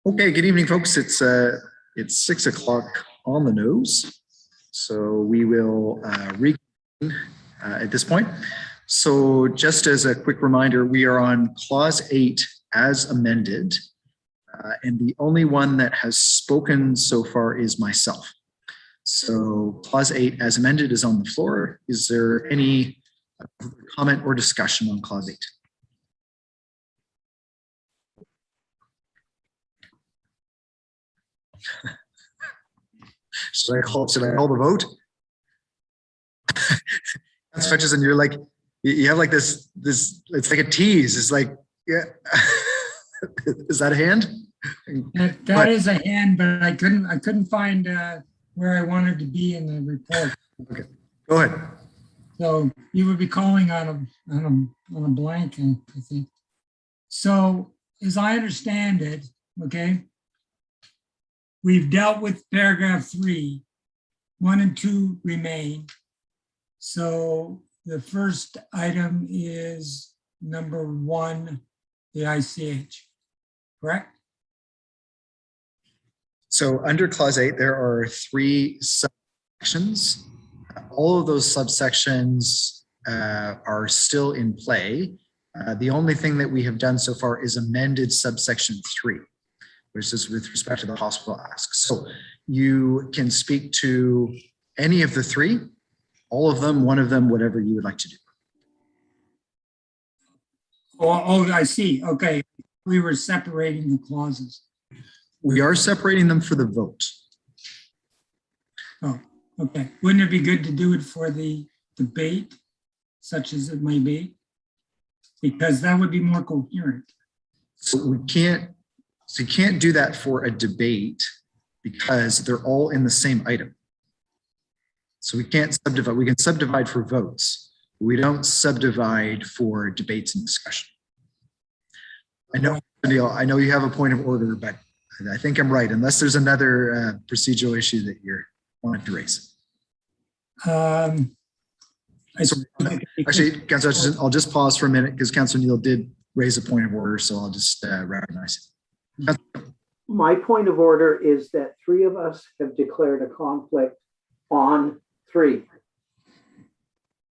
Okay, good evening, folks. It's 6 o'clock on the nose, so we will reconvene at this point. So just as a quick reminder, we are on Clause 8 as amended, and the only one that has spoken so far is myself. So Clause 8 as amended is on the floor. Is there any comment or discussion on Clause 8? Should I call the vote? And you're like, you have like this, it's like a tease. It's like, yeah. Is that a hand? That is a hand, but I couldn't find where I wanted to be in the report. Okay, go ahead. So you would be calling on a blank, I think. So as I understand it, okay, we've dealt with paragraph 3, 1 and 2 remain. So the first item is number 1, the ICH, correct? So under Clause 8, there are 3 subsections. All of those subsections are still in play. The only thing that we have done so far is amended subsection 3, which is with respect to the hospital ask. So you can speak to any of the 3, all of them, one of them, whatever you would like to do. Oh, I see. Okay. We were separating the clauses. We are separating them for the vote. Oh, okay. Wouldn't it be good to do it for the debate, such as it may be? Because that would be more coherent. So you can't do that for a debate because they're all in the same item. So we can't subdivide. We can subdivide for votes. We don't subdivide for debates and discussion. I know, Neil, I know you have a point of order, but I think I'm right, unless there's another procedural issue that you're wanting to raise. So, actually, Councillor Hutchison, I'll just pause for a minute because Councillor Neil did raise a point of order, so I'll just recognize it. My point of order is that 3 of us have declared a conflict on 3.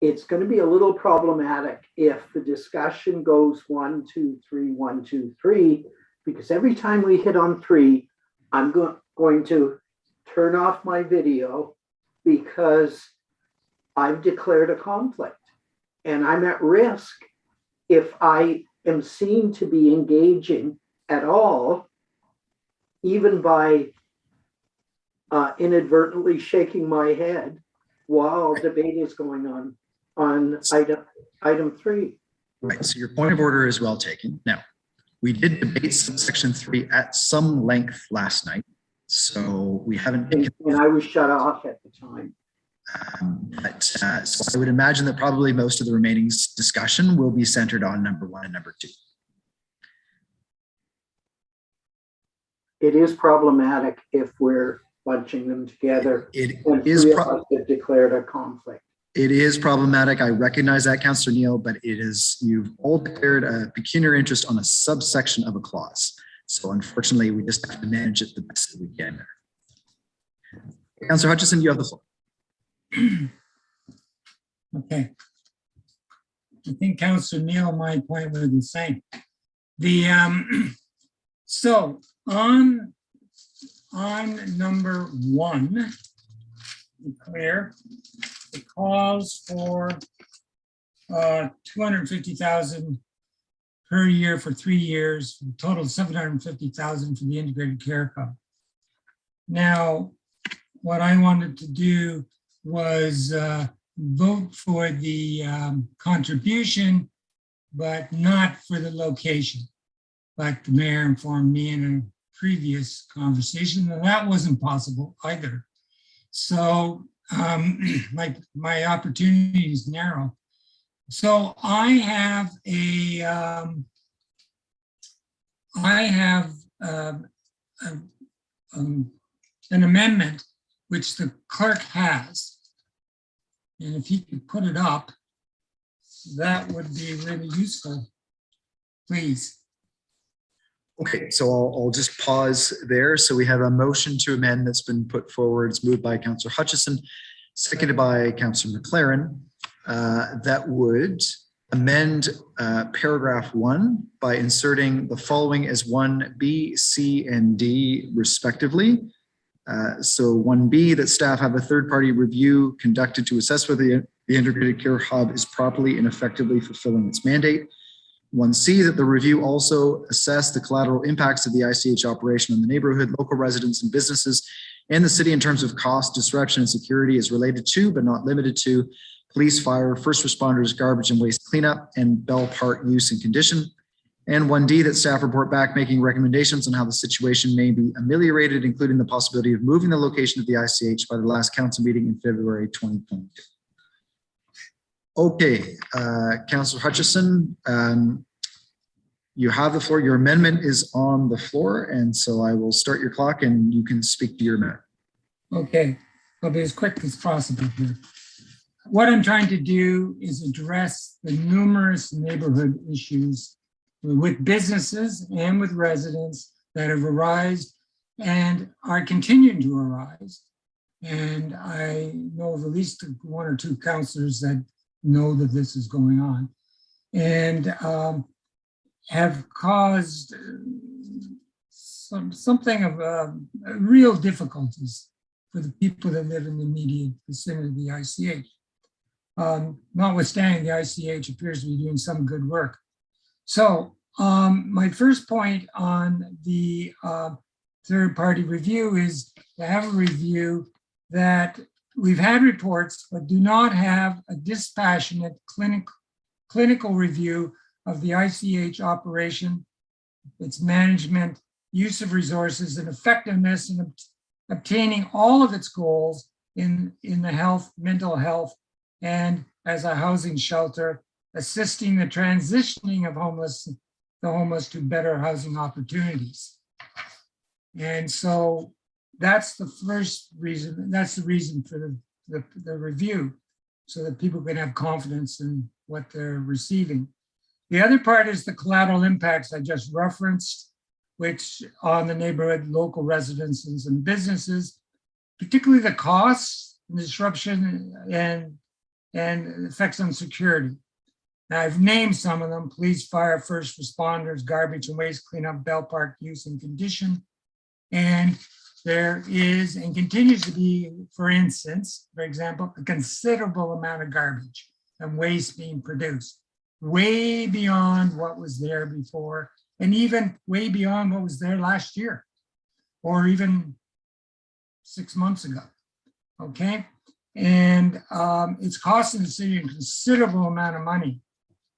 It's going to be a little problematic if the discussion goes 1, 2, 3, 1, 2, 3, because every time we hit on 3, I'm going to turn off my video because I've declared a conflict, and I'm at risk if I am seen to be engaging at all, even by inadvertently shaking my head while debate is going on item 3. Right, so your point of order is well taken. Now, we did debate subsection 3 at some length last night, so we haven't. And I was shut off at the time. So I would imagine that probably most of the remaining discussion will be centered on number 1 and number 2. It is problematic if we're bunching them together. It is declared a conflict. It is problematic. I recognize that, Councillor Neil, but it is, you've all declared a pecuniary interest on a subsection of a clause. So unfortunately, we just have to manage it the best that we can there. Councillor Hutchison, you have the floor. Okay. I think Councillor Neil, my point was the same. So on number 1, declare the calls for 250,000 per year for 3 years, a total of 750,000 for the integrated care hub. Now, what I wanted to do was vote for the contribution, but not for the location, like the mayor informed me in a previous conversation, and that wasn't possible either. So my opportunity is narrow. So I have an amendment which the clerk has, and if he could put it up, that would be really useful, please. Okay, so I'll just pause there. So we have a motion to amend that's been put forward. It's moved by Councillor Hutchison, seconded by Councillor McLaren, that would amend paragraph 1 by inserting the following as 1B, C, and D respectively. So 1B, that staff have a third-party review conducted to assess whether the integrated care hub is properly and effectively fulfilling its mandate. 1C, that the review also assess the collateral impacts of the ICH operation on the neighborhood, local residents and businesses, and the city in terms of cost, disruption, and security is related to, but not limited to, police, fire, first responders, garbage and waste cleanup, and Bell Park use and condition. And 1D, that staff report back making recommendations on how the situation may be ameliorated, including the possibility of moving the location of the ICH by the last council meeting in February 2022. Okay, Councillor Hutchison, you have the floor. Your amendment is on the floor, and so I will start your clock and you can speak to your amendment. Okay, I'll be as quick as possible here. What I'm trying to do is address the numerous neighborhood issues with businesses and with residents that have arisen and are continuing to arise. And I know of at least 1 or 2 councillors that know that this is going on and have caused something of real difficulties for the people that live in the immediate vicinity of the ICH. Notwithstanding, the ICH appears to be doing some good work. So my first point on the third-party review is to have a review that we've had reports, but do not have a dispassionate clinical review of the ICH operation, its management, use of resources, and effectiveness in obtaining all of its goals in the health, mental health, and as a housing shelter, assisting the transitioning of the homeless to better housing opportunities. And so that's the first reason, that's the reason for the review, so that people can have confidence in what they're receiving. The other part is the collateral impacts I just referenced, which on the neighborhood, local residences and businesses, particularly the costs, disruption, and effects on security. Now, I've named some of them: police, fire, first responders, garbage and waste cleanup, Bell Park use and condition. And there is and continues to be, for instance, for example, a considerable amount of garbage and waste being produced, way beyond what was there before, and even way beyond what was there last year, or even 6 months ago, okay? And it's costing the city a considerable amount of money.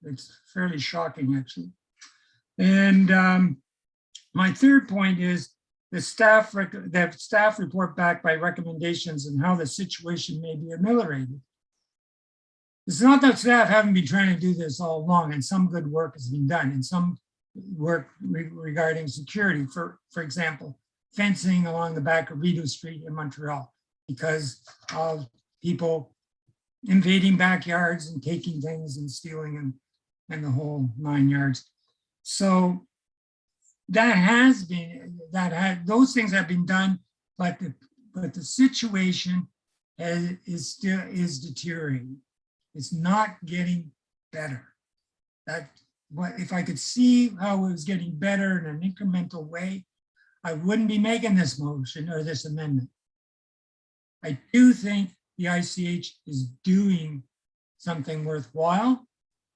It's fairly shocking, actually. And my third point is the staff report back by recommendations and how the situation may be ameliorated. It's not that staff haven't been trying to do this all along, and some good work has been done, and some work regarding security, for example, fencing along the back of Rideau Street in Montreal because of people invading backyards and taking things and stealing and the whole 9 yards. So those things have been done, but the situation is deteriorating. It's not getting better. If I could see how it was getting better in an incremental way, I wouldn't be making this motion or this amendment. I do think the ICH is doing something worthwhile,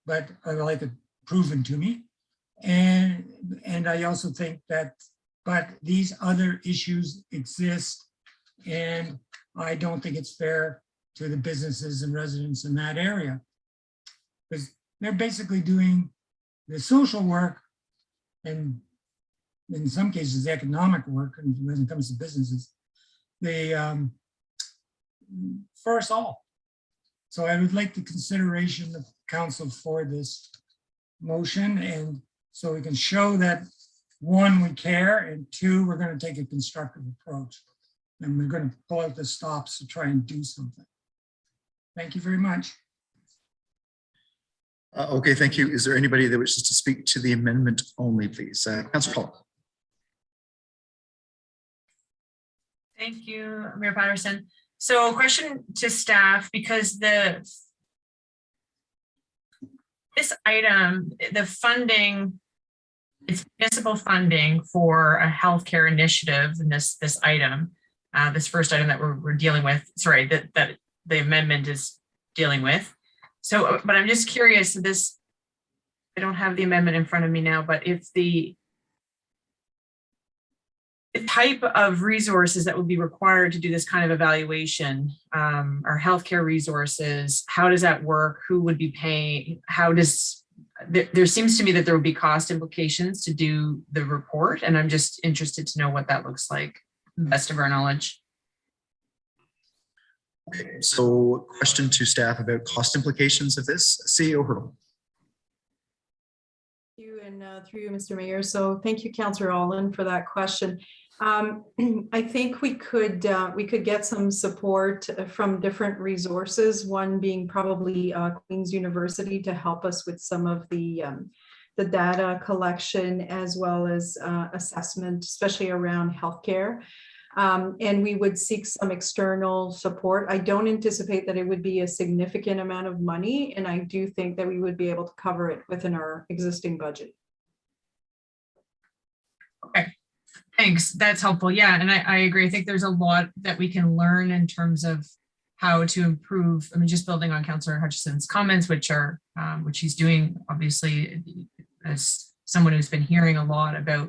but I like it proven to me. And I also think that, but these other issues exist, and I don't think it's fair to the businesses and residents in that area, because they're basically doing the social work and in some cases the economic work, and when it comes to businesses, they for us all. So I would like the consideration of council for this motion, and so we can show that, 1, we care, and 2, we're going to take a constructive approach, and we're going to pull out the stops to try and do something. Thank you very much. Okay, thank you. Is there anybody that wishes to speak to the amendment only, please? Councillor Paul. Thank you, Mayor Patterson. So question to staff, because this item, the funding, it's municipal funding for a healthcare initiative in this item, this first item that we're dealing with, sorry, that the amendment is dealing with. So, but I'm just curious, this, I don't have the amendment in front of me now, but if the type of resources that would be required to do this kind of evaluation are healthcare resources. How does that work? Who would be paying? How does, there seems to me that there would be cost implications to do the report. And I'm just interested to know what that looks like, to the best of our knowledge. Okay, so question to staff about cost implications of this. CEO Hurdle. Thank you, and through you, Mr. Mayor. So thank you, Councillor Allen, for that question. I think we could get some support from different resources. One being probably Queen's University to help us with some of the data collection as well as assessment, especially around healthcare. And we would seek some external support. I don't anticipate that it would be a significant amount of money, and I do think that we would be able to cover it within our existing budget. Okay, thanks. That's helpful. Yeah, and I agree. I think there's a lot that we can learn in terms of how to improve. I mean, just building on Councillor Hutchison's comments, which he's doing, obviously, as someone who's been hearing a lot about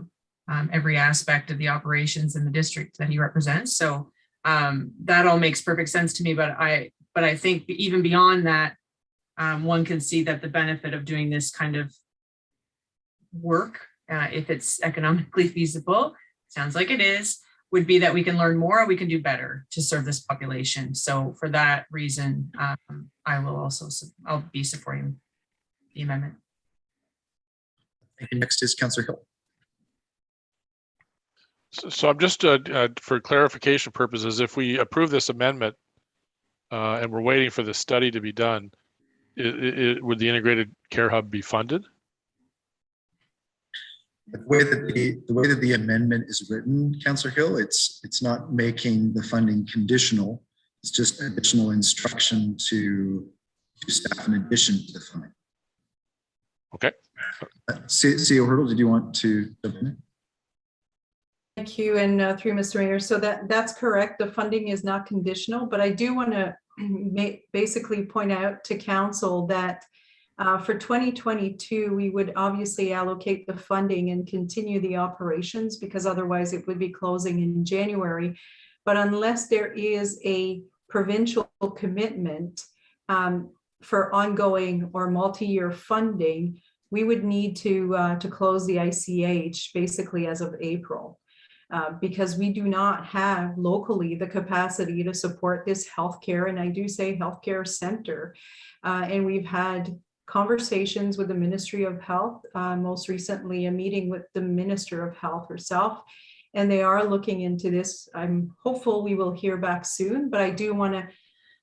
every aspect of the operations in the district that he represents. So that all makes perfect sense to me. But I think even beyond that, one can see that the benefit of doing this kind of work, if it's economically feasible, sounds like it is, would be that we can learn more, we can do better to serve this population. So for that reason, I'll be supporting the amendment. Thank you. Next is Councillor Hill. So I'm just for clarification purposes, if we approve this amendment and we're waiting for the study to be done, would the integrated care hub be funded? The way that the amendment is written, Councillor Hill, it's not making the funding conditional. It's just additional instruction to staff in addition to the funding. Okay. CEO Hurdle, did you want to jump in? Thank you, and through Mr. Mayor. So that's correct. The funding is not conditional, but I do want to basically point out to council that for 2022, we would obviously allocate the funding and continue the operations because otherwise it would be closing in January. But unless there is a provincial commitment for ongoing or multi-year funding, we would need to close the ICH basically as of April. Because we do not have locally the capacity to support this healthcare, and I do say healthcare center. And we've had conversations with the Ministry of Health, most recently a meeting with the Minister of Health herself, and they are looking into this. I'm hopeful we will hear back soon, but I do want to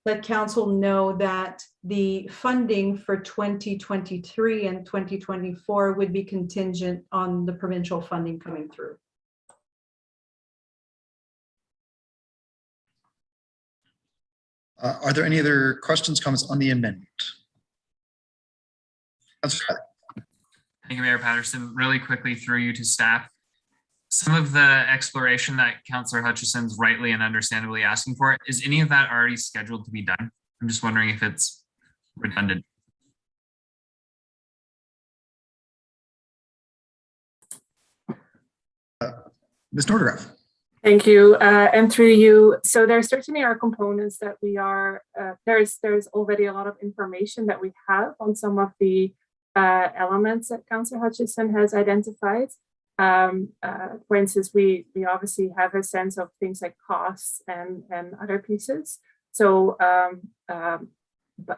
let council know that the funding for 2023 and 2024 would be contingent on the provincial funding coming through. Are there any other questions, comments on the amendment? Thank you, Mayor Patterson. Really quickly through you to staff. Some of the exploration that Councillor Hutchison's rightly and understandably asking for, is any of that already scheduled to be done? I'm just wondering if it's redundant. Ms. Nordergraff. Thank you, and through you. So there certainly are components that we are, there's already a lot of information that we have on some of the elements that Councillor Hutchison has identified. For instance, we obviously have a sense of things like costs and other pieces. So,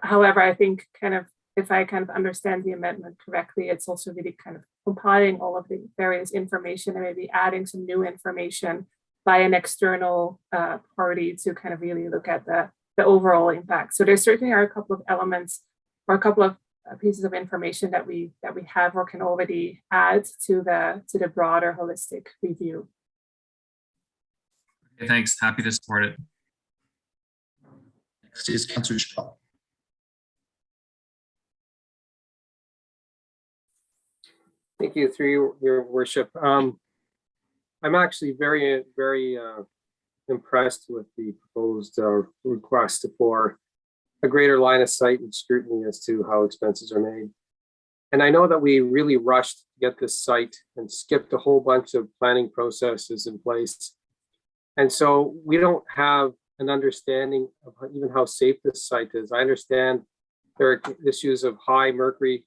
however, I think if I understand the amendment correctly, it's also really compiling all of the various information and maybe adding some new information by an external party to really look at the overall impact. So there certainly are a couple of elements or a couple of pieces of information that we have or can already add to the broader holistic review. Okay, thanks. Happy to support it. Next is Councillor Shaw. Thank you, through your worship. I'm actually very impressed with the proposed request for a greater line of sight and scrutiny as to how expenses are made. And I know that we really rushed to get this site and skipped a whole bunch of planning processes in place. And so we don't have an understanding of even how safe this site is. I understand there are issues of high mercury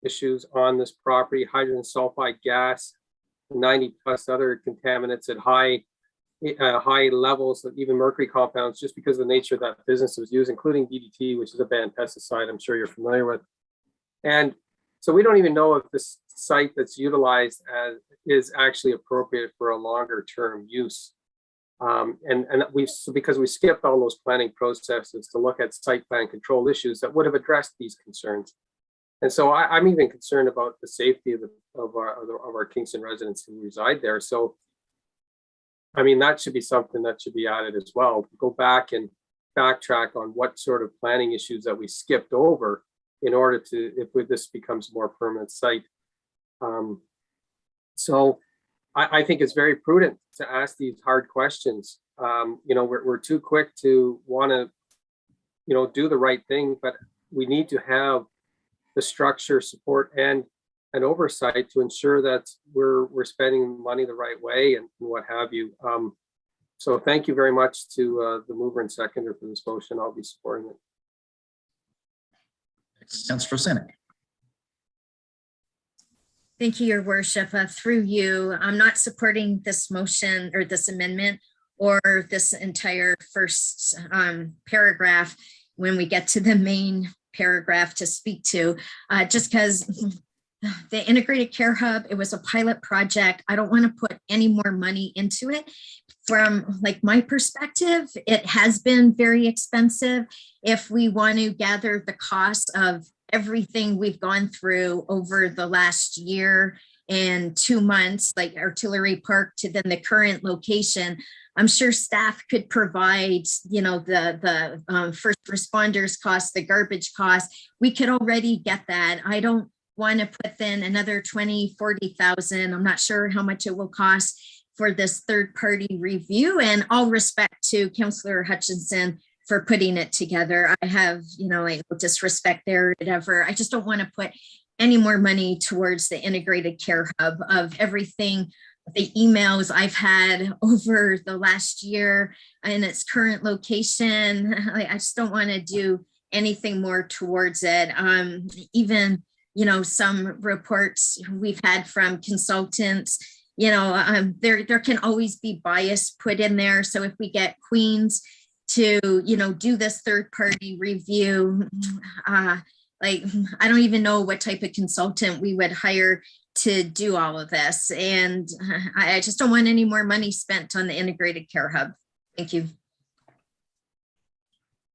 issues on this property, hydrogen sulfide gas, 90 plus other contaminants at high levels of even mercury compounds, just because of the nature of that business was used, including DDT, which is a banned pesticide I'm sure you're familiar with. And so we don't even know if this site that's utilized is actually appropriate for a longer term use. Because we skipped all those planning processes to look at site plan control issues that would have addressed these concerns. And so I'm even concerned about the safety of our Kingston residents who reside there. So, I mean, that should be something that should be added as well. Go back and backtrack on what sort of planning issues that we skipped over in order to, if this becomes a more permanent site. So I think it's very prudent to ask these hard questions. We're too quick to want to, do the right thing, but we need to have the structure, support, and an oversight to ensure that we're spending money the right way and what have you. So thank you very much to the mover and seconder for this motion. I'll be supporting it. Councillor Sanik. Thank you, Your Worship. Through you, I'm not supporting this motion or this amendment or this entire first paragraph when we get to the main paragraph to speak to, just because the integrated care hub, it was a pilot project. I don't want to put any more money into it. From like my perspective, it has been very expensive. If we want to gather the cost of everything we've gone through over the last year and 2 months, like Artillery Park to then the current location, I'm sure staff could provide, the first responders costs, the garbage costs. We could already get that. I don't want to put in another 20, 40,000. I'm not sure how much it will cost for this third party review, and all respect to Councillor Hutchinson for putting it together. I have, like disrespect there, whatever. I just don't want to put any more money towards the integrated care hub of everything, the emails I've had over the last year in its current location. I just don't want to do anything more towards it. Even, some reports we've had from consultants, there can always be bias put in there. So if we get Queens to, do this third party review, I don't even know what type of consultant we would hire to do all of this. And I just don't want any more money spent on the integrated care hub. Thank you.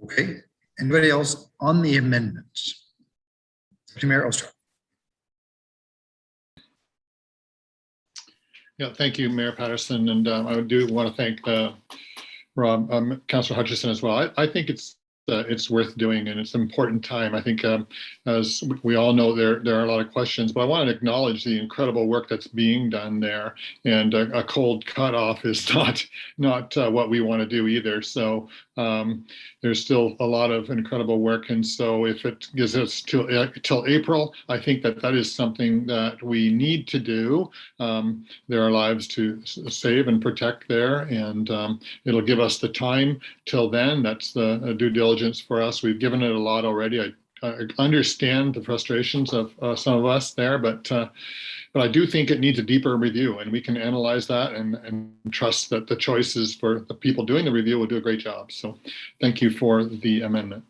Okay. Anybody else on the amendment? Deputy Mayor Ostroff. Yeah, thank you, Mayor Patterson. And I do want to thank Councillor Hutchison as well. I think it's worth doing, and it's an important time. I think, as we all know, there are a lot of questions, but I want to acknowledge the incredible work that's being done there. And a cold cutoff is not what we want to do either. So there's still a lot of incredible work, and so if it gives us till April, I think that is something that we need to do. There are lives to save and protect there, and it'll give us the time till then. That's the due diligence for us. We've given it a lot already. I understand the frustrations of some of us there, but I do think it needs a deeper review, and we can analyze that and trust that the choices for the people doing the review will do a great job. So thank you for the amendment.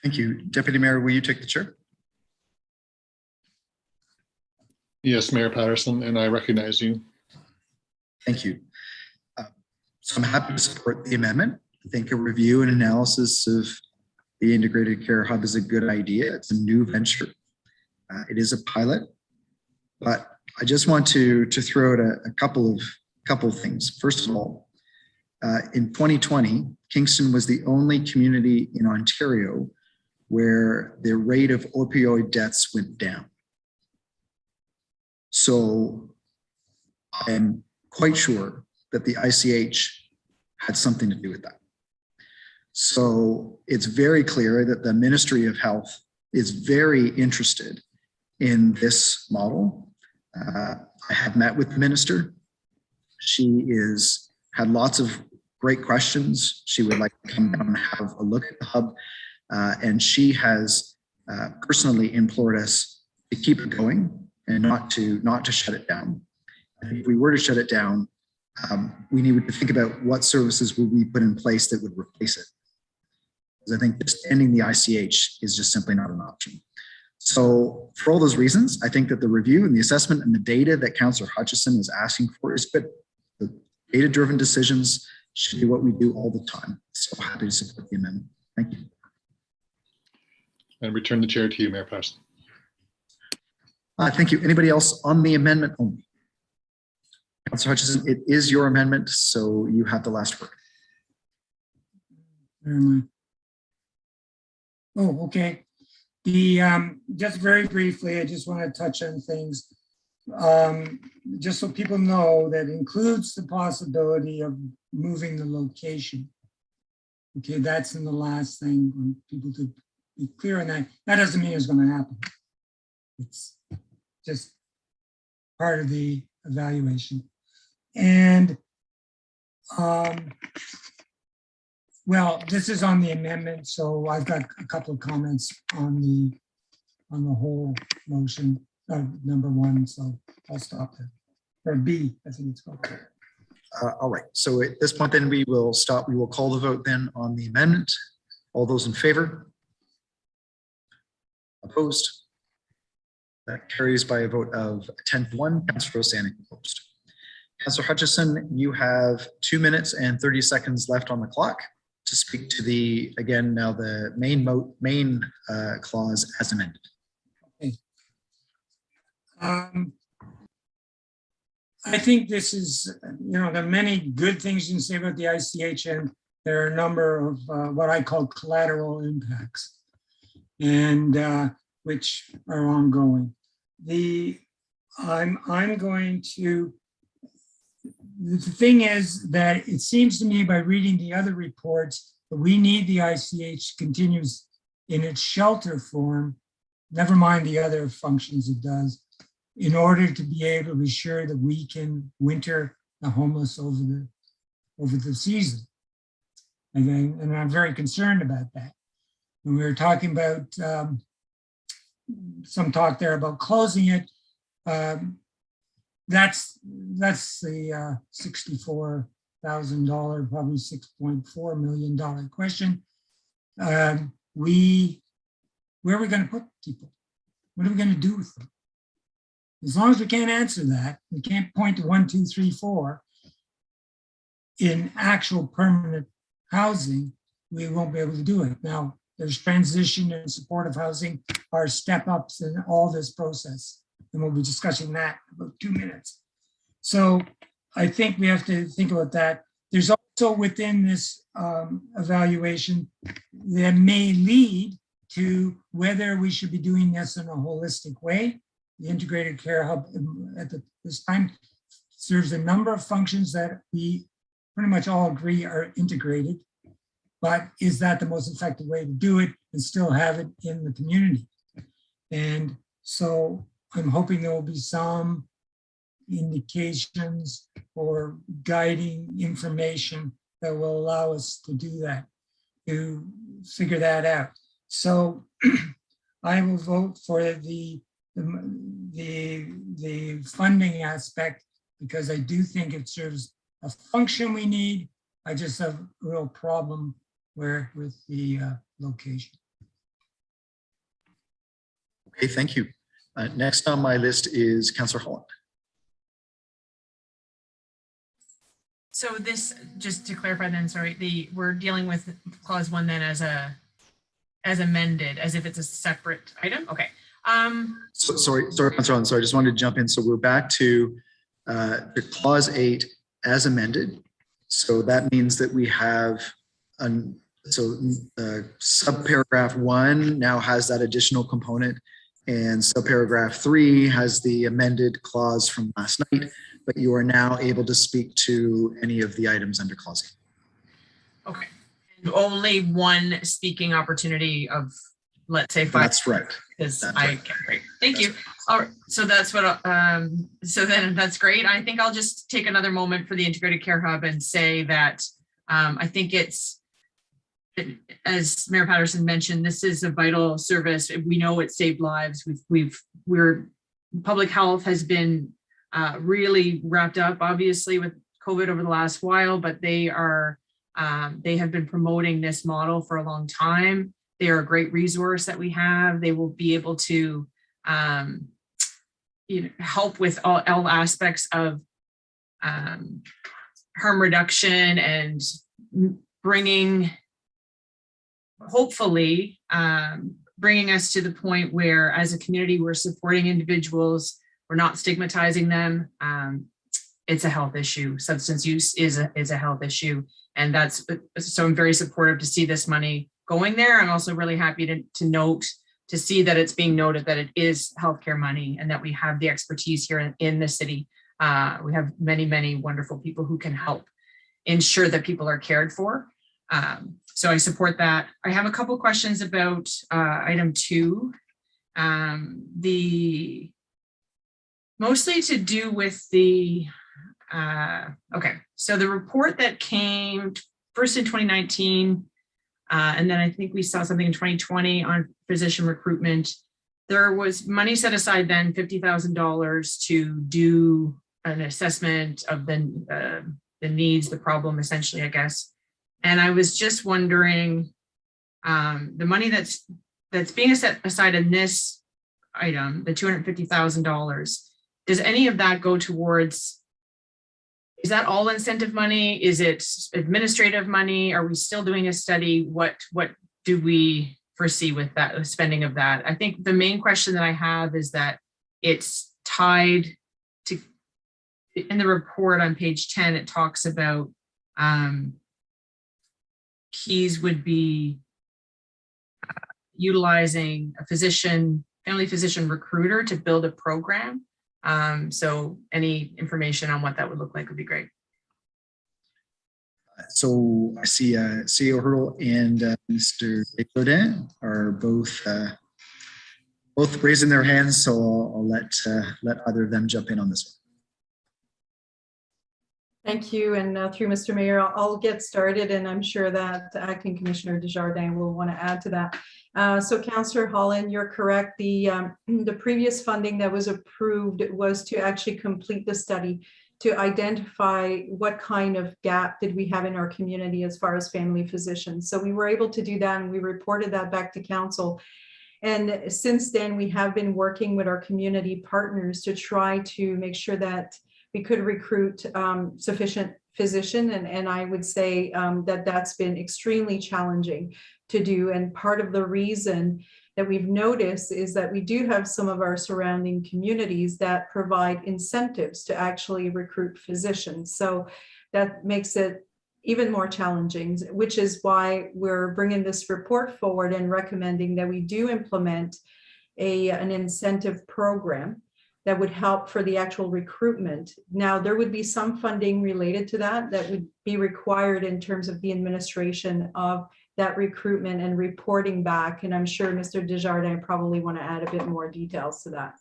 Thank you. Deputy Mayor, will you take the chair? Yes, Mayor Patterson, and I recognize you. Thank you. So I'm happy to support the amendment. I think a review and analysis of the integrated care hub is a good idea. It's a new venture. It is a pilot, but I just want to throw out a couple of couple of things. First of all, in 2020, Kingston was the only community in Ontario where the rate of opioid deaths went down. So I'm quite sure that the ICH had something to do with that. So it's very clear that the Ministry of Health is very interested in this model. I have met with the minister. She had lots of great questions. She would like to come down and have a look at the hub. And she has personally implored us to keep it going and not to shut it down. And if we were to shut it down, we needed to think about what services would we put in place that would replace it. Because I think just ending the ICH is just simply not an option. So for all those reasons, I think that the review and the assessment and the data that Councillor Hutchison is asking for is good. The data-driven decisions should be what we do all the time. So happy to support the amendment. Thank you. And return the chair to you, Mayor Patterson. Thank you. Anybody else on the amendment only? Councillor Hutchison, it is your amendment, so you have the last word. Oh, okay. Just very briefly, I just want to touch on things. Just so people know, that includes the possibility of moving the location. Okay, that's in the last thing, when people to be clear on that. That doesn't mean it's going to happen. It's just part of the evaluation. And well, this is on the amendment, so I've got a couple of comments on the whole motion, number one, so I'll stop there. Or B, I think it's called. All right, so at this point then we will stop. We will call the vote then on the amendment. All those in favor? Opposed? That carries by a vote of 10-1. Councillor Rosanek opposed. Councillor Hutchison, you have 2 minutes and 30 seconds left on the clock to speak to the, again, now the main clause as amended. Okay. I think this is, there are many good things you can say about the ICH, and there are a number of what I call collateral impacts, and which are ongoing. I'm going to, the thing is that it seems to me by reading the other reports that we need the ICH continues in its shelter form, never mind the other functions it does, in order to be able to be sure that we can winter the homeless over the season. And I'm very concerned about that. When we were talking about some talk there about closing it, that's the $64,000, probably $6.4 million question. Where are we going to put people? What are we going to do with them? As long as we can't answer that, we can't point to 1, 2, 3, 4 in actual permanent housing, we won't be able to do it. Now, there's transition and supportive housing are step-ups in all this process. And we'll be discussing that in about 2 minutes. So I think we have to think about that. There's also within this evaluation that may lead to whether we should be doing this in a holistic way. The integrated care hub at this time serves a number of functions that we pretty much all agree are integrated, but is that the most effective way to do it and still have it in the community? And so I'm hoping there will be some indications or guiding information that will allow us to do that, to figure that out. So I will vote for the funding aspect because I do think it serves a function we need. I just have a real problem with the location. Okay, thank you. Next on my list is Councillor Holland. So this, just to clarify then, sorry, we're dealing with clause 1 then as amended, as if it's a separate item? Okay. Sorry, Councillor Holland, sorry, I just wanted to jump in. So we're back to clause 8 as amended. So that means that we have subparagraph 1 now has that additional component, and subparagraph 3 has the amended clause from last night, but you are now able to speak to any of the items under clause A. Okay. And only one speaking opportunity of, let's say, 5. That's right. Because That's I right. get great. Thank you. All right. So that's what, so then that's great. I think I'll just take another moment for the Integrated Care Hub and say that I think it's, as Mayor Patterson mentioned, this is a vital service. We know it saved lives. Public health has been really wrapped up, obviously, with COVID over the last while, but they have been promoting this model for a long time. They are a great resource that we have. They will be able to help with all aspects of harm reduction and bringing, hopefully, bringing us to the point where as a community, we're supporting individuals, we're not stigmatizing them. It's a health issue. Substance use is a health issue. And so I'm very supportive to see this money going there. I'm also really happy to see that it's being noted that it is healthcare money and that we have the expertise here in the city. We have many, many wonderful people who can help ensure that people are cared for. So I support that. I have a couple of questions about item 2. Mostly to do with the, okay, so the report that came first in 2019, and then I think we saw something in 2020 on physician recruitment. There was money set aside then, $50,000 to do an assessment of the needs, the problem, essentially, I guess. And I was just wondering, the money that's being set aside in this item, the $250,000, does any of that go towards, is that all incentive money? Is it administrative money? Are we still doing a study? What do we foresee with that spending of that? I think the main question that I have is that it's tied to, in the report on page 10, it talks about Keys would be utilizing a family physician recruiter to build a program. So any information on what that would look like would be great. So I see CEO Hurdle and Mr. Desjardins are both raising their hands. So I'll let either of them jump in on this one. Thank you. And through Mr. Mayor, I'll get started, and I'm sure that Acting Commissioner Desjardins will want to add to that. So Councillor Holland, you're correct. The previous funding that was approved was to actually complete the study to identify what kind of gap did we have in our community as far as family physicians. So we were able to do that, and we reported that back to council. And since then, we have been working with our community partners to try to make sure that we could recruit sufficient physician. And I would say that that's been extremely challenging to do. And part of the reason that we've noticed is that we do have some of our surrounding communities that provide incentives to actually recruit physicians. So that makes it even more challenging, which is why we're bringing this report forward and recommending that we do implement an incentive program that would help for the actual recruitment. Now, there would be some funding related to that would be required in terms of the administration of that recruitment and reporting back. And I'm sure Mr. Desjardins probably want to add a bit more details to that.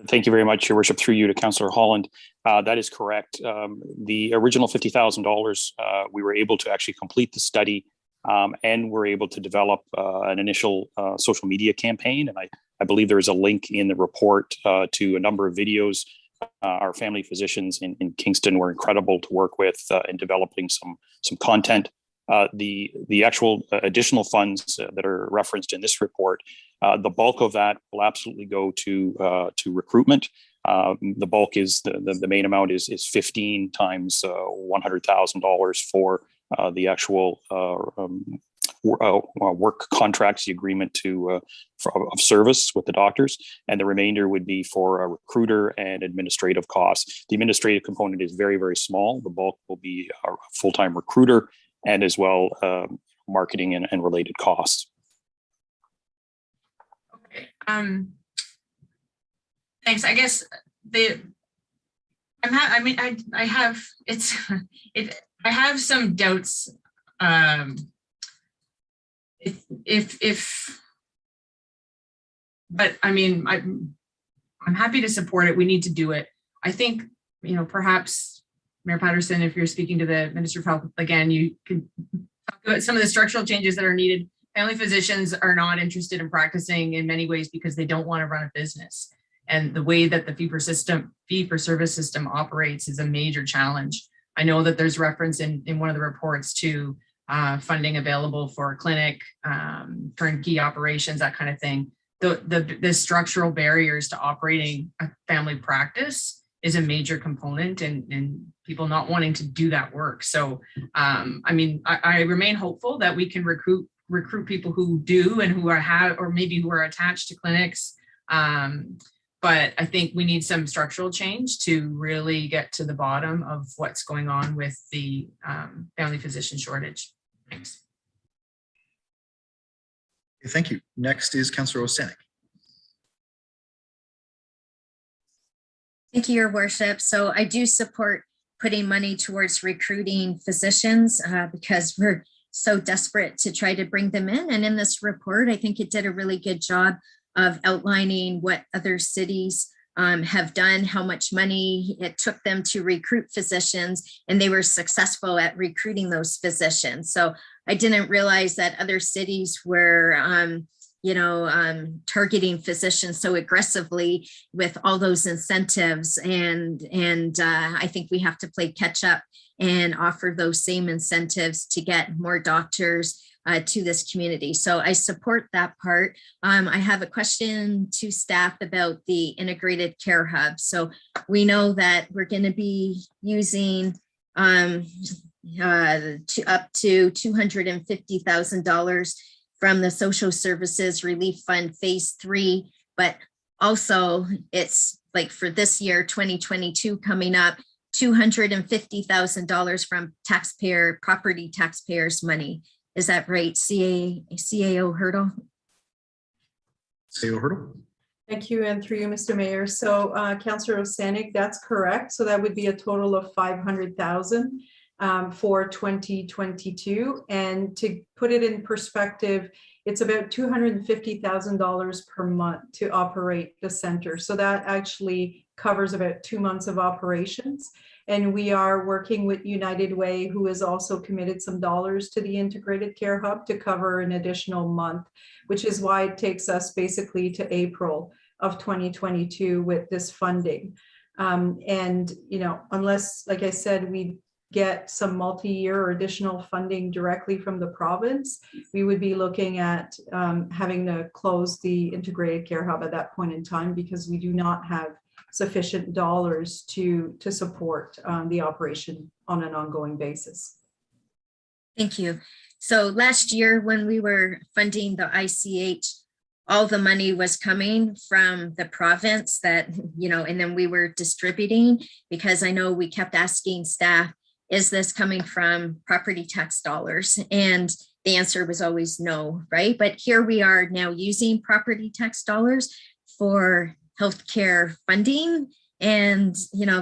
Thank you very much, Your Worship. Through you to Councillor Holland. That is correct. The original $50,000, we were able to actually complete the study and we're able to develop an initial social media campaign. And I believe there is a link in the report to a number of videos. Our family physicians in Kingston were incredible to work with in developing some content. The actual additional funds that are referenced in this report, the bulk of that will absolutely go to recruitment. The bulk is the main amount is 15 times $100,000 for the actual work contracts, the agreement of service with the doctors, and the remainder would be for a recruiter and administrative costs. The administrative component is very, very small. The bulk will be a full-time recruiter and as well marketing and related costs. Okay. Thanks. I guess I have some doubts. But I mean, I'm happy to support it. We need to do it. I think, perhaps Mayor Patterson, if you're speaking to the Minister of Health again, you could talk about some of the structural changes that are needed. Family physicians are not interested in practicing in many ways because they don't want to run a business. And the way that the fee-for-service system operates is a major challenge. I know that there's reference in one of the reports to funding available for clinic, turnkey operations, that kind of thing. The structural barriers to operating a family practice is a major component in people not wanting to do that work. So, I remain hopeful that we can recruit people who do and who are attached to clinics. But I think we need some structural change to really get to the bottom of what's going on with the family physician shortage. Thanks. Thank you. Next is Councillor Osanek. Thank you, Your Worship. So I do support putting money towards recruiting physicians because we're so desperate to try to bring them in. And in this report, I think it did a really good job of outlining what other cities have done, how much money it took them to recruit physicians, and they were successful at recruiting those physicians. So I didn't realize that other cities were, targeting physicians so aggressively with all those incentives. And I think we have to play catch up and offer those same incentives to get more doctors to this community. So I support that part. I have a question to staff about the integrated care hub. So we know that we're going to be using up to $250,000 from the Social Services Relief Fund Phase 3, but also it's like for this year, 2022 coming up, $250,000 from property taxpayers' money. Is that right, CAO Hurdle? CAO Hurdle. Thank you, and through you, Mr. Mayor. So Councillor Osanek, that's correct. So that would be a total of $500,000 for 2022. And to put it in perspective, it's about $250,000 per month to operate the center. So that actually covers about 2 months of operations. And we are working with United Way, who has also committed some dollars to the integrated care hub to cover an additional month, which is why it takes us basically to April of 2022 with this funding. Unless, like I said, we get some multi-year or additional funding directly from the province, we would be looking at having to close the integrated care hub at that point in time, because we do not have sufficient dollars to support the operation on an ongoing basis. Thank you. So last year when we were funding the ICH, all the money was coming from the province and then we were distributing, because I know we kept asking staff, is this coming from property tax dollars? And the answer was always no, right? But here we are now using property tax dollars for healthcare funding. And,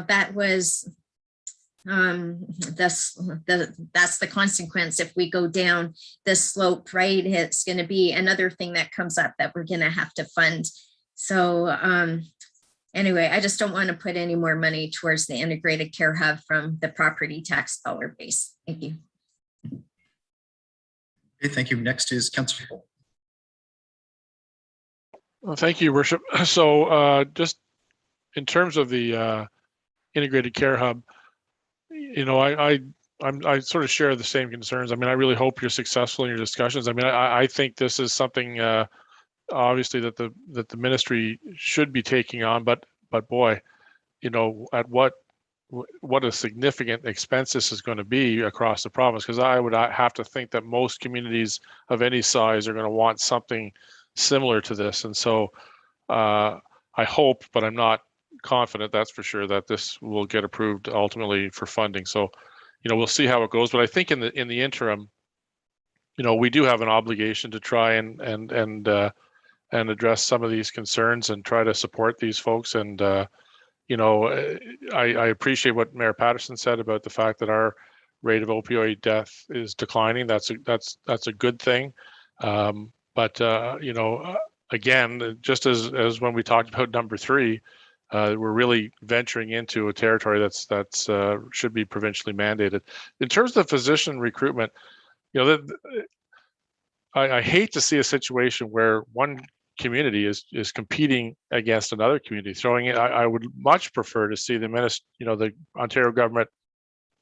that was, that's the consequence. If we go down this slope, right, it's going to be another thing that comes up that we're going to have to fund. So anyway, I just don't want to put any more money towards the integrated care hub from the property tax dollar base. Thank you. Okay, thank you. Next is Councillor Paul. Well, thank you, Worship. So just in terms of the integrated care hub, I sort of share the same concerns. I mean, I really hope you're successful in your discussions. I mean, I think this is something obviously that the ministry should be taking on, but boy, at what what a significant expense this is going to be across the province, because I would have to think that most communities of any size are going to want something similar to this. And so I hope, but I'm not confident, that's for sure, that this will get approved ultimately for funding. So, we'll see how it goes. But I think in the interim, we do have an obligation to try and address some of these concerns and try to support these folks. And I appreciate what Mayor Patterson said about the fact that our rate of opioid death is declining. That's a good thing. But again, just as when we talked about number 3, we're really venturing into a territory that's should be provincially mandated. In terms of physician recruitment, I hate to see a situation where one community is competing against another community, throwing it. I would much prefer to see the Ontario government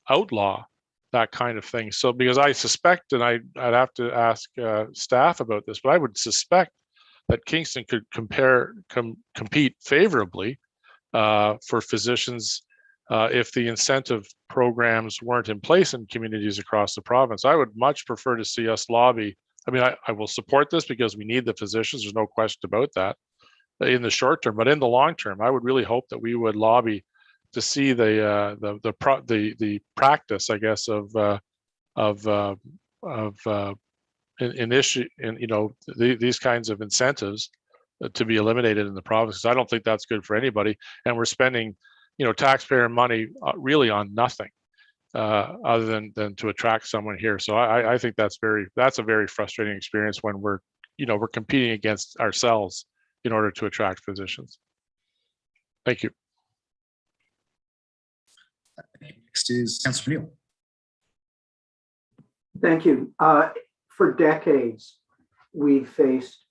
outlaw that kind of thing. So because I suspect, and I'd have to ask staff about this, but I would suspect that Kingston could compete favorably for physicians if the incentive programs weren't in place in communities across the province. I would much prefer to see us lobby. I mean, I will support this because we need the physicians. There's no question about that in the short term, but in the long term, I would really hope that we would lobby to see the practice, I guess, these kinds of incentives to be eliminated in the province. Because I don't think that's good for anybody, and we're spending, taxpayer money really on nothing other than to attract someone here. So I think that's a very frustrating experience when we're competing against ourselves in order to attract physicians. Thank you. Next is Councillor Neal. Thank you. For decades, we've faced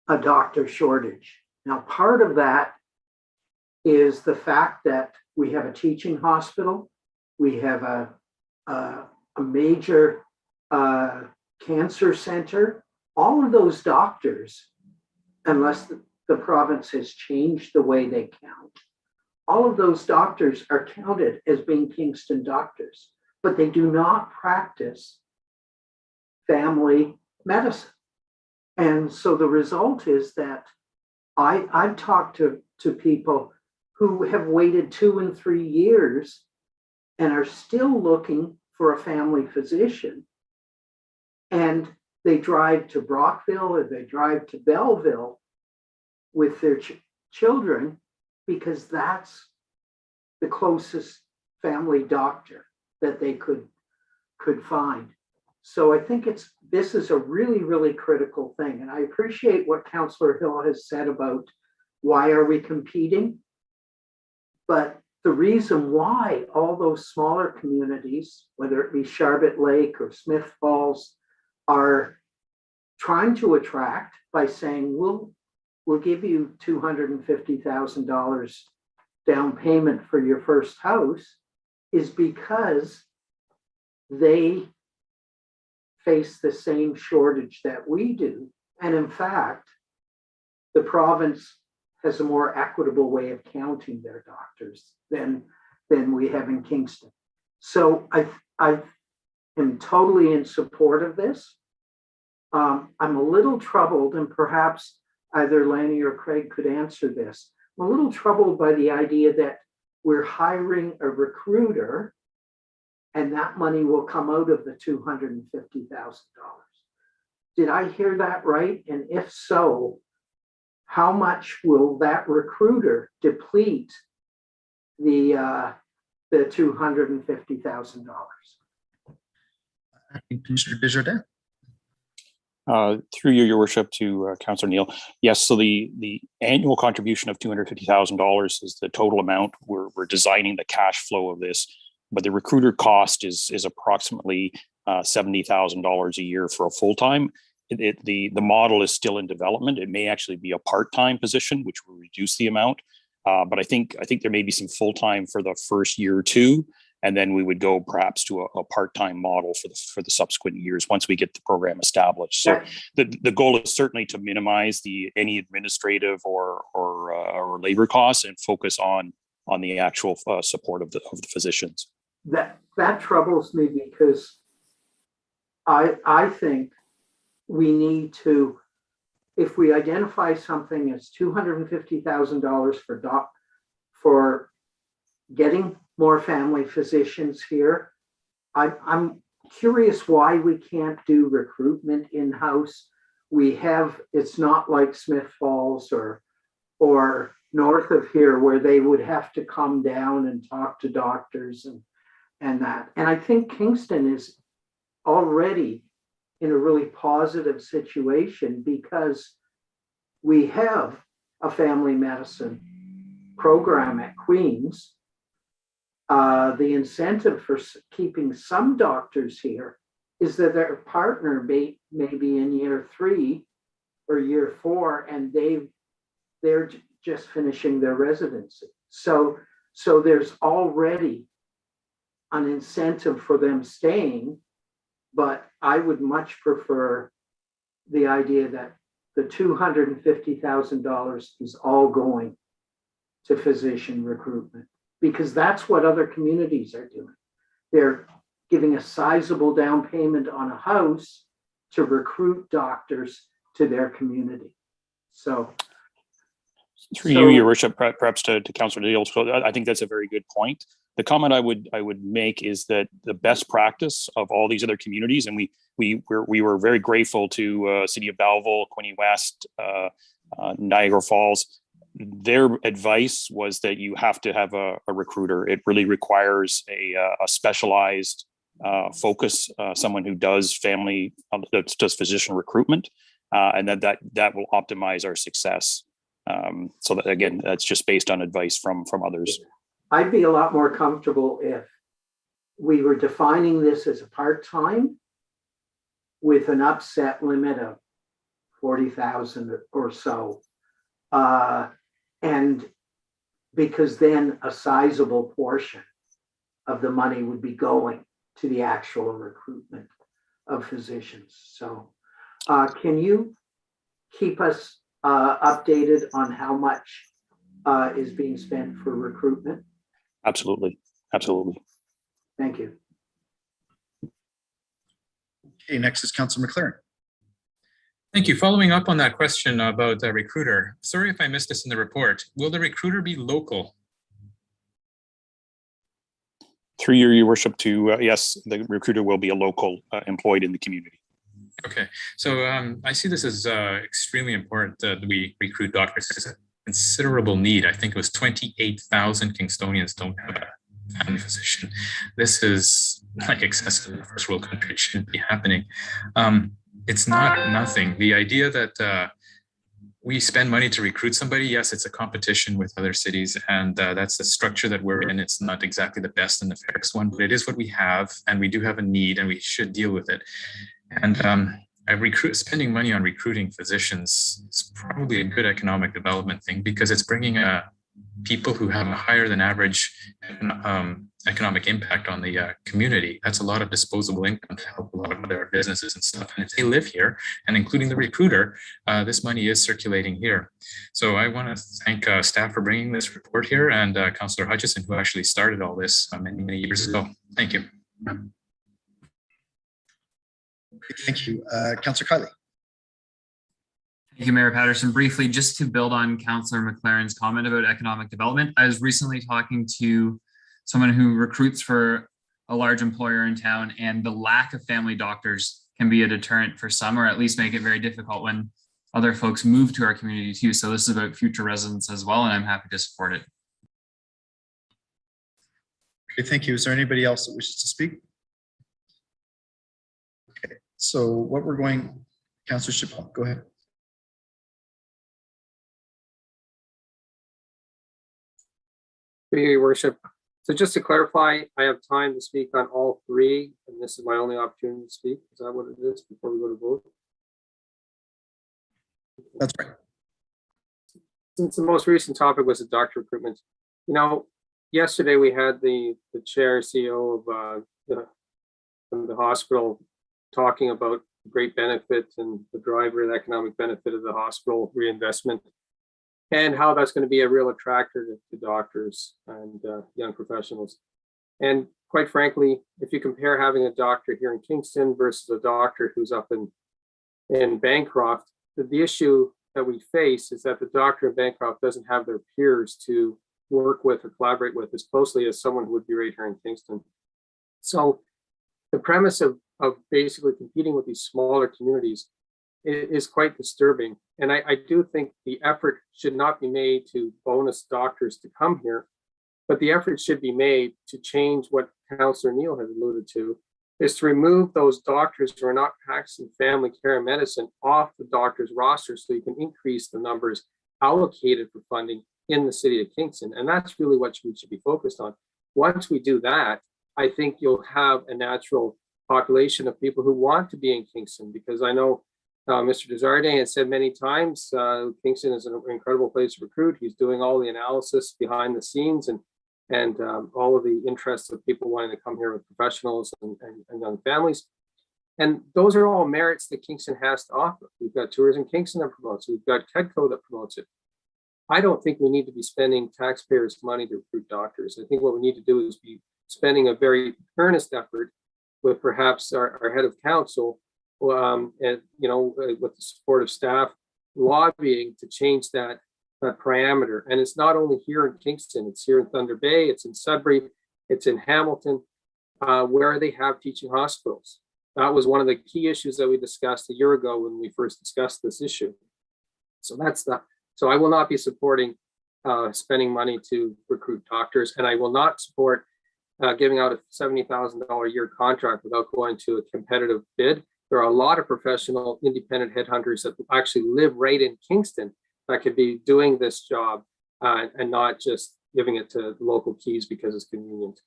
a doctor shortage. Now, part of that is the fact that we have a teaching hospital, we have a major cancer center. All of those doctors, unless the province has changed the way they count, all of those doctors are counted as being Kingston doctors, but they do not practice family medicine. And so the result is that I've talked to people who have waited 2 and 3 years and are still looking for a family physician. And they drive to Brockville or they drive to Belleville with their children because that's the closest family doctor that they could find. So I think this is a really, really critical thing. And I appreciate what Councillor Hill has said about why are we competing? But the reason why all those smaller communities, whether it be Sharbet Lake or Smith Falls, are trying to attract by saying, we'll give you $250,000 down payment for your first house, is because they face the same shortage that we do. And in fact, the province has a more equitable way of counting their doctors than we have in Kingston. So I am totally in support of this. I'm a little troubled, and perhaps either Lanny or Craig could answer this. I'm a little troubled by the idea that we're hiring a recruiter and that money will come out of the $250,000. Did I hear that right? And if so, how much will that recruiter deplete the $250,000? Commissioner Desjardins. Through you, Your Worship, to Councillor Neal. Yes, so the annual contribution of $250,000 is the total amount. We're designing the cash flow of this, but the recruiter cost is approximately $70,000 a year for a full-time. The model is still in development. It may actually be a part-time position, which will reduce the amount. But I think there may be some full-time for the first year or two, and then we would go perhaps to a part-time model for the subsequent years once we get the program established. So the goal is certainly to minimize any administrative or labor costs and focus on the actual support of the physicians. That troubles me because I think we need to, if we identify something as $250,000 for getting more family physicians here, I'm curious why we can't do recruitment in-house. We have, it's not like Smith Falls or north of here where they would have to come down and talk to doctors and that. And I think Kingston is already in a really positive situation because we have a family medicine program at Queen's. The incentive for keeping some doctors here is that their partner may be in year 3 or year 4, and they're just finishing their residency. So there's already an incentive for them staying, but I would much prefer the idea that the $250,000 is all going to physician recruitment, because that's what other communities are doing. They're giving a sizable down payment on a house to recruit doctors to their community. So through you, Your Worship, perhaps to Councillor Deal, I think that's a very good point. The comment I would make is that the best practice of all these other communities, and we were very grateful to City of Belleville, Quinte West, Niagara Falls. Their advice was that you have to have a recruiter. It really requires a specialized focus, someone who does does physician recruitment, and that will optimize our success. So that, again, that's just based on advice from others. I'd be a lot more comfortable if we were defining this as a part-time with an upset limit of 40,000 or so. And because then a sizable portion of the money would be going to the actual recruitment of physicians. So can you keep us updated on how much is being spent for recruitment? Absolutely. Absolutely. Thank you. Okay, next is Councillor McLaren. Thank you. Following up on that question about the recruiter, sorry if I missed this in the report. Will the recruiter be local? Through Your Worship, to yes, the recruiter will be a local employed in the community. Okay, so I see this as extremely important that we recruit doctors. It's a considerable need. I think it was 28,000 Kingstonians don't have a family physician. This is like excessive in a first world country. It shouldn't be happening. It's not nothing. The idea that we spend money to recruit somebody, yes, it's a competition with other cities, and that's the structure that we're in. It's not exactly the best and the fairest one, but it is what we have, and we do have a need, and we should deal with it. And spending money on recruiting physicians is probably a good economic development thing, because it's bringing people who have a higher than average economic impact on the community. That's a lot of disposable income to help a lot of other businesses and stuff. And if they live here, and including the recruiter, this money is circulating here. So I want to thank staff for bringing this report here, and Councillor Hutchison, who actually started all this many, many years ago. Thank you. Thank you. Councillor Kiley. Thank you, Mayor Patterson. Briefly, just to build on Councillor McLaren's comment about economic development, I was recently talking to someone who recruits for a large employer in town, and the lack of family doctors can be a deterrent for some, or at least make it very difficult when other folks move to our community too. So this is about future residents as well, and I'm happy to support it. Okay, thank you. Is there anybody else that wishes to speak? Okay, so what we're going, Councillor Chappell, go ahead. Your Worship. So just to clarify, I have time to speak on all three, and this is my only opportunity to speak. Is that what it is before we go to vote? That's right. Since the most recent topic was the doctor recruitment, you know, yesterday we had the chair CEO of the hospital talking about the great benefit and the driver of the economic benefit of the hospital reinvestment. and how that's going to be a real attractor to doctors and young professionals. And quite frankly, if you compare having a doctor here in Kingston versus a doctor who's up in Bancroft, the issue that we face is that the doctor in Bancroft doesn't have their peers to work with or collaborate with as closely as someone who would be right here in Kingston. So the premise of basically competing with these smaller communities is quite disturbing. And I do think the effort should not be made to bonus doctors to come here, but the effort should be made to change what Councillor Neal has alluded to, is to remove those doctors who are not practicing family care and medicine off the doctor's roster so you can increase the numbers allocated for funding in the city of Kingston. And that's really what we should be focused on. Once we do that, I think you'll have a natural population of people who want to be in Kingston, because I know Mr. Desjardins has said many times, Kingston is an incredible place to recruit. He's doing all the analysis behind the scenes and all of the interests of people wanting to come here with professionals and young families. And those are all merits that Kingston has to offer. We've got Tourism Kingston that promotes it. We've got KEDCO that promotes it. I don't think we need to be spending taxpayers' money to recruit doctors. I think what we need to do is be spending a very earnest effort with perhaps our head of council, and with the support of staff, lobbying to change that parameter. And it's not only here in Kingston, it's here in Thunder Bay, it's in Sudbury, it's in Hamilton, where they have teaching hospitals. That was one of the key issues that we discussed a year ago when we first discussed this issue. So so I will not be supporting spending money to recruit doctors, and I will not support giving out a $70,000 a year contract without going to a competitive bid. There are a lot of professional independent headhunters that actually live right in Kingston that could be doing this job and not just giving it to local keys because it's convenient.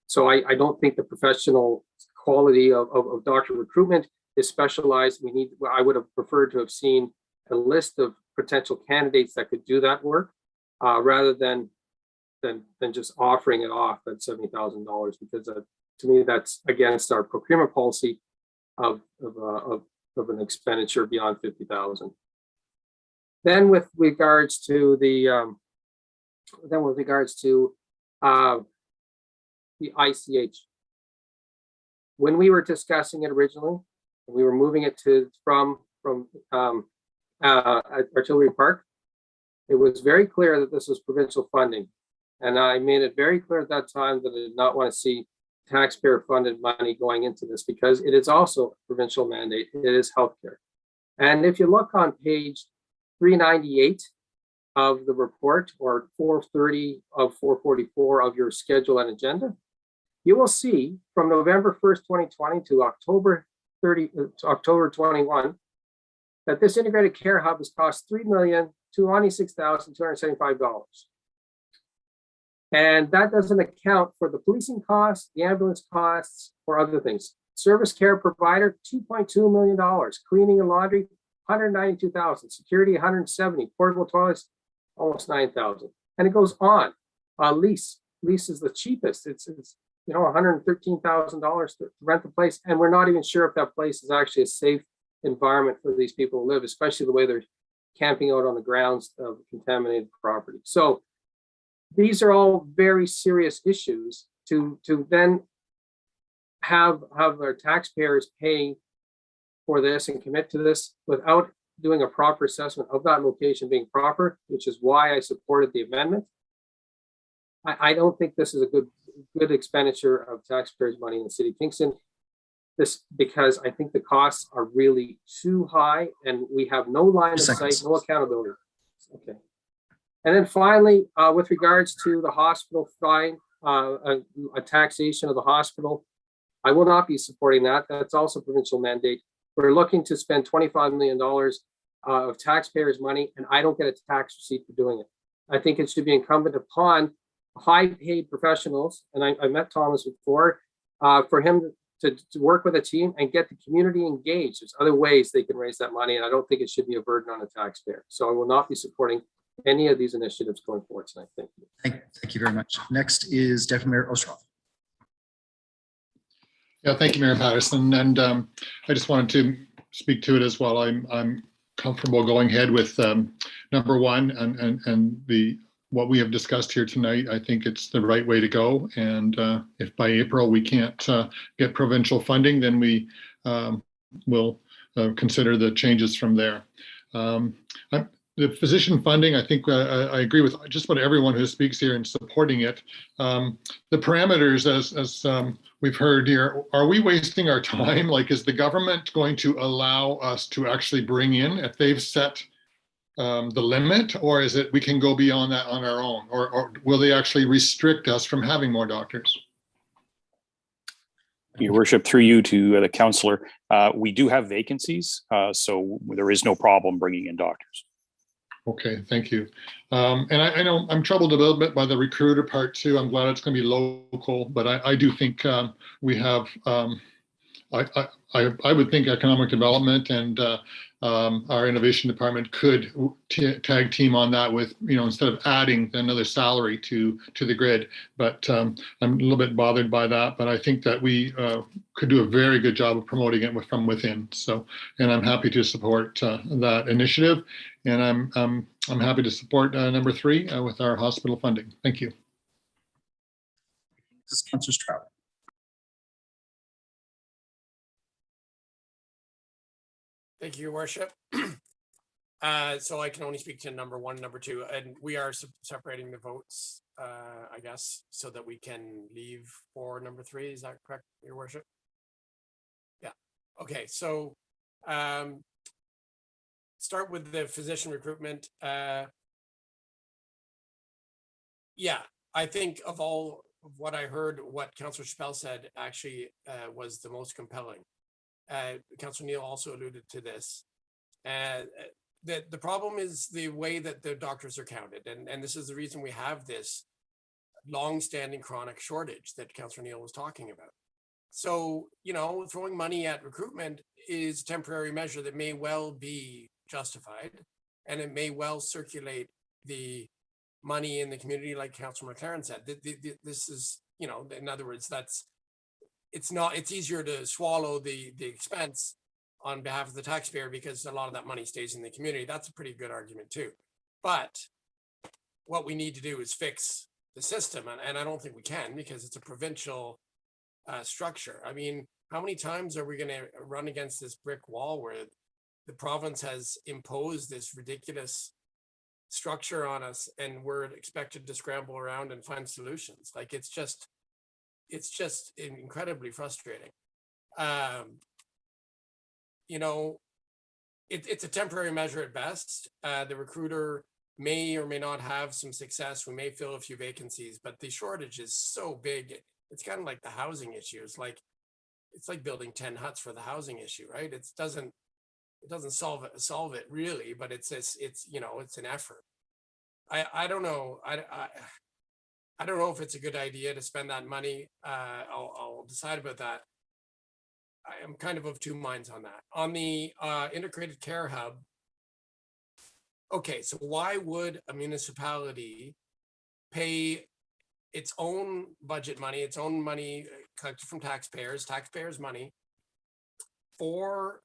So I don't think the professional quality of doctor recruitment is specialized. I would have preferred to have seen a list of potential candidates that could do that work rather than just offering it off at $70,000, because to me that's against our procurement policy of an expenditure beyond $50,000. Then with regards to the ICH, when we were discussing it originally, we were moving it from Artillery Park. It was very clear that this was provincial funding, and I made it very clear at that time that I did not want to see taxpayer-funded money going into this, because it is also a provincial mandate. It is healthcare. And if you look on page 398 of the report, or 430 of 444 of your schedule and agenda, you will see from November 1st, 2020 to October 21, that this integrated care hub has cost $3,296,275. And that doesn't account for the policing costs, the ambulance costs, or other things. Service care provider, $2.2 million. Cleaning and laundry, $192,000. Security, $170,000. Portable toilets, almost $9,000. And it goes on. Lease is the cheapest. It's $113,000 to rent the place, and we're not even sure if that place is actually a safe environment for these people to live, especially the way they're camping out on the grounds of contaminated property. So these are all very serious issues to then have our taxpayers pay for this and commit to this without doing a proper assessment of that location being proper, which is why I supported the amendment. I don't think this is a good expenditure of taxpayers' money in the city of Kingston. Because I think the costs are really too high, and we have no line of sight, no accountability. Okay. And then finally, with regards to the hospital fine, a taxation of the hospital, I will not be supporting that. That's also a provincial mandate. We're looking to spend $25 million of taxpayers' money, and I don't get a tax receipt for doing it. I think it should be incumbent upon high-paid professionals, and I met Thomas before, for him to work with a team and get the community engaged. There's other ways they can raise that money, and I don't think it should be a burden on a taxpayer. So I will not be supporting any of these initiatives going forward tonight. Thank you. Thank you very much. Next is Deputy Mayor Ostroff. Yeah, thank you, Mayor Patterson. And I just wanted to speak to it as well. I'm comfortable going ahead with number one and what we have discussed here tonight. I think it's the right way to go. And if by April we can't get provincial funding, then we will consider the changes from there. The physician funding, I think I agree with just about everyone who speaks here in supporting it. The parameters, as we've heard here, are we wasting our time? Like, is the government going to allow us to actually bring in, if they've set the limit, or is it we can go beyond that on our own, or will they actually restrict us from having more doctors? Your worship, through you to the councillor, we do have vacancies, so there is no problem bringing in doctors. Okay, thank you. And I know I'm troubled a little bit by the recruiter part too. I'm glad it's going to be local, but I do think we have, I would think economic development and our innovation department could tag team on that with, instead of adding another salary to the grid. But I'm a little bit bothered by that, but I think that we could do a very good job of promoting it from within. So, and I'm happy to support that initiative. And I'm happy to support number 3 with our hospital funding. Thank you. This is Councillor Stroud. Thank you, Your Worship. So I can only speak to number 1, number 2, and we are separating the votes, I guess, so that we can leave for number 3. Is that correct, Your Worship? Yeah. Okay. So start with the physician recruitment. Yeah, I think of all of what I heard, what Councillor Chappelle said actually was the most compelling. Councillor Neal also alluded to this. The problem is the way that the doctors are counted. And this is the reason we have this long-standing chronic shortage that Councillor Neal was talking about. So, throwing money at recruitment is a temporary measure that may well be justified, and it may well circulate the money in the community, like Councillor McLaren said. This is, in other words, it's easier to swallow the expense on behalf of the taxpayer because a lot of that money stays in the community. That's a pretty good argument too. But what we need to do is fix the system. And I don't think we can, because it's a provincial structure. I mean, how many times are we going to run against this brick wall where the province has imposed this ridiculous structure on us and we're expected to scramble around and find solutions? Like, it's just incredibly frustrating. It's a temporary measure at best. The recruiter may or may not have some success. We may fill a few vacancies, but the shortage is so big. It's kind of like the housing issue. It's like building 10 huts for the housing issue, right? It doesn't solve it really, but it's an effort. I don't know. I don't know if it's a good idea to spend that money. I'll decide about that. I am kind of 2 minds on that. On the integrated care hub, okay, so why would a municipality pay its own budget money, its own money collected from taxpayers money, for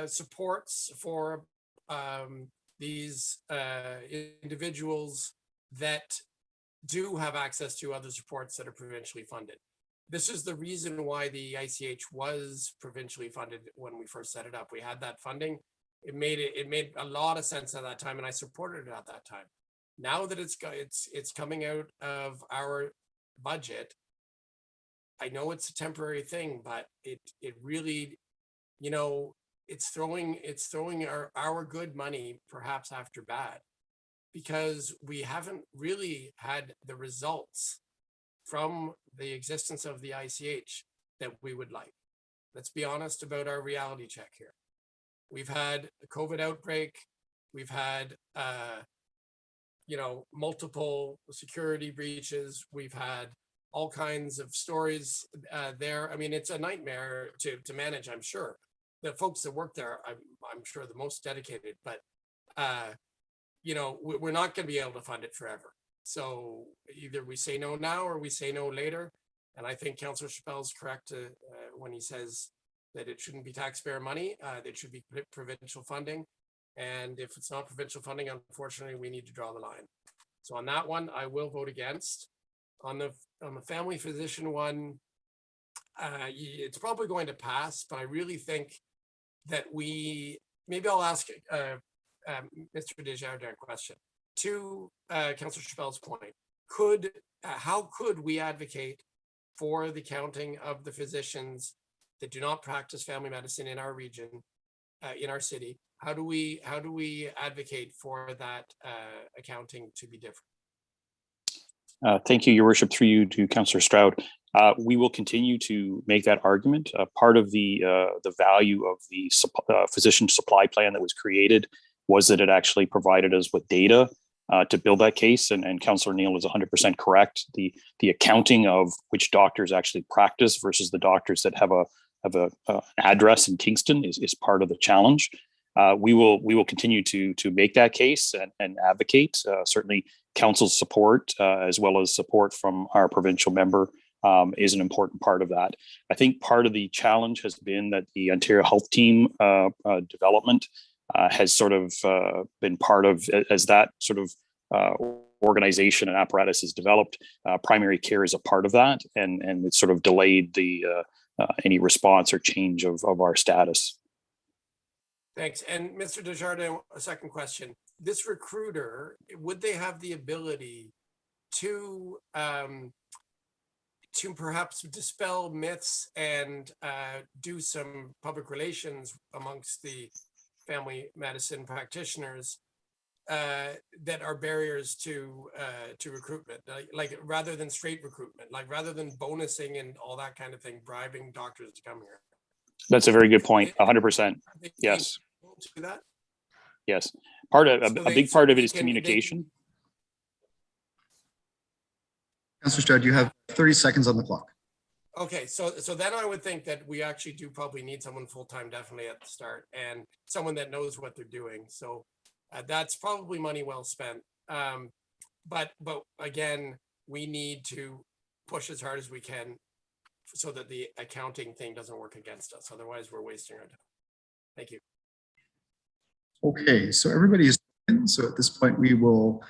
supports for these individuals that do have access to other supports that are provincially funded? This is the reason why the ICH was provincially funded when we first set it up. We had that funding. It made a lot of sense at that time, and I supported it at that time. Now that it's coming out of our budget, I know it's a temporary thing, but it really, it's throwing our good money perhaps after bad, because we haven't really had the results from the existence of the ICH that we would like. Let's be honest about our reality check here. We've had a COVID outbreak. We've had, multiple security breaches. We've had all kinds of stories there. I mean, it's a nightmare to manage, I'm sure. The folks that work there, I'm sure the most dedicated, but we're not going to be able to fund it forever. So either we say no now or we say no later. And I think Councillor Chappelle is correct when he says that it shouldn't be taxpayer money. That should be provincial funding. And if it's not provincial funding, unfortunately, we need to draw the line. So on that one, I will vote against. On the family physician one, it's probably going to pass, but I really think that maybe I'll ask Mr. Desjardins a question. To Councillor Chappelle's point, how could we advocate for the counting of the physicians that do not practice family medicine in our region, in our city? How do we advocate for that accounting to be different? Thank you, Your Worship. Through you to Councillor Stroud. We will continue to make that argument. Part of the value of the physician supply plan that was created was that it actually provided us with data to build that case. And Councillor Neal is 100% correct. The accounting of which doctors actually practice versus the doctors that have an address in Kingston is part of the challenge. We will continue to make that case and advocate. Certainly, council's support as well as support from our provincial member is an important part of that. I think part of the challenge has been that the Ontario Health Team development has sort of been part of, as that sort of organization and apparatus is developed, primary care is a part of that, and it's sort of delayed the any response or change of our status. Thanks. And Mr. Desjardins, a second question. This recruiter, would they have the ability to perhaps dispel myths and do some public relations amongst the family medicine practitioners that are barriers to recruitment, like rather than straight recruitment, like rather than bonusing and all that kind of thing, bribing doctors to come here? That's a very good point. 100%. Yes. Do that? Yes. A big part of it is communication. Councillor Stroud, you have 30 seconds on the clock. Okay, so then I would think that we actually do probably need someone full-time definitely at the start, and someone that knows what they're doing. So that's probably money well spent. But again, we need to push as hard as we can so that the accounting thing doesn't work against us. Otherwise, we're wasting our time. Thank you. Okay, so everybody is in. So at this point, we will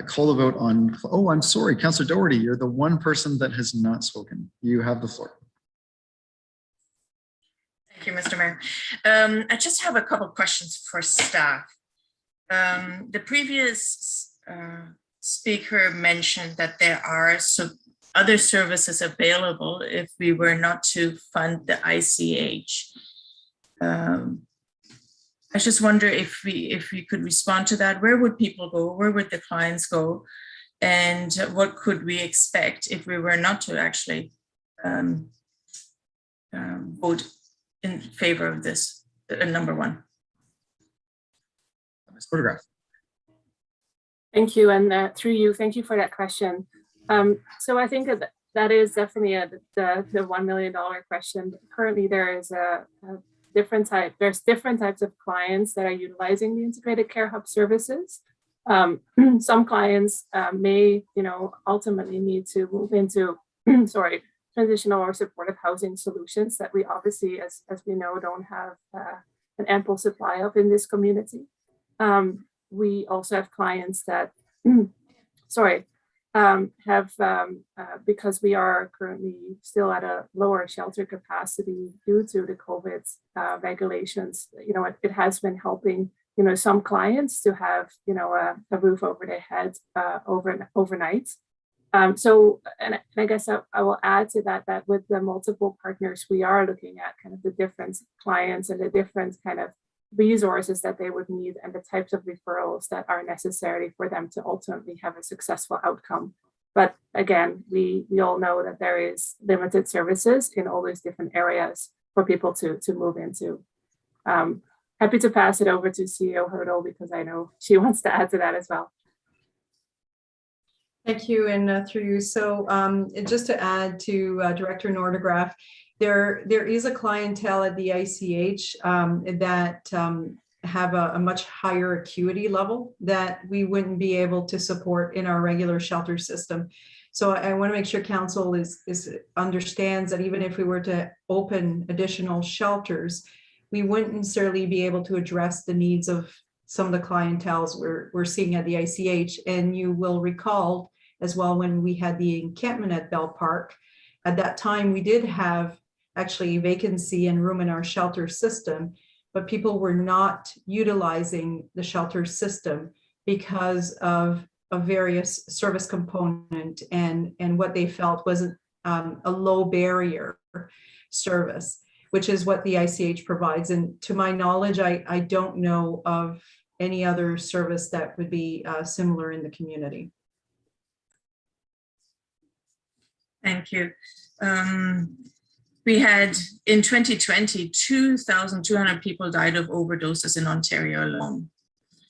call the vote on, oh, I'm sorry, Councillor Doherty, you're the one person that has not spoken. You have the floor. Thank you, Mr. Mayor. I just have a couple of questions for staff. The previous speaker mentioned that there are other services available if we were not to fund the ICH. I just wonder if we could respond to that. Where would people go? Where would the clients go? And what could we expect if we were not to actually vote in favor of this, number one? Ms. Photograph. Thank you, and through you, thank you for that question. So I think that is definitely the $1 million question. Currently, there is there's different types of clients that are utilizing the integrated care hub services. Some clients may, ultimately need to move into, transitional or supportive housing solutions that we obviously, as we know, don't have an ample supply of in this community. We also have clients that, because we are currently still at a lower shelter capacity due to the COVID regulations, it has been helping, some clients to have, a roof over their heads overnight. So I guess I will add to that with the multiple partners, we are looking at kind of the different clients and the different kind of resources that they would need and the types of referrals that are necessary for them to ultimately have a successful outcome. But again, we all know that there is limited services in all these different areas for people to move into. Happy to pass it over to CEO Hurdle because I know she wants to add to that as well. Thank you, and through you. So just to add to Director Nordegraff, there is a clientele at the ICH that have a much higher acuity level that we wouldn't be able to support in our regular shelter system. So I want to make sure council understands that even if we were to open additional shelters, we wouldn't necessarily be able to address the needs of some of the clienteles we're seeing at the ICH. And you will recall as well, when we had the encampment at Bell Park, at that time, we did have actually vacancy and room in our shelter system, but people were not utilizing the shelter system because of a various service component and what they felt was a low barrier service, which is what the ICH provides. And to my knowledge, I don't know of any other service that would be similar in the community. Thank you. We had in 2020, 2,200 people died of overdoses in Ontario alone.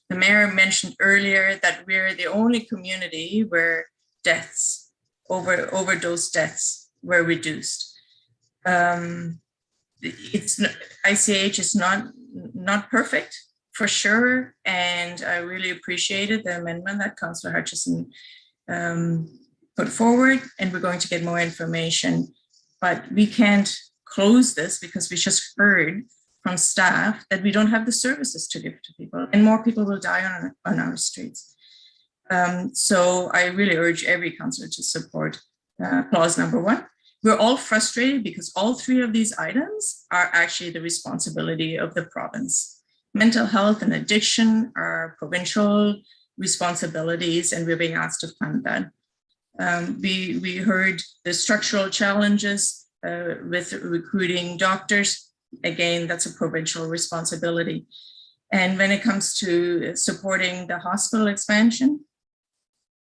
The mayor mentioned earlier that we're the only community where deaths, overdose deaths were reduced. ICH is not perfect for sure. And I really appreciated the amendment that Councillor Hutchison put forward, and we're going to get more information, but we can't close this because we just heard from staff that we don't have the services to give to people, and more people will die on our streets. So I really urge every councillor to support clause number 1. We're all frustrated because all 3 of these items are actually the responsibility of the province. Mental health and addiction are provincial responsibilities, and we're being asked to fund that. We heard the structural challenges with recruiting doctors. Again, that's a provincial responsibility. And when it comes to supporting the hospital expansion,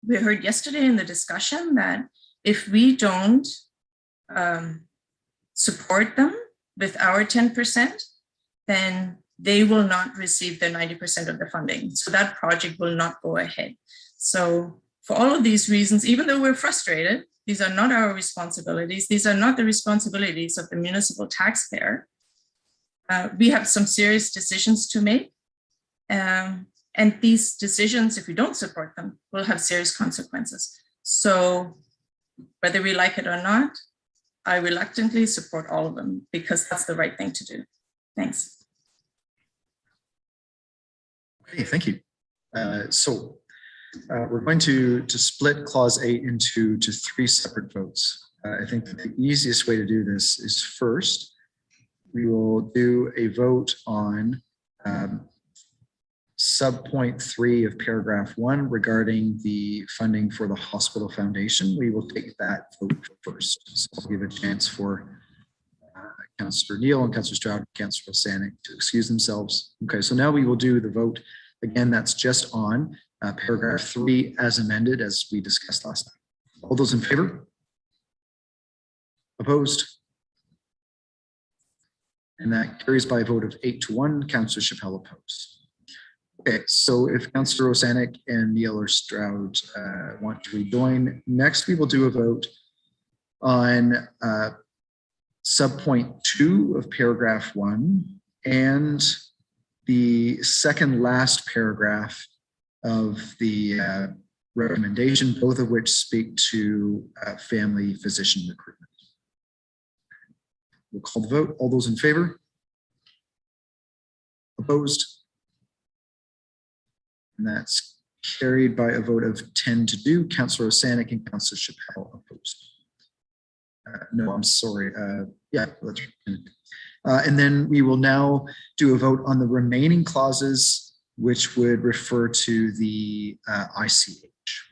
we heard yesterday in the discussion that if we don't support them with our 10%, then they will not receive the 90% of the funding. So that project will not go ahead. So for all of these reasons, even though we're frustrated, these are not our responsibilities. These are not the responsibilities of the municipal taxpayer. We have some serious decisions to make. And these decisions, if we don't support them, will have serious consequences. So whether we like it or not, I reluctantly support all of them because that's the right thing to do. Thanks. Okay, thank you. We're going to split clause 8 into 3 separate votes. I think that the easiest way to do this is first, we will do a vote on sub-point 3 of paragraph 1 regarding the funding for the hospital foundation. We will take that vote first. So I'll give a chance for Councillor Neal and Councillor Stroud and Councillor Sanic to excuse themselves. Okay, so now we will do the vote. Again, that's just on paragraph 3 as amended, as we discussed last time. All those in favor? Opposed? And that carries by a vote of 8-1. Councillor Chappelle opposed. Okay, so if Councillor Osanek and Neal or Stroud want to rejoin, next we will do a vote on sub-point 2 of paragraph 1 and the second last paragraph of the recommendation, both of which speak to family physician recruitment. We'll call the vote. All those in favor? Opposed? And that's carried by a vote of 10-2. Councillor Osanek and Councillor Chappelle opposed. No, I'm sorry. Yeah, that's right. And then we will now do a vote on the remaining clauses, which would refer to the ICH.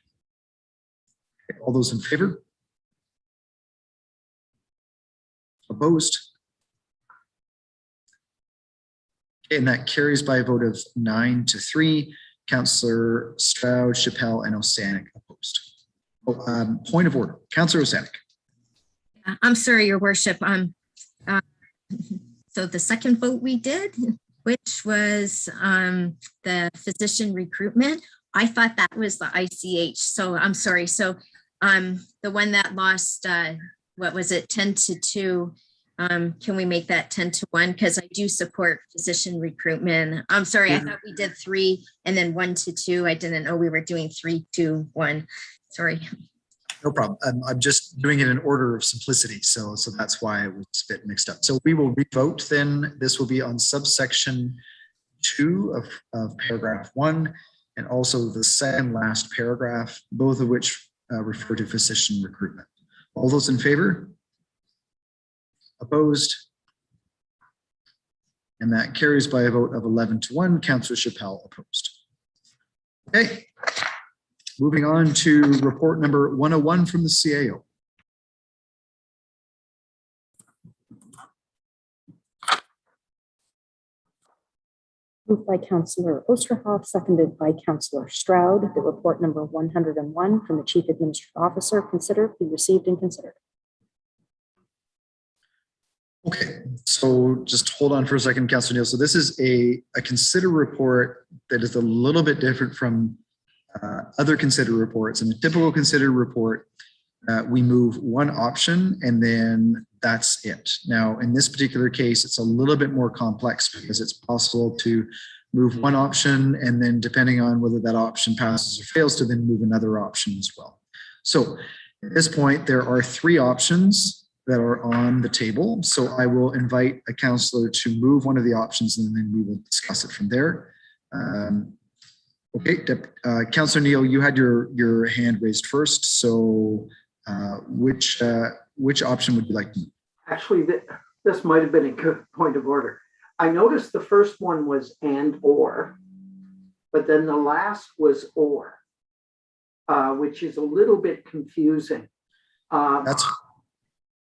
Okay, all those in favor? Opposed? Okay, and that carries by a vote of 9-3. Councillor Stroud, Chappelle, and Osanek opposed. Oh, point of order. Councillor Osanek. I'm sorry, Your Worship. So the second vote we did, which was the physician recruitment, I thought that was the ICH. So I'm sorry. So the one that lost, what was it, 10-2? Can we make that 10-1? Because I do support physician recruitment. I'm sorry, I thought we did 3 and then 1-2. I didn't know we were doing 3-2-1. Sorry. No problem. I'm just doing it in order of simplicity. So that's why it was a bit mixed up. So we will revote then. This will be on subsection 2 of paragraph 1, and also the second last paragraph, both of which refer to physician recruitment. All those in favor? Opposed? And that carries by a vote of 11-1. Councillor Chappelle opposed. Okay. Moving on to report number 101 from the CAO. Moved by Councillor Osterhoff, seconded by Councillor Stroud. The report number 101 from the Chief Administrative Officer, consider, be received and considered. Okay, so just hold on for a second, Councillor Neal. So this is a consider report that is a little bit different from other consider reports. In a typical consider report, we move one option and then that's it. Now, in this particular case, it's a little bit more complex because it's possible to move one option and then depending on whether that option passes or fails to then move another option as well. So at this point, there are 3 options that are on the table. So I will invite a councillor to move one of the options and then we will discuss it from there. Okay, Councillor Neal, you had your hand raised first. So which option would you like to move? Actually, this might have been a good point of order. I noticed the first one was and or, but then the last was or, which is a little bit confusing. That's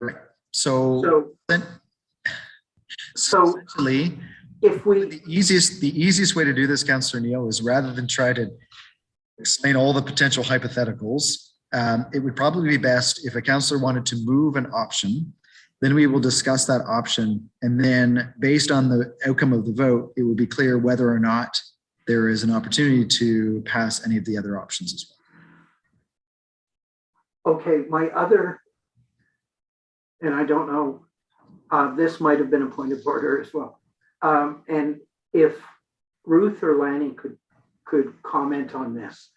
right. So essentially, if we the easiest way to do this, Councillor Neal, is rather than try to explain all the potential hypotheticals, it would probably be best if a councillor wanted to move an option, then we will discuss that option. And then based on the outcome of the vote, it will be clear whether or not there is an opportunity to pass any of the other options as well. Okay, my other, and I don't know, this might have been a point of order as well. And if Ruth or Lanny could comment on this.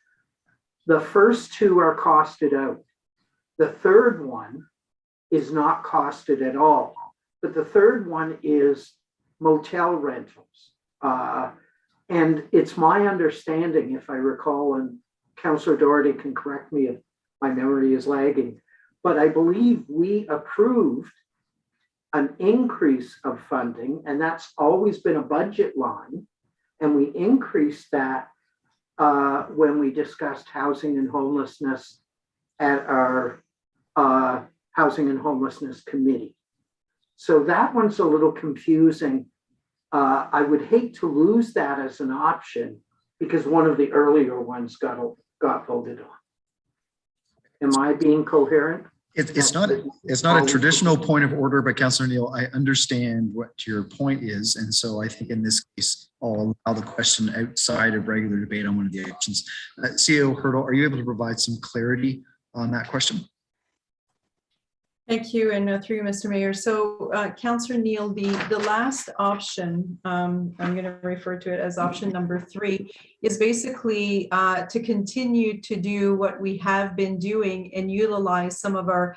The first 2 are costed out. The third one is not costed at all. But the third one is motel rentals. And it's my understanding, if I recall, and Councillor Doherty can correct me if my memory is lagging, but I believe we approved an increase of funding, and that's always been a budget line. And we increased that when we discussed housing and homelessness at our Housing and Homelessness Committee. So that one's a little confusing. I would hate to lose that as an option because one of the earlier ones got voted on. Am I being coherent? It's not a traditional point of order, but Councillor Neal, I understand what your point is. And so I think in this case, I'll allow the question outside of regular debate on one of the options. CEO Hurdle, are you able to provide some clarity on that question? Thank you, and through you, Mr. Mayor. So Councillor Neal, the last option, I'm going to refer to it as option number 3, is basically to continue to do what we have been doing and utilize some of our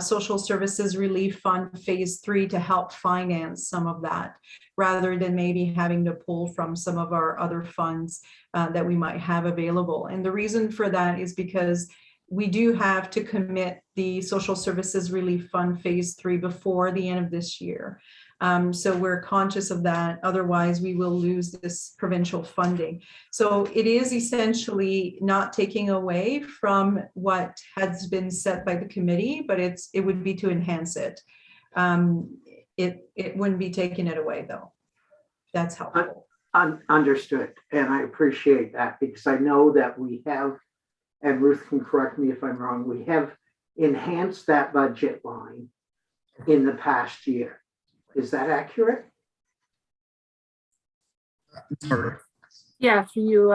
Social Services Relief Fund Phase 3 to help finance some of that, rather than maybe having to pull from some of our other funds that we might have available. And the reason for that is because we do have to commit the Social Services Relief Fund Phase 3 before the end of this year. So we're conscious of that. Otherwise, we will lose this provincial funding. So it is essentially not taking away from what has been set by the committee, but it would be to enhance it. It wouldn't be taking it away, though. That's helpful. Understood. And I appreciate that because I know that we have, and Ruth can correct me if I'm wrong, we have enhanced that budget line in the past year. Is that accurate? Yeah, for you,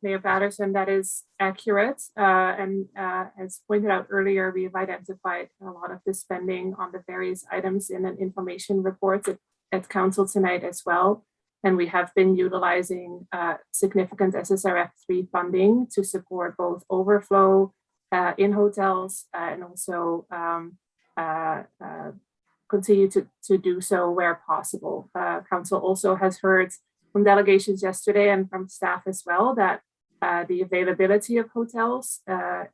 Mayor Patterson, that is accurate. And as pointed out earlier, we've identified a lot of the spending on the various items in an information report at council tonight as well. And we have been utilizing significant SSRF3 funding to support both overflow in hotels and also continue to do so where possible. Council also has heard from delegations yesterday and from staff as well that the availability of hotels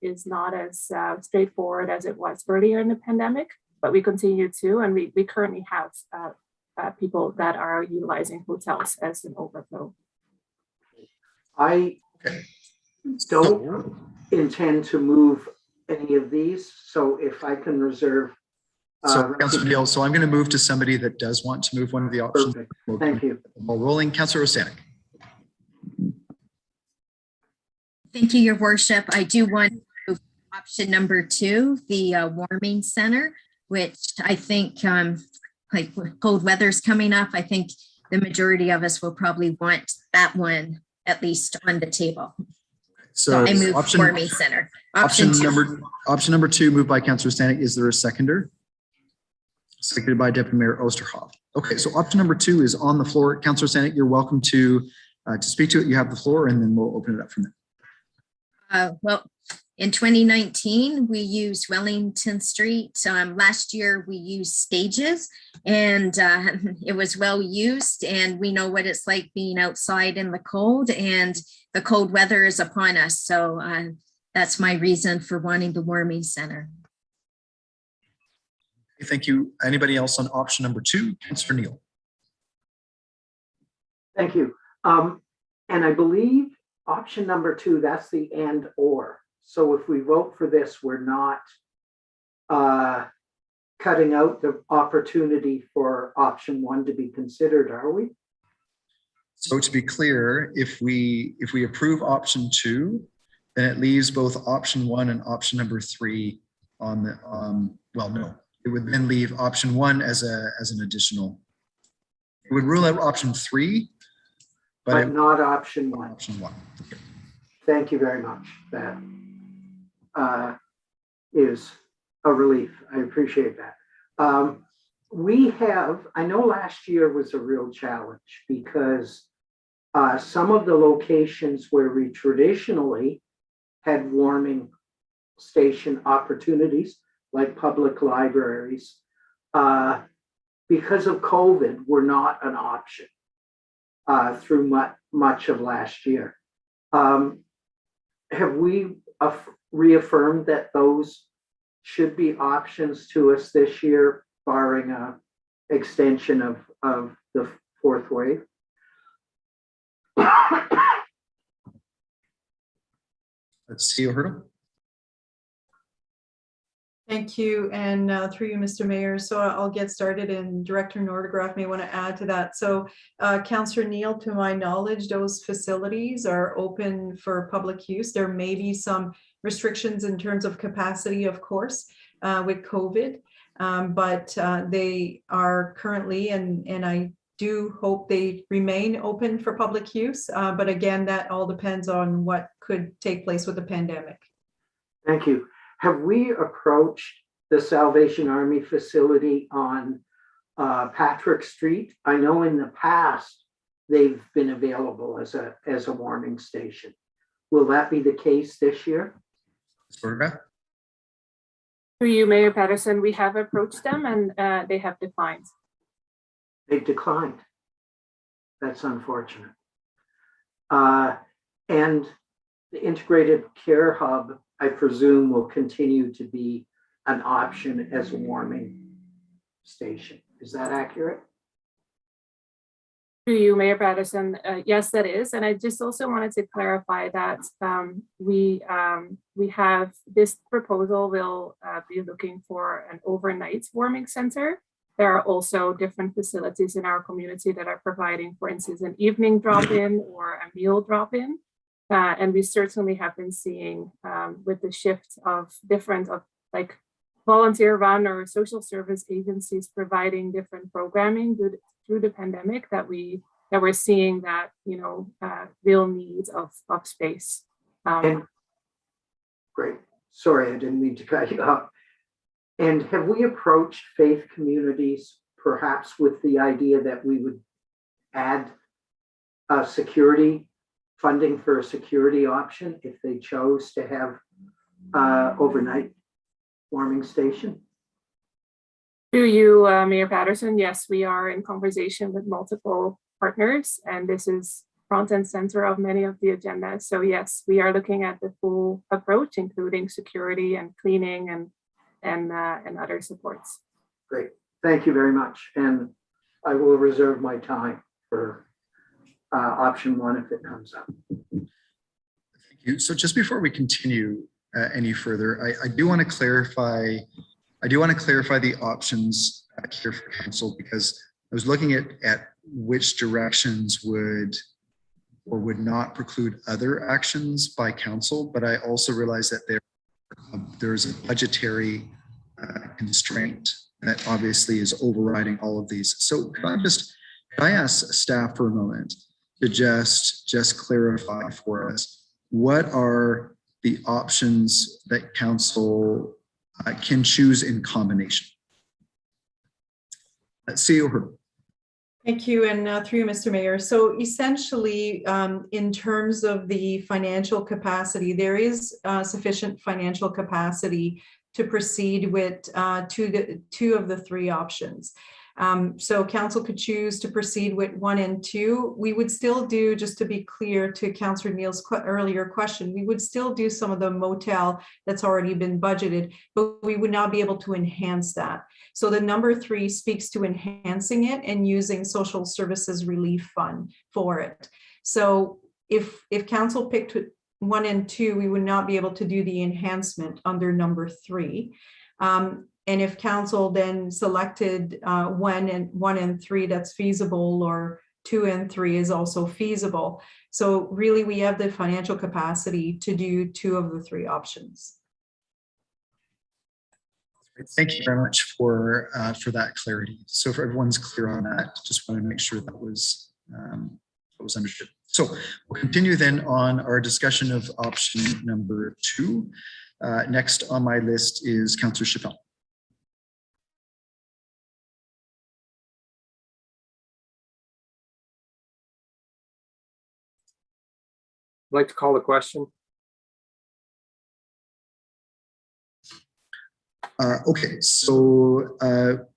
is not as straightforward as it was earlier in the pandemic, but we continue to, and we currently have people that are utilizing hotels as an overflow. I don't intend to move any of these, so if I can reserve. So Councillor Neal, so I'm going to move to somebody that does want to move one of the options. Perfect. Thank you. Ball rolling. Councillor Osanek. Thank you, Your Worship. I do want to move option number 2, the warming center, which I think like with cold weather's coming up, I think the majority of us will probably want that one at least on the table. So I move warming center. Option number 2 moved by Councillor Stanek. Is there a seconder? Seconded by Deputy Mayor Oosterhoff. Okay, so option number 2 is on the floor. Councillor Stanek, you're welcome to speak to it. You have the floor, and then we'll open it up from there. Well, in 2019, we used Wellington Street. Last year, we used Stages, and it was well used. And we know what it's like being outside in the cold, and the cold weather is upon us. So that's my reason for wanting the warming center. Thank you. Anybody else on option number 2? Councillor Neal. Thank you. And I believe option number 2, that's the and or. So if we vote for this, we're not cutting out the opportunity for option 1 to be considered, are we? So to be clear, if we approve option 2, then it leaves both option 1 and option number 3 on the well, no, it would then leave option 1 as an additional. It would rule out option 3, but not option 1. Option 1. Okay. Thank you very much. That is a relief. I appreciate that. I know last year was a real challenge because some of the locations where we traditionally had warming station opportunities, like public libraries, because of COVID, were not an option through much of last year. Have we reaffirmed that those should be options to us this year, barring a extension of the 4th wave? Let's see, O'Hurdle. Thank you, and through you, Mr. Mayor. So I'll get started, and Director Nordegraaf may want to add to that. So Councillor Neal, to my knowledge, those facilities are open for public use. There may be some restrictions in terms of capacity, of course, with COVID, but they are currently, and I do hope they remain open for public use. But again, that all depends on what could take place with the pandemic. Thank you. Have we approached the Salvation Army facility on Patrick Street? I know in the past they've been available as a warming station. Will that be the case this year? Through you, Mayor Patterson, we have approached them and they have declined. They've declined. That's unfortunate. And the integrated care hub, I presume, will continue to be an option as a warming station. Is that accurate? Through you, Mayor Patterson, yes, that is. And I just also wanted to clarify that we have this proposal will be looking for an overnight warming center. There are also different facilities in our community that are providing, for instance, an evening drop-in or a meal drop-in. And we certainly have been seeing with the shift of different like volunteer run or social service agencies providing different programming through the pandemic that we're seeing that, you know, real needs of space. Great. Sorry, I didn't mean to cut you off. And have we approached faith communities perhaps with the idea that we would add security funding for a security option if they chose to have overnight warming station? Through you, Mayor Patterson, yes, we are in conversation with multiple partners, and this is front and center of many of the agendas. So yes, we are looking at the full approach, including security and cleaning and other supports. Great. Thank you very much. And I will reserve my time for option one if it comes up. Thank you. So just before we continue any further, I do want to clarify. I do want to clarify the options here for council, because I was looking at which directions would or would not preclude other actions by council, but I also realized that there's a budgetary constraint that obviously is overriding all of these. So could I ask staff for a moment to just clarify for us, what are the options that council can choose in combination? CEO Hurdle. Thank you, and through you, Mr. Mayor. So essentially, in terms of the financial capacity, there is sufficient financial capacity to proceed with two of the three options. So council could choose to proceed with 1 and 2. We would still do, just to be clear to Councillor Neal's earlier question, we would still do some of the motel that's already been budgeted, but we would not be able to enhance that. So the number 3 speaks to enhancing it and using social services relief fund for it. So if council picked 1 and 2, we would not be able to do the enhancement under number 3. And if council then selected 1 and 3 that's feasible, or 2 and 3 is also feasible. So really we have the financial capacity to do 2 of the 3 options. Thank you very much for that clarity. So if everyone's clear on that, just want to make sure that was understood. So we'll continue then on our discussion of option number 2. Next on my list is Councillor Chappelle. I'd like to call the question. Okay, so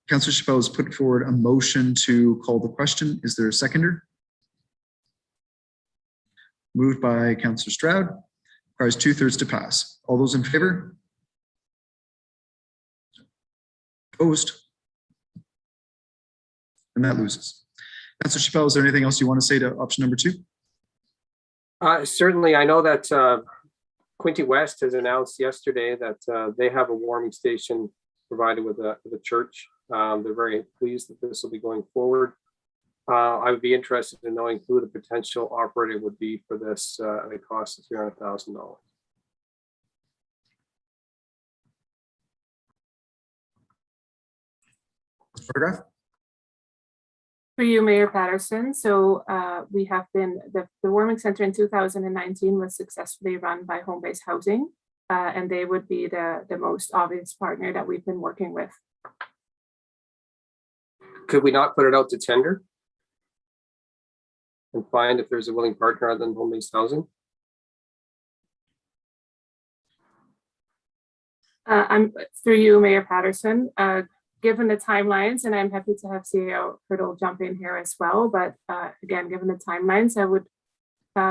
Councillor Chappelle has put forward a motion to call the question. Is there a seconder? Moved by Councillor Stroud. Requires 2/3 to pass. All those in favor? Opposed? And that loses. Councillor Chappelle, is there anything else you want to say to option number 2? Certainly, I know that Quinte West has announced yesterday that they have a warming station provided with the church. They're very pleased that this will be going forward. I would be interested in knowing who the potential operator would be for this at a cost of $300,000. Photograph. For you, Mayor Patterson. So we have been, the warming center in 2019 was successfully run by Home Base Housing, and they would be the most obvious partner that we've been working with. Could we not put it out to tender and find if there's a willing partner other than Home Base Housing? I'm through you, Mayor Patterson. Given the timelines, and I'm happy to have CEO Hurdle jump in here as well, but again, given the timelines, I would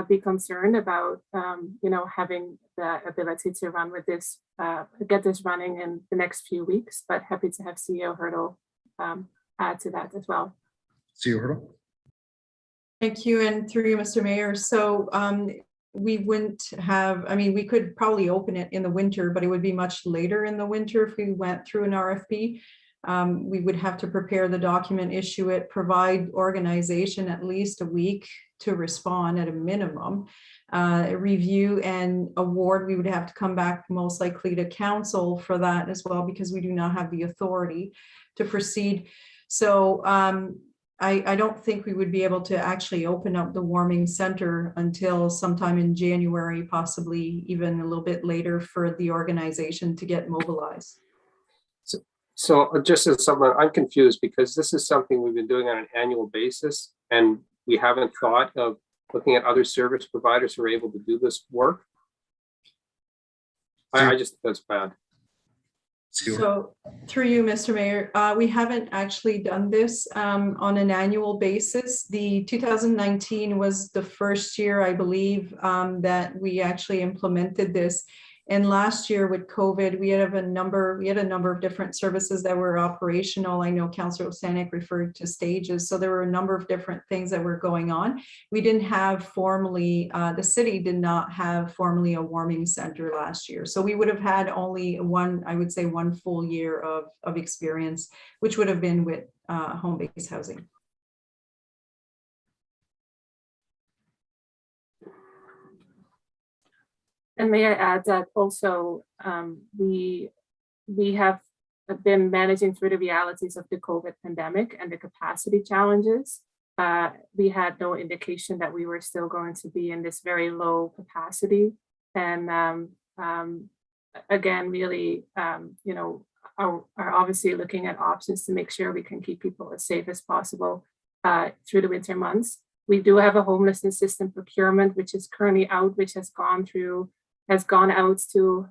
be concerned about having the ability to run with this, get this running in the next few weeks, but happy to have CEO Hurdle add to that as well. CEO Hurdle. Thank you, and through you, Mr. Mayor. So we wouldn't have, we could probably open it in the winter, but it would be much later in the winter if we went through an RFP. We would have to prepare the document, issue it, provide organization at least a week to respond at a minimum. Review and award, we would have to come back most likely to council for that as well, because we do not have the authority to proceed. So I don't think we would be able to actually open up the warming center until sometime in January, possibly even a little bit later for the organization to get mobilized. So just as someone, I'm confused because this is something we've been doing on an annual basis, and we haven't thought of looking at other service providers who are able to do this work. I just think that's bad. So through you, Mr. Mayor, we haven't actually done this on an annual basis. The 2019 was the first year, I believe, that we actually implemented this. And last year with COVID, we had a number of different services that were operational. I know Councillor Osanek referred to stages. So there were a number of different things that were going on. We didn't have formally, the city did not have formally a warming center last year. So we would have had only one, I would say one full year of experience, which would have been with home-based housing. And may I add that also we have been managing through the realities of the COVID pandemic and the capacity challenges. We had no indication that we were still going to be in this very low capacity. And again, really, you know, are obviously looking at options to make sure we can keep people as safe as possible through the winter months. We do have a homelessness system procurement, which is currently out, which has gone out to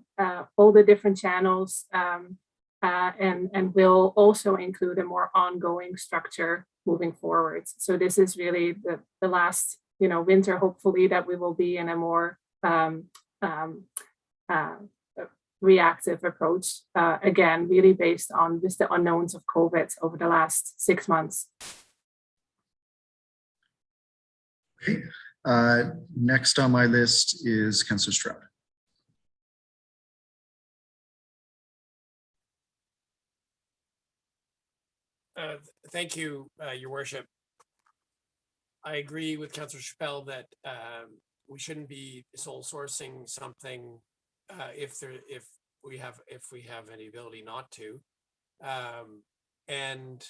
all the different channels and will also include a more ongoing structure moving forward. So this is really the last, you know, winter, hopefully, that we will be in a more reactive approach, again, really based on just the unknowns of COVID over the last 6 months. Okay. Next on my list is Councillor Stroud. Thank you, Your Worship. I agree with Councillor Chappell that we shouldn't be sole sourcing something if we have any ability not to, and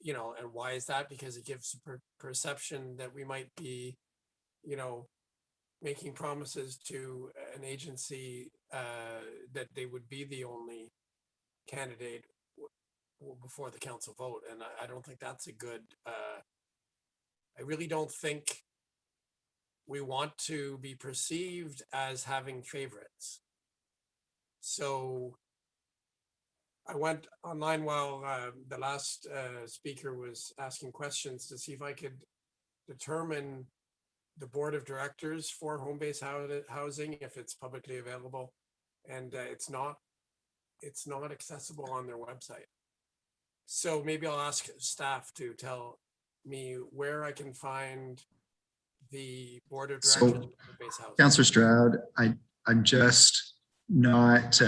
you know, and why is that? Because it gives a perception that we might be, you know, making promises to an agency that they would be the only candidate before the council vote, and I don't think that's a good. I really don't think we want to be perceived as having favorites. So I went online while the last speaker was asking questions to see if I could determine the board of directors for home-based housing, if it's publicly available, and it's not accessible on their website. So maybe I'll ask staff to tell me where I can find the board of directors. So, Councillor Stroud, I'm just not.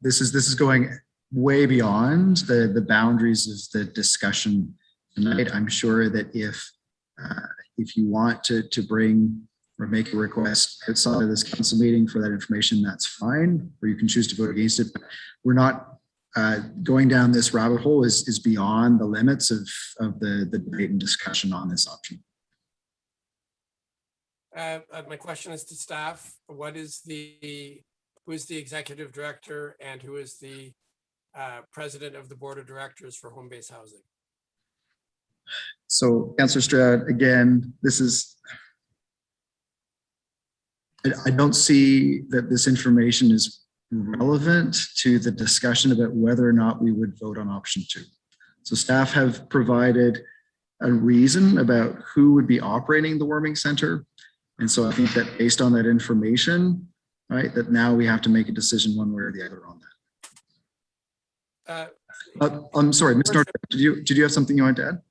This is going way beyond the boundaries of the discussion tonight. I'm sure that if you want to bring or make a request outside of this council meeting for that information, that's fine, or you can choose to vote against it. But we're not going down this rabbit hole is beyond the limits of the debate and discussion on this option. My question is to staff. Who is the executive director and who is the president of the board of directors for home-based housing? So, Councillor Stroud, again, this is, I don't see that this information is relevant to the discussion about whether or not we would vote on option 2. So staff have provided a reason about who would be operating the warming center. And so I think that based on that information, right, that now we have to make a decision one way or the other on that. I'm sorry, Ms. Norton, did you have something you wanted to add?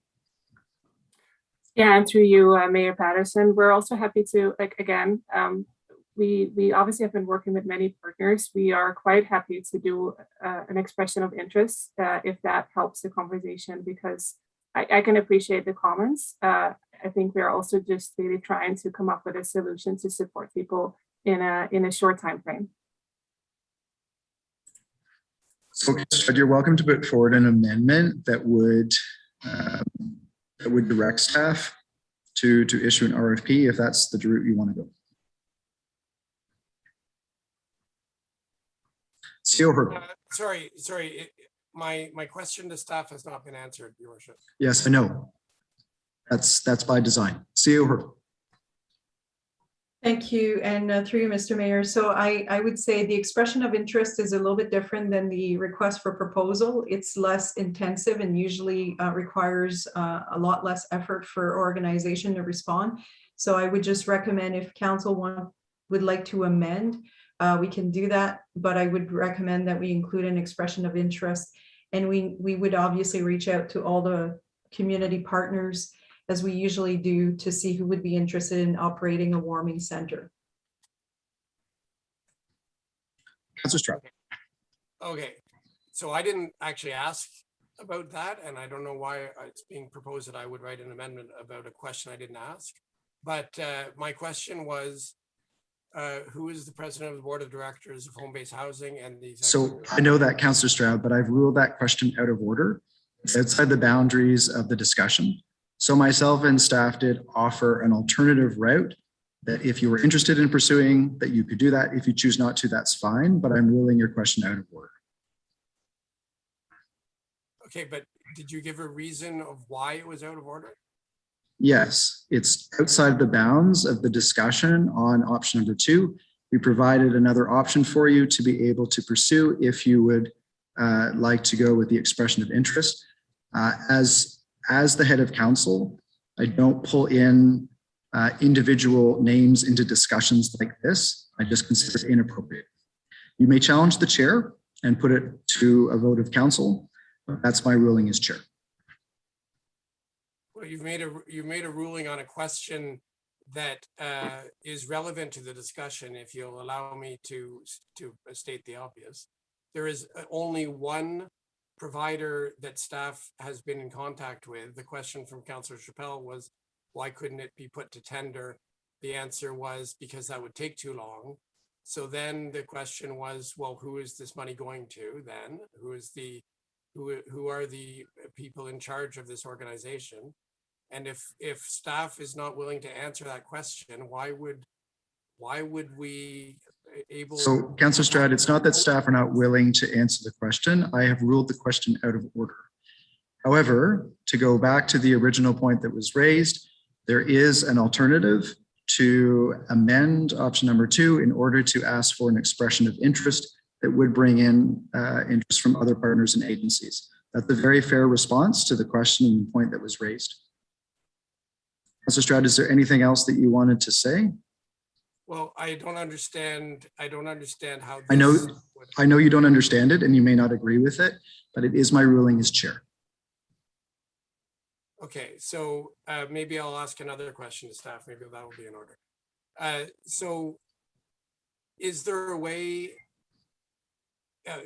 Yeah, and through you, Mayor Patterson, we're also happy to, like, again, we obviously have been working with many partners. We are quite happy to do an expression of interest if that helps the conversation, because I can appreciate the comments. I think we're also just really trying to come up with a solution to support people in a short time frame. So you're welcome to put forward an amendment that would direct staff to issue an RFP if that's the route you want to go. Sorry. My question to staff has not been answered, Your Worship. Yes, I know. That's by design. CEO Her. Thank you. And through you, Mr. Mayor. So I would say the expression of interest is a little bit different than the request for proposal. It's less intensive and usually requires a lot less effort for organization to respond. So I would just recommend if council would like to amend, we can do that, but I would recommend that we include an expression of interest. And we would obviously reach out to all the community partners as we usually do to see who would be interested in operating a warming center. Councillor Stroud. Okay, so I didn't actually ask about that, and I don't know why it's being proposed that I would write an amendment about a question I didn't ask. But my question was, who is the president of the board of directors of home-based housing and the So I know that, Councillor Stroud, but I've ruled that question out of order. It's outside the boundaries of the discussion. So myself and staff did offer an alternative route that if you were interested in pursuing, that you could do that. If you choose not to, that's fine, but I'm ruling your question out of order. Okay, but did you give a reason of why it was out of order? Yes, it's outside the bounds of the discussion on option number 2. We provided another option for you to be able to pursue if you would like to go with the expression of interest. As the head of council, I don't pull in individual names into discussions like this. I just consider it inappropriate. You may challenge the chair and put it to a vote of council. That's my ruling as chair. Well, you've made a ruling on a question that is relevant to the discussion. If you'll allow me to state the obvious, there is only one provider that staff has been in contact with. The question from Councillor Chappelle was, why couldn't it be put to tender? The answer was because that would take too long. So then the question was, well, who is this money going to then? Who are the people in charge of this organization? And if staff is not willing to answer that question, why would we able? So, Councillor Stroud, it's not that staff are not willing to answer the question. I have ruled the question out of order. However, to go back to the original point that was raised, there is an alternative to amend option number 2 in order to ask for an expression of interest that would bring in interest from other partners and agencies. That's a very fair response to the question and point that was raised. Councillor Stroud, is there anything else that you wanted to say? Well, I don't understand how. I know you don't understand it and you may not agree with it, but it is my ruling as chair. Okay, so maybe I'll ask another question to staff. Maybe that will be in order. So is there a way,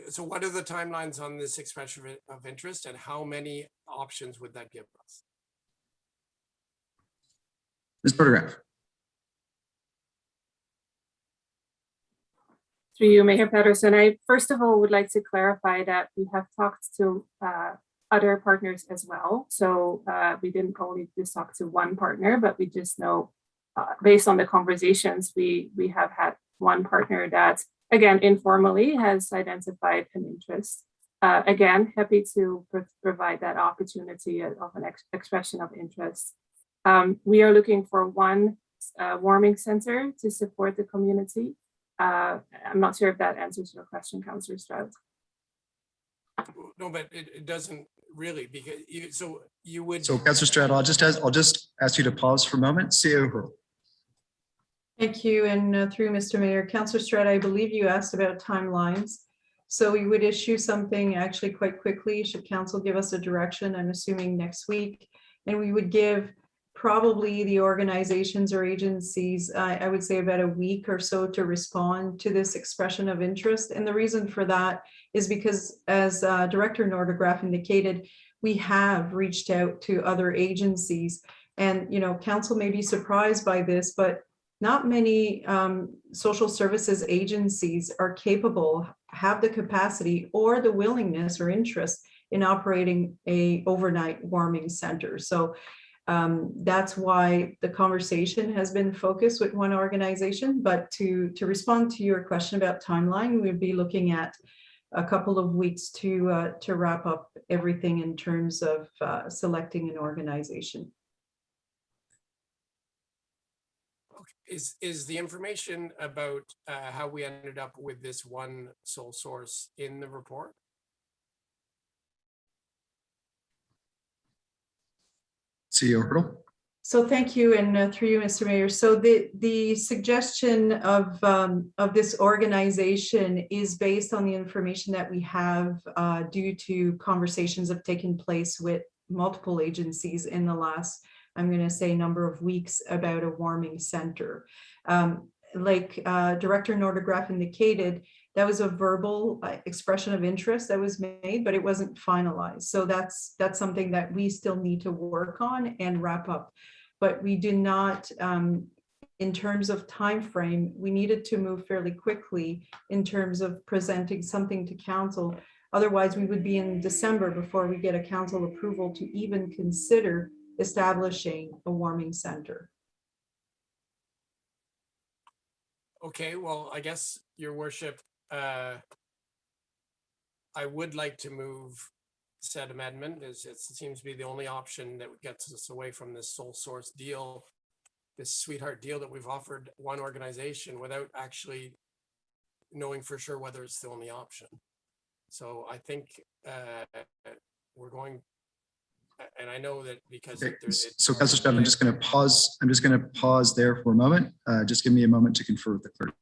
so what are the timelines on this expression of interest and how many options would that give us? Ms. Photograph. Through you, Mayor Patterson, I first of all would like to clarify that we have talked to other partners as well. So we didn't only just talk to one partner, but we just know based on the conversations, we have had one partner that, again, informally has identified an interest. Again, happy to provide that opportunity of an expression of interest. We are looking for one warming center to support the community. I'm not sure if that answers your question, Councillor Stroud. No, but it doesn't really, because you would. So, Councillor Stroud, I'll just ask you to pause for a moment. Thank you, and through Mr. Mayor, Councillor Stroud, I believe you asked about timelines. So we would issue something actually quite quickly. Should council give us a direction? I'm assuming next week, and we would give probably the organizations or agencies, I would say about a week or so to respond to this expression of interest. And the reason for that is because, as Director Nordergraaf indicated, we have reached out to other agencies. And, you know, council may be surprised by this, but not many social services agencies are capable, have the capacity or the willingness or interest in operating a overnight warming center. So that's why the conversation has been focused with one organization. But to respond to your question about timeline, we'd be looking at a couple of weeks to wrap up everything in terms of selecting an organization. Is the information about how we ended up with this one sole source in the report? CEO Hurdle. So thank you, and through you, Mr. Mayor. So the suggestion of this organization is based on the information that we have due to conversations that have taken place with multiple agencies in the last, I'm going to say, number of weeks about a warming center. Like Director Nordegraff indicated, that was a verbal expression of interest that was made, but it wasn't finalized. So that's something that we still need to work on and wrap up. But we do not, in terms of time frame, we needed to move fairly quickly in terms of presenting something to council. Otherwise, we would be in December before we get a council approval to even consider establishing a warming center. Okay, well, I guess, Your Worship, I would like to move said amendment. It seems to be the only option that gets us away from this sole source deal, this sweetheart deal that we've offered one organization without actually knowing for sure whether it's the only option. So I think we're going, and I know that because Okay. So Councillor Stout, I'm just going to pause. I'm just going to pause there for a moment. Just give me a moment to confer with the clerk.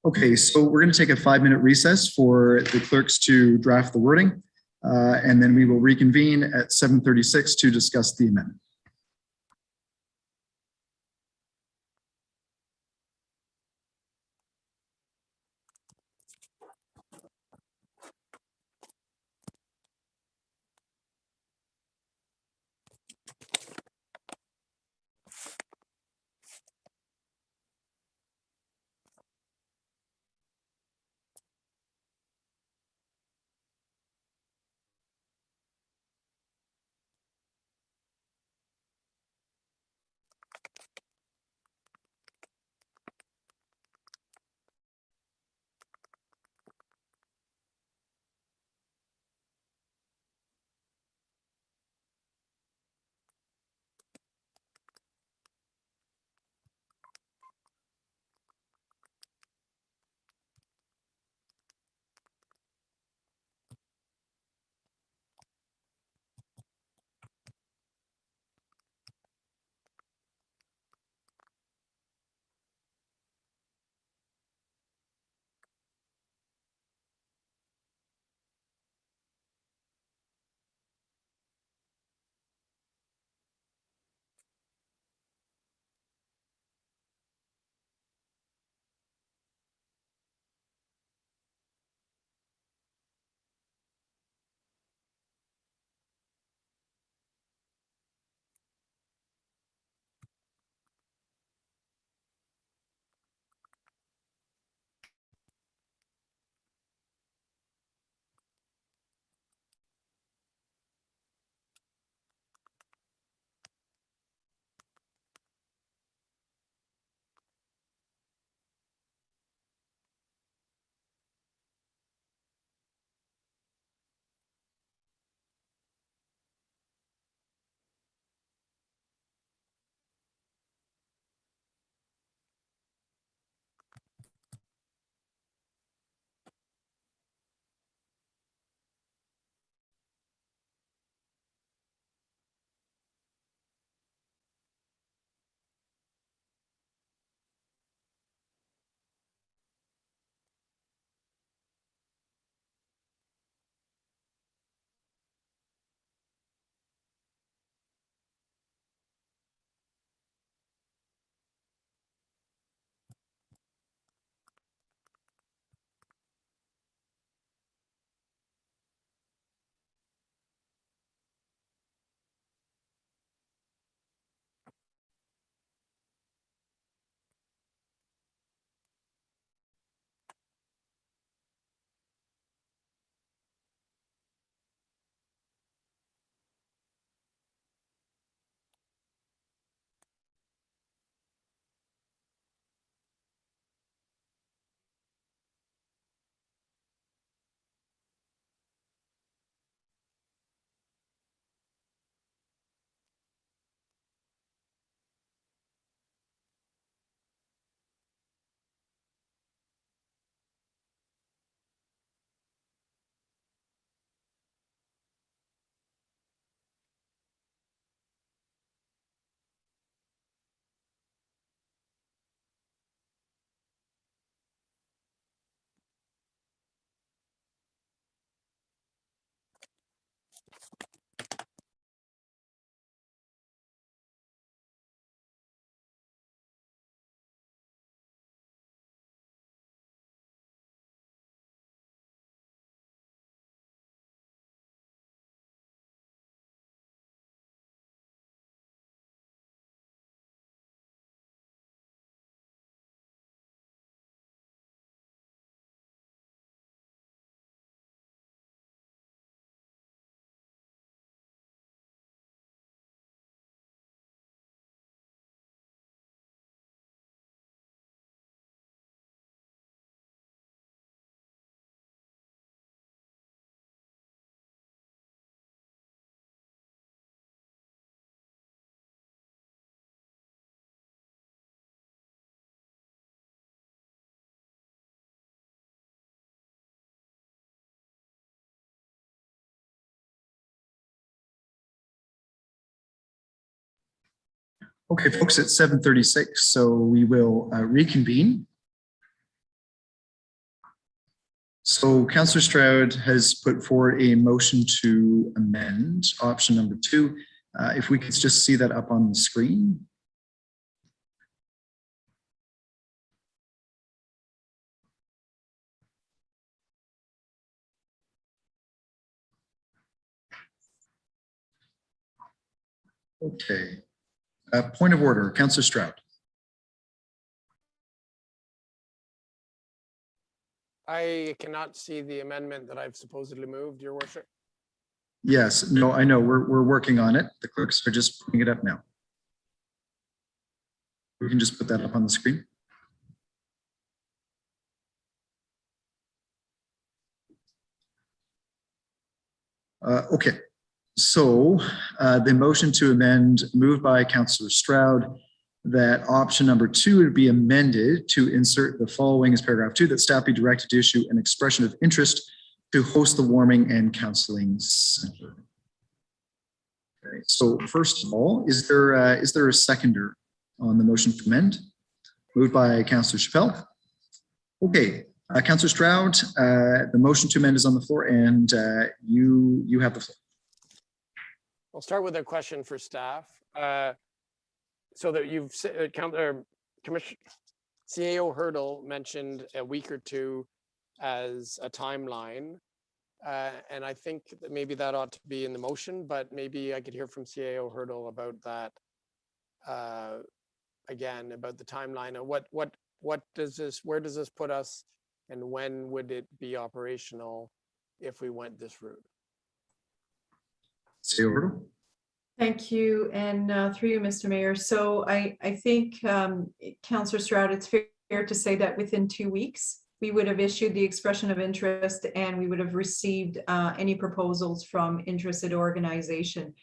Okay, so we're going to take a 5-minute recess for the clerks to draft the wording, and then we will reconvene at 7:36 to discuss the amendment. Okay, folks, it's 7:36, so we will reconvene. So Councillor Stroud has put forward a motion to amend option number 2. If we could just see that up on the screen. Okay. Point of order, Councillor Stroud. I cannot see the amendment that I've supposedly moved, Your Worship. Yes, no, I know, we're working on it. The clerks are just putting it up now. We can just put that up on the screen. Okay, so the motion to amend moved by Councillor Stroud that option number 2 would be amended to insert the following as paragraph 2, that staff be directed to issue an expression of interest to host the warming and counseling center. Okay, so first of all, is there a seconder on the motion to amend? Moved by Councillor Chappelle. Okay, Councillor Stroud, the motion to amend is on the floor, and you have the floor. I'll start with a question for staff. So that you've Commissioner CAO Hurdle mentioned a week or 2 as a timeline. And I think that maybe that ought to be in the motion, but maybe I could hear from CAO Hurdle about that again, about the timeline. And what does this, where does this put us, and when would it be operational if we went this route? CAO Hurdle. Thank you, and through you, Mr. Mayor. So I think, Councillor Stroud, it's fair to say that within 2 weeks, we would have issued the expression of interest and we would have received any proposals from interested organization.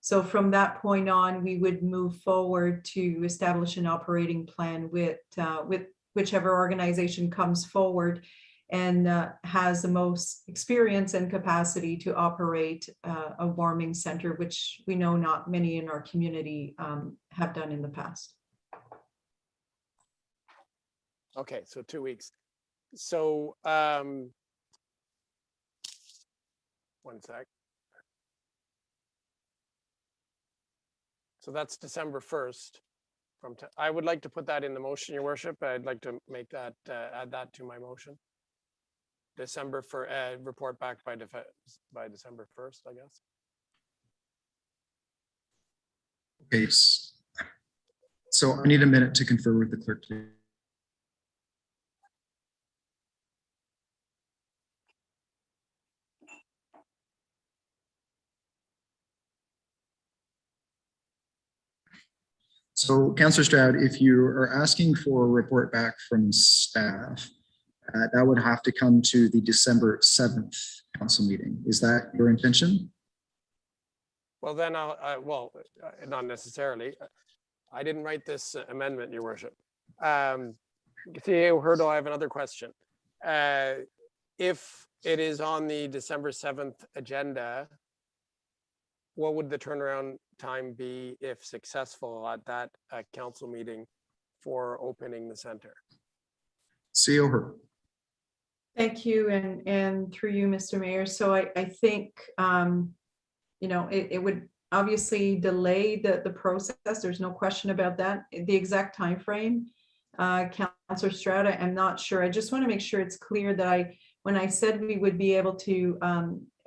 So from that point on, we would move forward to establish an operating plan with whichever organization comes forward and has the most experience and capacity to operate a warming center, which we know not many in our community have done in the past. Okay, so 2 weeks. So one sec. So that's December 1st. I would like to put that in the motion, Your Worship. I'd like to make that, add that to my motion. December for report back by December 1st, I guess. Okay, so I need a minute to confer with the clerk, please. So Councillor Stroud, if you are asking for a report back from staff, that would have to come to the December 7th council meeting. Is that your intention? Well, then not necessarily. I didn't write this amendment, Your Worship. CAO Hurdle, I have another question. If it is on the December 7th agenda, what would the turnaround time be if successful at that council meeting for opening the center? CAO Hurdle. Thank you, and through you, Mr. Mayor. So I think, you know, it would obviously delay the process. There's no question about that. The exact time frame, Councillor Stroud, I'm not sure. I just want to make sure it's clear that when I said we would be able to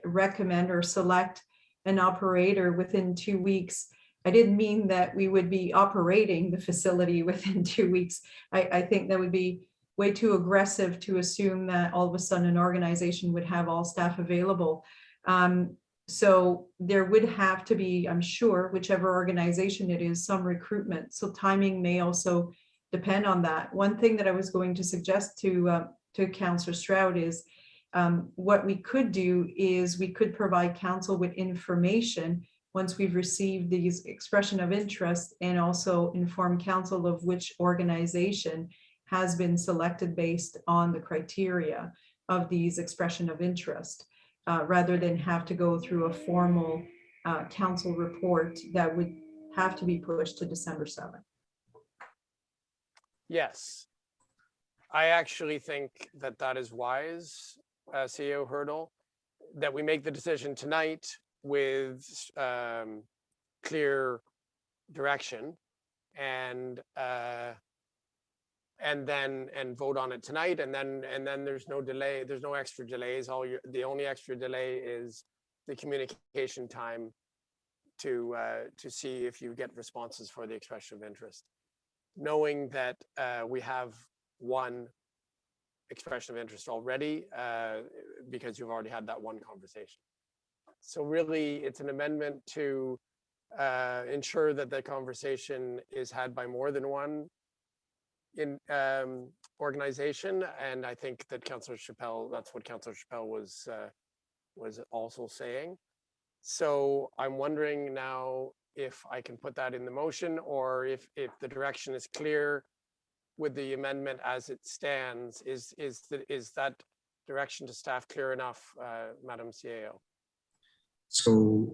recommend or select an operator within 2 weeks, I didn't mean that we would be operating the facility within 2 weeks. I think that would be way too aggressive to assume that all of a sudden an organization would have all staff available. So there would have to be, I'm sure, whichever organization it is, some recruitment. So timing may also depend on that. One thing that I was going to suggest to Councillor Stroud is what we could do is we could provide council with information once we've received these expression of interest, and also inform council of which organization has been selected based on the criteria of these expression of interest, rather than have to go through a formal council report that would have to be pushed to December 7th. Yes. I actually think that that is wise, CEO Hurdle, that we make the decision tonight with clear direction and vote on it tonight, and then there's no delay, there's no extra delays. The only extra delay is the communication time to see if you get responses for the expression of interest, knowing that we have one expression of interest already because you've already had that one conversation. So really, it's an amendment to ensure that the conversation is had by more than one in organization. And I think that Councillor Chappelle, that's what Councillor Chappelle was also saying. So I'm wondering now if I can put that in the motion, or if the direction is clear with the amendment as it stands. Is that direction to staff clear enough, Madam CAO? So,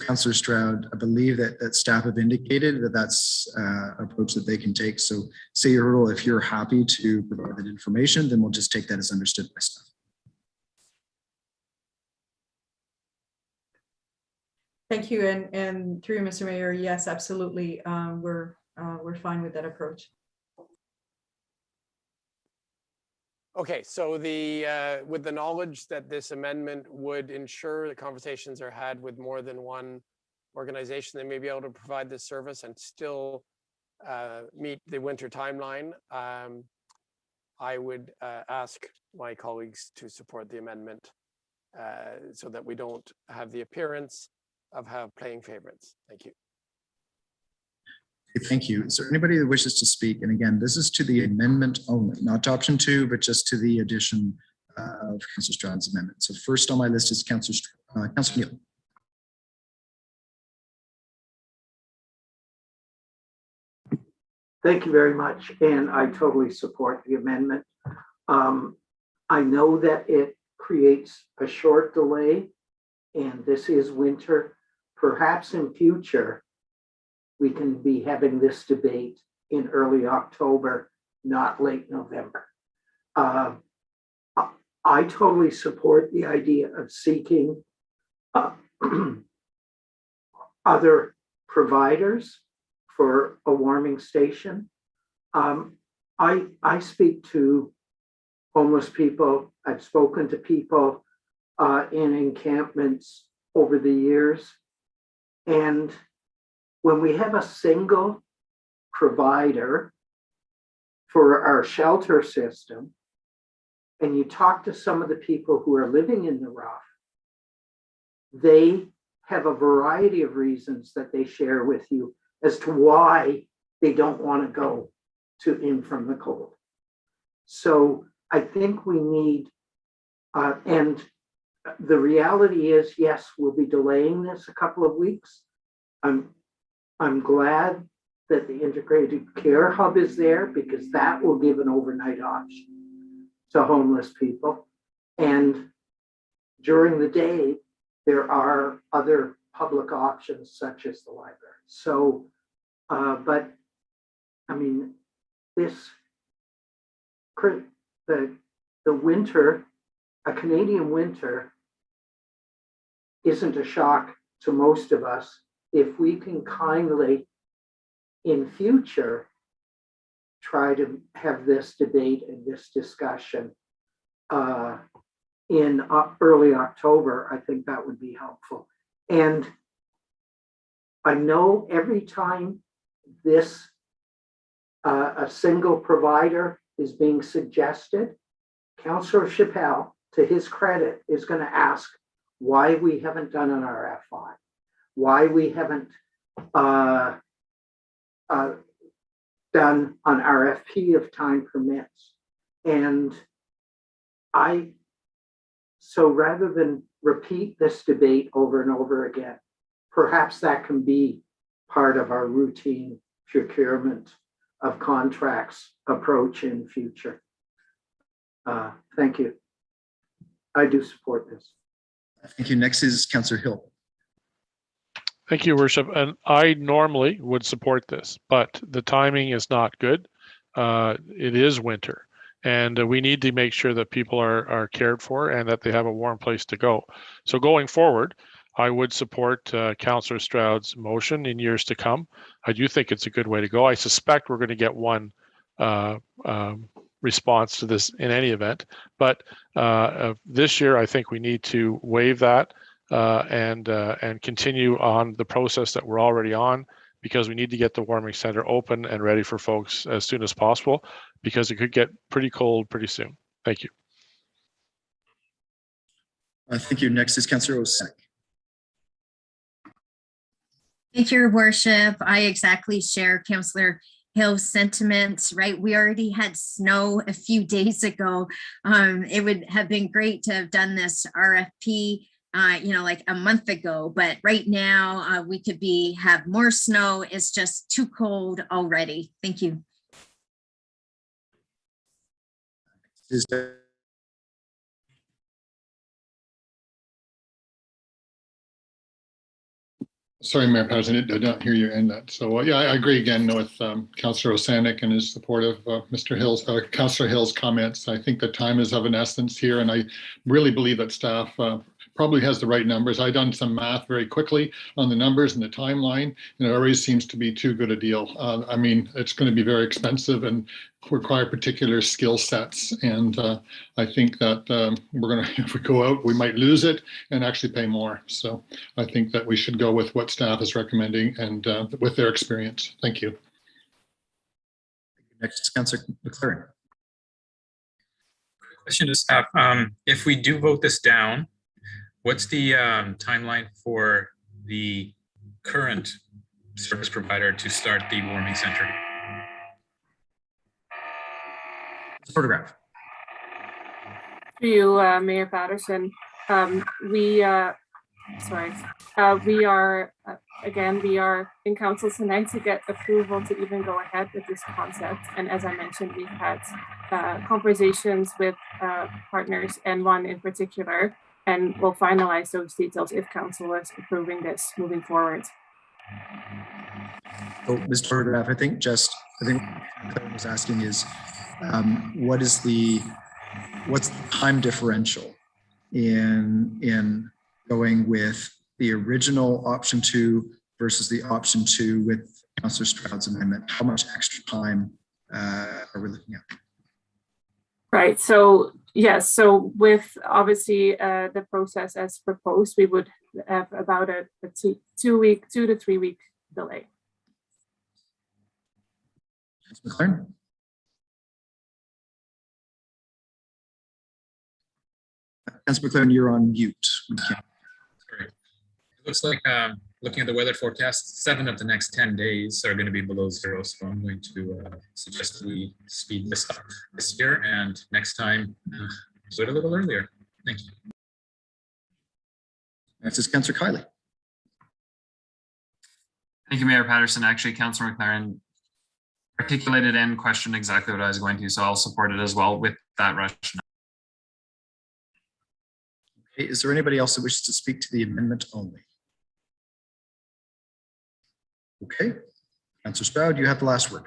Councillor Stroud, I believe that staff have indicated that that's an approach that they can take. So, say Hurdle, if you're happy to provide that information, then we'll just take that as understood by staff. Thank you, and through Mr. Mayor, yes, absolutely, we're fine with that approach. Okay, so with the knowledge that this amendment would ensure that conversations are had with more than one organization, they may be able to provide this service and still meet the winter timeline. I would ask my colleagues to support the amendment so that we don't have the appearance of playing favorites. Thank you. Okay, thank you. Is there anybody that wishes to speak? And again, this is to the amendment only, not to option 2, but just to the addition of Councillor Stroud's amendment. So first on my list is Councillor Neal. Thank you very much, and I totally support the amendment. I know that it creates a short delay, and this is winter. Perhaps in future, we can be having this debate in early October, not late November. I totally support the idea of seeking other providers for a warming station. I speak to homeless people. I've spoken to people in encampments over the years. And when we have a single provider for our shelter system, and you talk to some of the people who are living in the rough, they have a variety of reasons that they share with you as to why they don't want to go to In From the Cold. So I think we need, and the reality is, yes, we'll be delaying this a couple of weeks. I'm glad that the integrated care hub is there, because that will give an overnight option to homeless people. And during the day, there are other public options such as the library. So, but I mean, the winter, a Canadian winter isn't a shock to most of us if we can kindly, in future, try to have this debate and this discussion in early October. I think that would be helpful. And I know every time this a single provider is being suggested, Councillor Chappelle, to his credit, is going to ask why we haven't done an RFI, why we haven't done an RFP if time permits. And so rather than repeat this debate over and over again, perhaps that can be part of our routine procurement of contracts approach in future. Thank you. I do support this. Thank you. Next is Councillor Hill. Thank you, Worship. And I normally would support this, but the timing is not good. It is winter, and we need to make sure that people are cared for and that they have a warm place to go. So going forward, I would support Councillor Stroud's motion in years to come. I do think it's a good way to go. I suspect we're going to get one response to this in any event, but this year I think we need to waive that and continue on the process that we're already on, because we need to get the warming center open and ready for folks as soon as possible, because it could get pretty cold pretty soon. Thank you. Thank you. Next is Councillor Osek. Thank you, Your Worship. I exactly share Councillor Hill's sentiments, right? We already had snow a few days ago. It would have been great to have done this RFP like a month ago, but right now we could have more snow. It's just too cold already. Thank you. Sorry, Mayor Patterson, I didn't hear you end that. So yeah, I agree again with Councillor Osanek and his support of Councillor Hill's comments. I think the time is of an essence here, and I really believe that staff probably has the right numbers. I've done some math very quickly on the numbers and the timeline, and it already seems to be too good a deal. I mean, it's going to be very expensive and require particular skill sets. And I think that we're going to, if we go out, we might lose it and actually pay more. So I think that we should go with what staff is recommending and with their experience. Thank you. Next is Councillor McLaren. Question to staff. If we do vote this down, what's the timeline for the current service provider to start the warming center? Photograph. To you, Mayor Patterson. We are in council tonight to get approval to even go ahead with this concept. And as I mentioned, we've had conversations with partners and one in particular, and we'll finalize those details if council is approving this moving forward. So, Mr. Photograph, I think what Claire was asking is, what's the time differential in going with the original option 2 versus the option 2 with Councillor Stroud's amendment? How much extra time are we looking at? Right. So yes. So with obviously the process as proposed, we would have about a 2 to 3 week delay. Councillor McLaren. Councillor McLaren, you're on mute. Sorry. It looks like looking at the weather forecast, 7 of the next 10 days are going to be below 0. So I'm going to suggest that we speed this up this year, and next time do it a little earlier. Thank you. Next is Councillor Kiley. Thank you, Mayor Patterson. Actually, Councillor McLaren articulated and questioned exactly what I was going to, so I'll support it as well with that rationale. Okay, is there anybody else that wishes to speak to the amendment only? Okay, Councillor Stroud, you have the last word.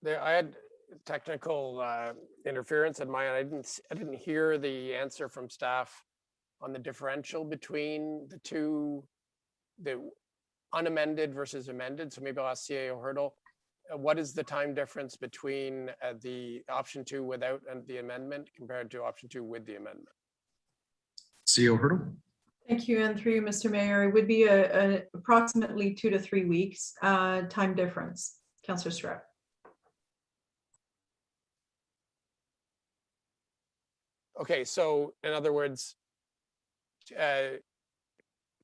I had technical interference at my end. I didn't hear the answer from staff on the differential between the two, the unamended versus amended. So maybe I'll ask CAO Hurdle. What is the time difference between the option 2 without the amendment compared to option 2 with the amendment? CAO Hurdle. Thank you, and through you, Mr. Mayor, it would be a approximately 2 to 3 weeks time difference. Councillor Stroud. Okay, so in other words, 2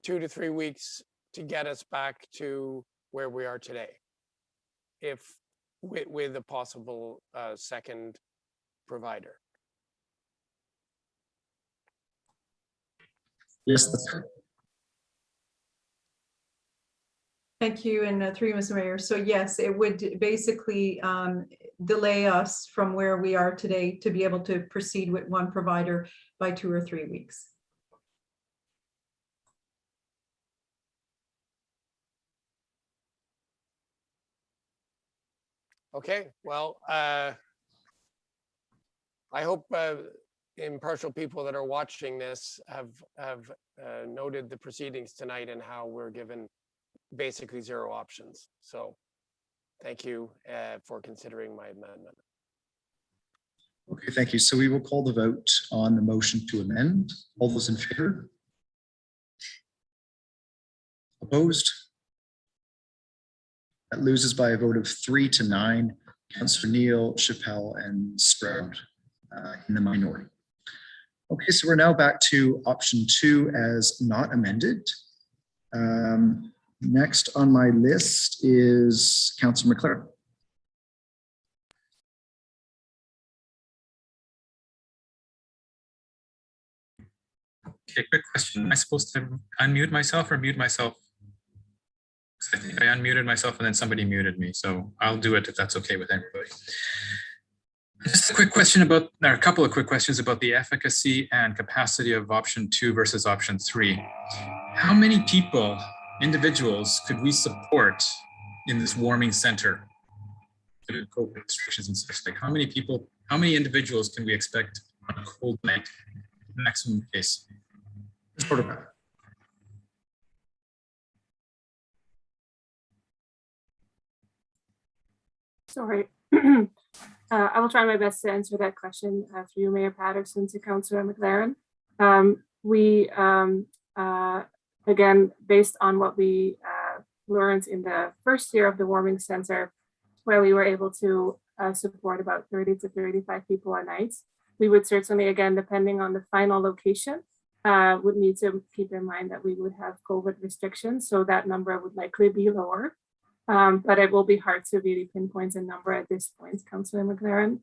to 3 weeks to get us back to where we are today, if with a possible second provider. Yes, that's correct. Thank you, and through you, Mr. Mayor. So yes, it would basically delay us from where we are today to be able to proceed with one provider by 2 or 3 weeks. Okay, well, I hope impartial people that are watching this have noted the proceedings tonight and how we're given basically zero options. So thank you for considering my amendment. Okay, thank you. So we will call the vote on the motion to amend. All those in favor? Opposed? That loses by a vote of 3-9. Councillor Neal, Chappelle, and Stroud in the minority. Okay, so we're now back to option 2 as not amended. Next on my list is Councillor McLaren. Okay, quick question. Am I supposed to unmute myself or mute myself? I think I unmuted myself and then somebody muted me. So I'll do it if that's okay with everybody. Just a quick question about, or a couple of quick questions about the efficacy and capacity of option 2 versus option 3. How many people, individuals, could we support in this warming center? COVID restrictions and such like. How many people, how many individuals can we expect on a cold night, maximum case? Sorry. I will try my best to answer that question for you, Mayor Patterson, to Councillor McLaren. Again, based on what we learned in the first year of the warming center, where we were able to support about 30 to 35 people a night, we would certainly, again, depending on the final location, would need to keep in mind that we would have COVID restrictions, so that number would likely be lower. But it will be hard to really pinpoint a number at this point, Councillor McLaren.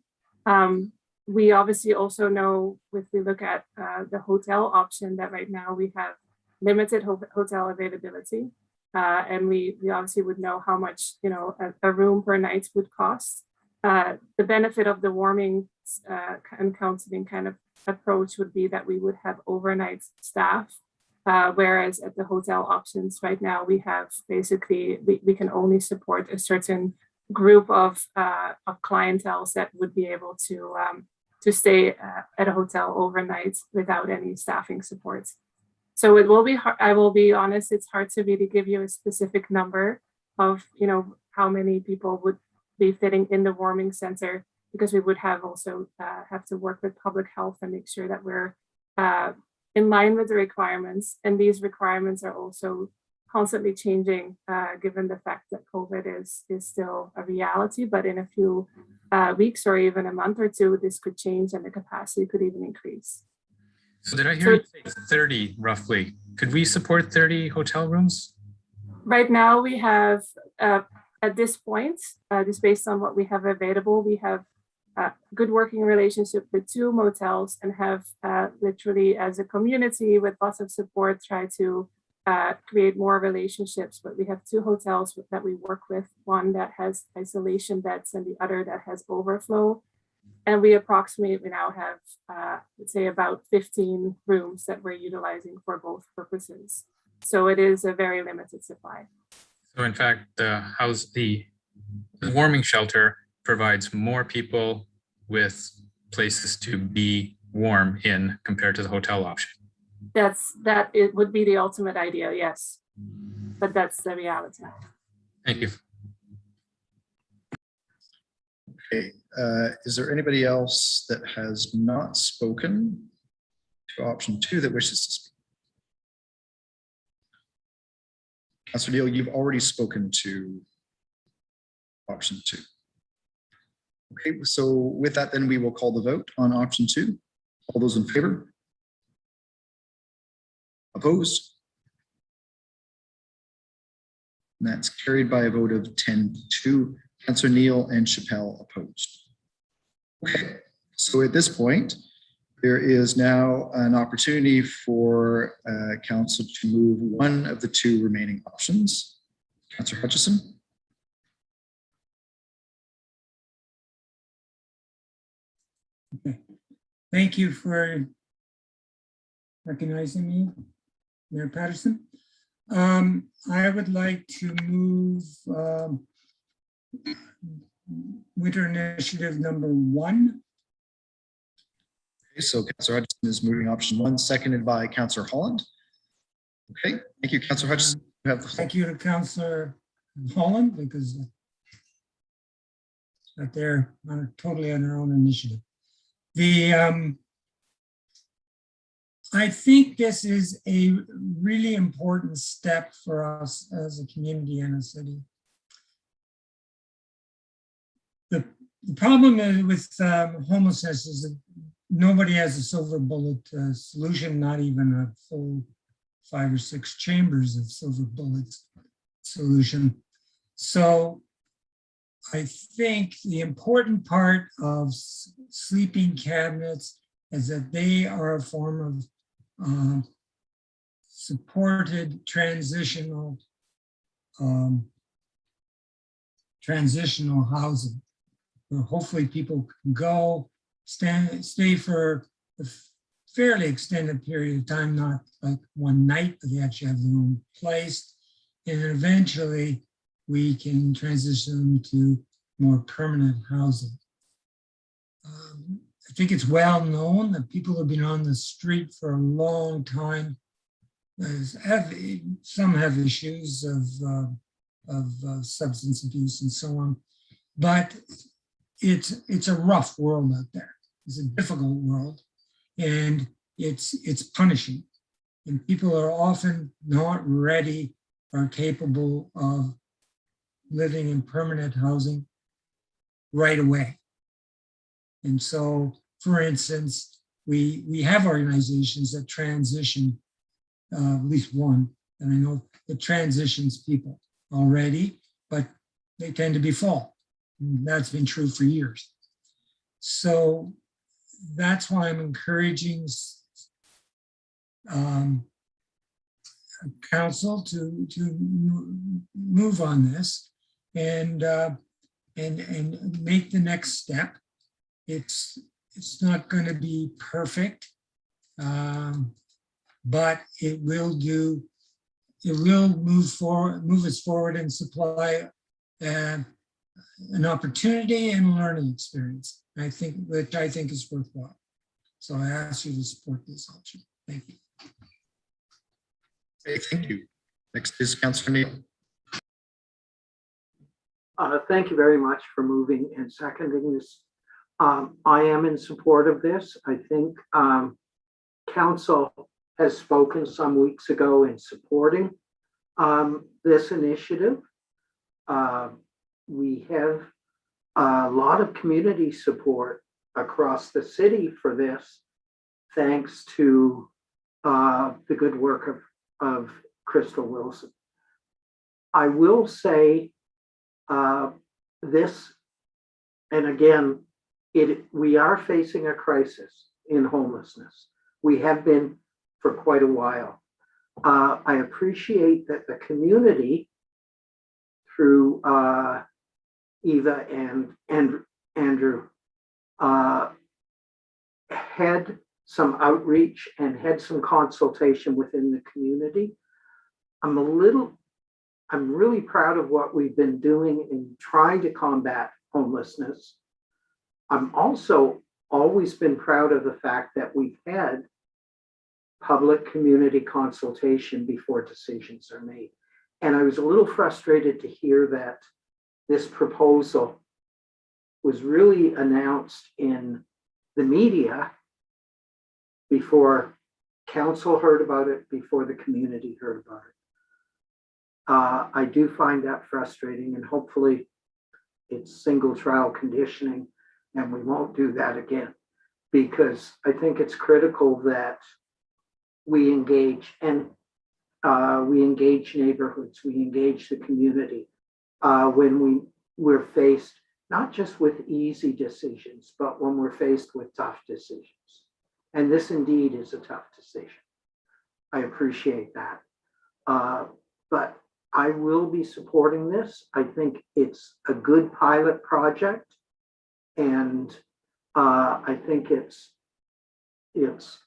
We obviously also know, if we look at the hotel option, that right now we have limited hotel availability. And we obviously would know how much, you know, a room per night would cost. The benefit of the warming and counseling kind of approach would be that we would have overnight staff. Whereas at the hotel options right now, we have basically, we can only support a certain group of clientele that would be able to stay at a hotel overnight without any staffing support. So it will be hard, I will be honest, it's hard to really give you a specific number of, you know, how many people would be fitting in the warming center, because we would have also have to work with public health and make sure that we're in line with the requirements. And these requirements are also constantly changing, given the fact that COVID is still a reality, but in a few weeks or even a month or two, this could change and the capacity could even increase. So did I hear you say 30 roughly? Could we support 30 hotel rooms? Right now we have, at this point, just based on what we have available, we have a good working relationship with 2 motels and have literally as a community with lots of support try to create more relationships. But we have 2 hotels that we work with, one that has isolation beds and the other that has overflow. And we now have, let's say, about 15 rooms that we're utilizing for both purposes. So it is a very limited supply. So in fact, the warming shelter provides more people with places to be warm in compared to the hotel option. It would be the ultimate idea, yes. But that's the reality. Thank you. Okay, is there anybody else that has not spoken to option 2 that wishes to speak? Councillor Neal, you've already spoken to option 2. Okay, so with that, then we will call the vote on option 2. All those in favor? Opposed? And that's carried by a vote of 10-2. Councillor Neal and Chappelle opposed. Okay, so at this point, there is now an opportunity for council to move one of the 2 remaining options. Councillor Hutchison. Okay. Thank you for recognizing me, Mayor Patterson. I would like to move winter initiative number 1. Okay, so Councillor Hutchison is moving option 1, seconded by Councillor Holland. Okay, thank you, Councillor Hutchison. You have the floor. Thank you to Councillor Holland, because that they're totally on their own initiative. I think this is a really important step for us as a community and a city. The problem with homelessness is that nobody has a silver bullet solution, not even a full 5 or 6 chambers of silver bullets solution. So I think the important part of sleeping cabinets is that they are a form of supported transitional housing, where hopefully people can go stay for a fairly extended period of time, not like one night, but they actually have their own place, and eventually we can transition them to more permanent housing. I think it's well known that people have been on the street for a long time. Some have issues of substance abuse and so on, but it's a rough world out there. It's a difficult world, and it's punishing, and people are often not ready or capable of living in permanent housing right away. And so, for instance, we have organizations that transition, at least one, and I know it transitions people already, but they tend to be full. And that's been true for years. So that's why I'm encouraging council to move on this and make the next step. It's not going to be perfect, but it will move us forward and supply an opportunity and a learning experience. Which I think is worthwhile. So I ask you to support this option. Thank you. Okay, thank you. Next is Councillor Neal. Thank you very much for moving and seconding this. I am in support of this. I think council has spoken some weeks ago in supporting this initiative. We have a lot of community support across the city for this, thanks to the good work of Crystal Wilson. I will say this, and again, we are facing a crisis in homelessness. We have been for quite a while. I appreciate that the community, through Eva and Andrew, had some outreach and had some consultation within the community. I'm really proud of what we've been doing in trying to combat homelessness. I'm also always been proud of the fact that we've had public community consultation before decisions are made. And I was a little frustrated to hear that this proposal was really announced in the media before council heard about it, before the community heard about it. I do find that frustrating, and hopefully it's single trial conditioning and we won't do that again, because I think it's critical that we engage, and we engage neighborhoods, we engage the community when we're faced not just with easy decisions, but when we're faced with tough decisions. And this indeed is a tough decision. I appreciate that. But I will be supporting this. I think it's a good pilot project. And I think it's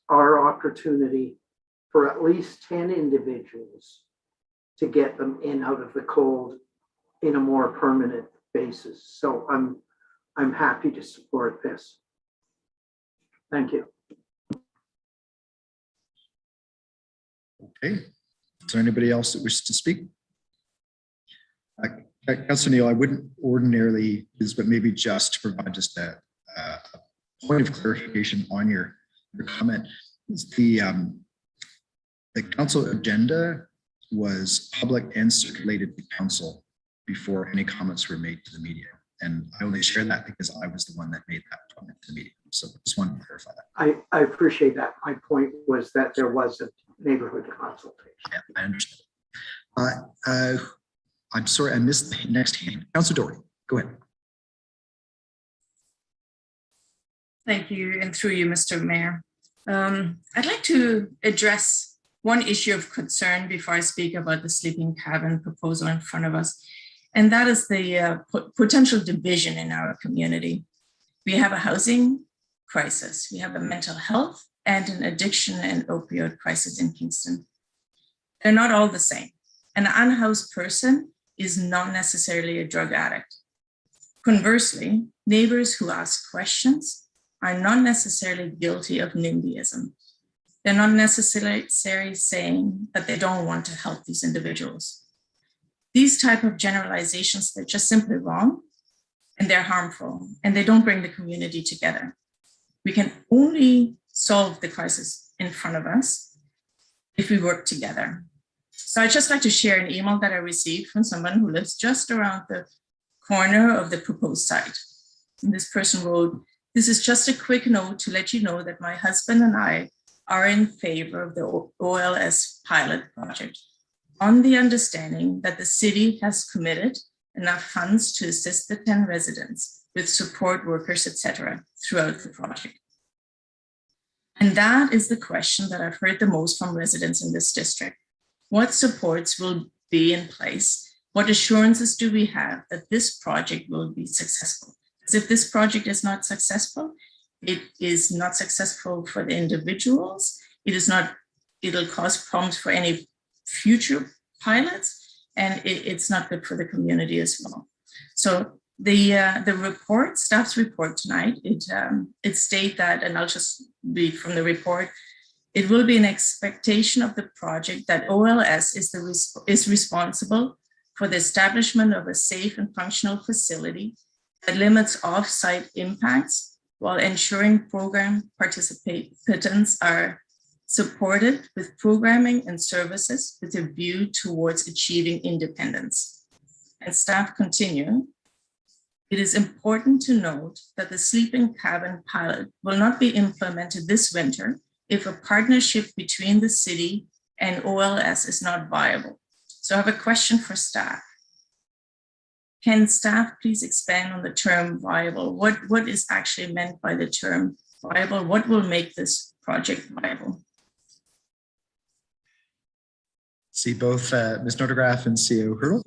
our opportunity for at least 10 individuals to get them in out of the cold in a more permanent basis. So I'm happy to support this. Thank you. Okay. Is there anybody else that wishes to speak? Councillor Neal, I wouldn't ordinarily do this, but maybe just to provide just a point of clarification on your comment. The council agenda was public and circulated to council before any comments were made to the media. And I only share that because I was the one that made that comment to the media. So just wanted to clarify that. I appreciate that. My point was that there was a neighborhood consultation. Yeah, I understand. I'm sorry, I missed the next hand. Councillor Doherty, go ahead. Thank you, and through you, Mr. Mayor. I'd like to address one issue of concern before I speak about the sleeping cabin proposal in front of us, and that is the potential division in our community. We have a housing crisis, we have a mental health and an addiction and opioid crisis in Kingston. They're not all the same. An unhoused person is not necessarily a drug addict. Conversely, neighbors who ask questions are not necessarily guilty of NIMBYism. They're not necessarily saying that they don't want to help these individuals. These type of generalizations, they're just simply wrong and they're harmful and they don't bring the community together. We can only solve the crisis in front of us if we work together. So I'd just like to share an email that I received from someone who lives just around the corner of the proposed site. And this person wrote, "This is just a quick note to let you know that my husband and I are in favor of the OLS pilot project on the understanding that the city has committed enough funds to assist the 10 residents with support workers, etc., throughout the project." And that is the question that I've heard the most from residents in this district. What supports will be in place? What assurances do we have that this project will be successful? Because if this project is not successful, it is not successful for the individuals. It'll cause problems for any future pilots, and it's not good for the community as well. So the report, staff's report tonight, it states that, and I'll just read from the report, it will be an expectation of the project that OLS is responsible for the establishment of a safe and functional facility that limits off-site impacts while ensuring program participants are supported with programming and services with a view towards achieving independence. And staff continue, it is important to note that the sleeping cabin pilot will not be implemented this winter if a partnership between the city and OLS is not viable. So I have a question for staff. Can staff please expand on the term viable? What is actually meant by the term viable? What will make this project viable? See both Ms. Nordegraff and CEO Hurdle.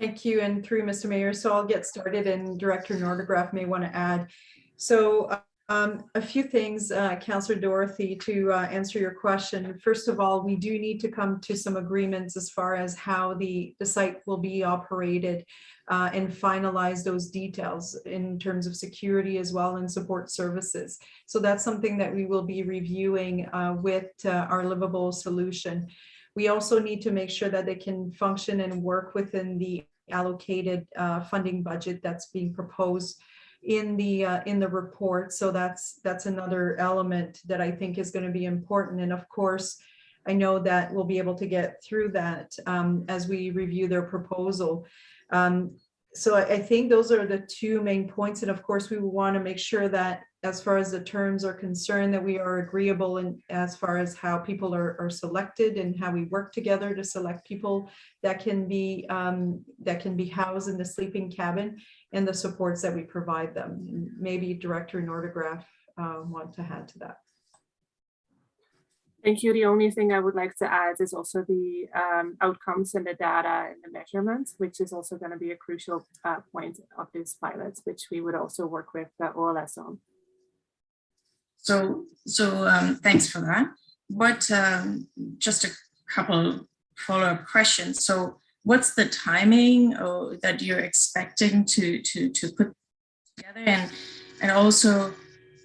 Thank you, and through Mr. Mayor. So I'll get started, and Director Nordegraff may want to add. So a few things, Councillor Dorothy, to answer your question. First of all, we do need to come to some agreements as far as how the site will be operated and finalize those details in terms of security as well and support services. So that's something that we will be reviewing with our livable solution. We also need to make sure that they can function and work within the allocated funding budget that's being proposed in the report. So that's another element that I think is going to be important. And of course, I know that we'll be able to get through that as we review their proposal. So I think those are the two main points. And of course, we want to make sure that as far as the terms are concerned, that we are agreeable in as far as how people are selected and how we work together to select people that can be housed in the sleeping cabin and the supports that we provide them. Maybe Director Nordegraff want to add to that. Thank you. The only thing I would like to add is also the outcomes and the data and the measurements, which is also going to be a crucial point of these pilots, which we would also work with the OLS on. So thanks for that. But just a couple follow-up questions. So what's the timing that you're expecting to put together, and also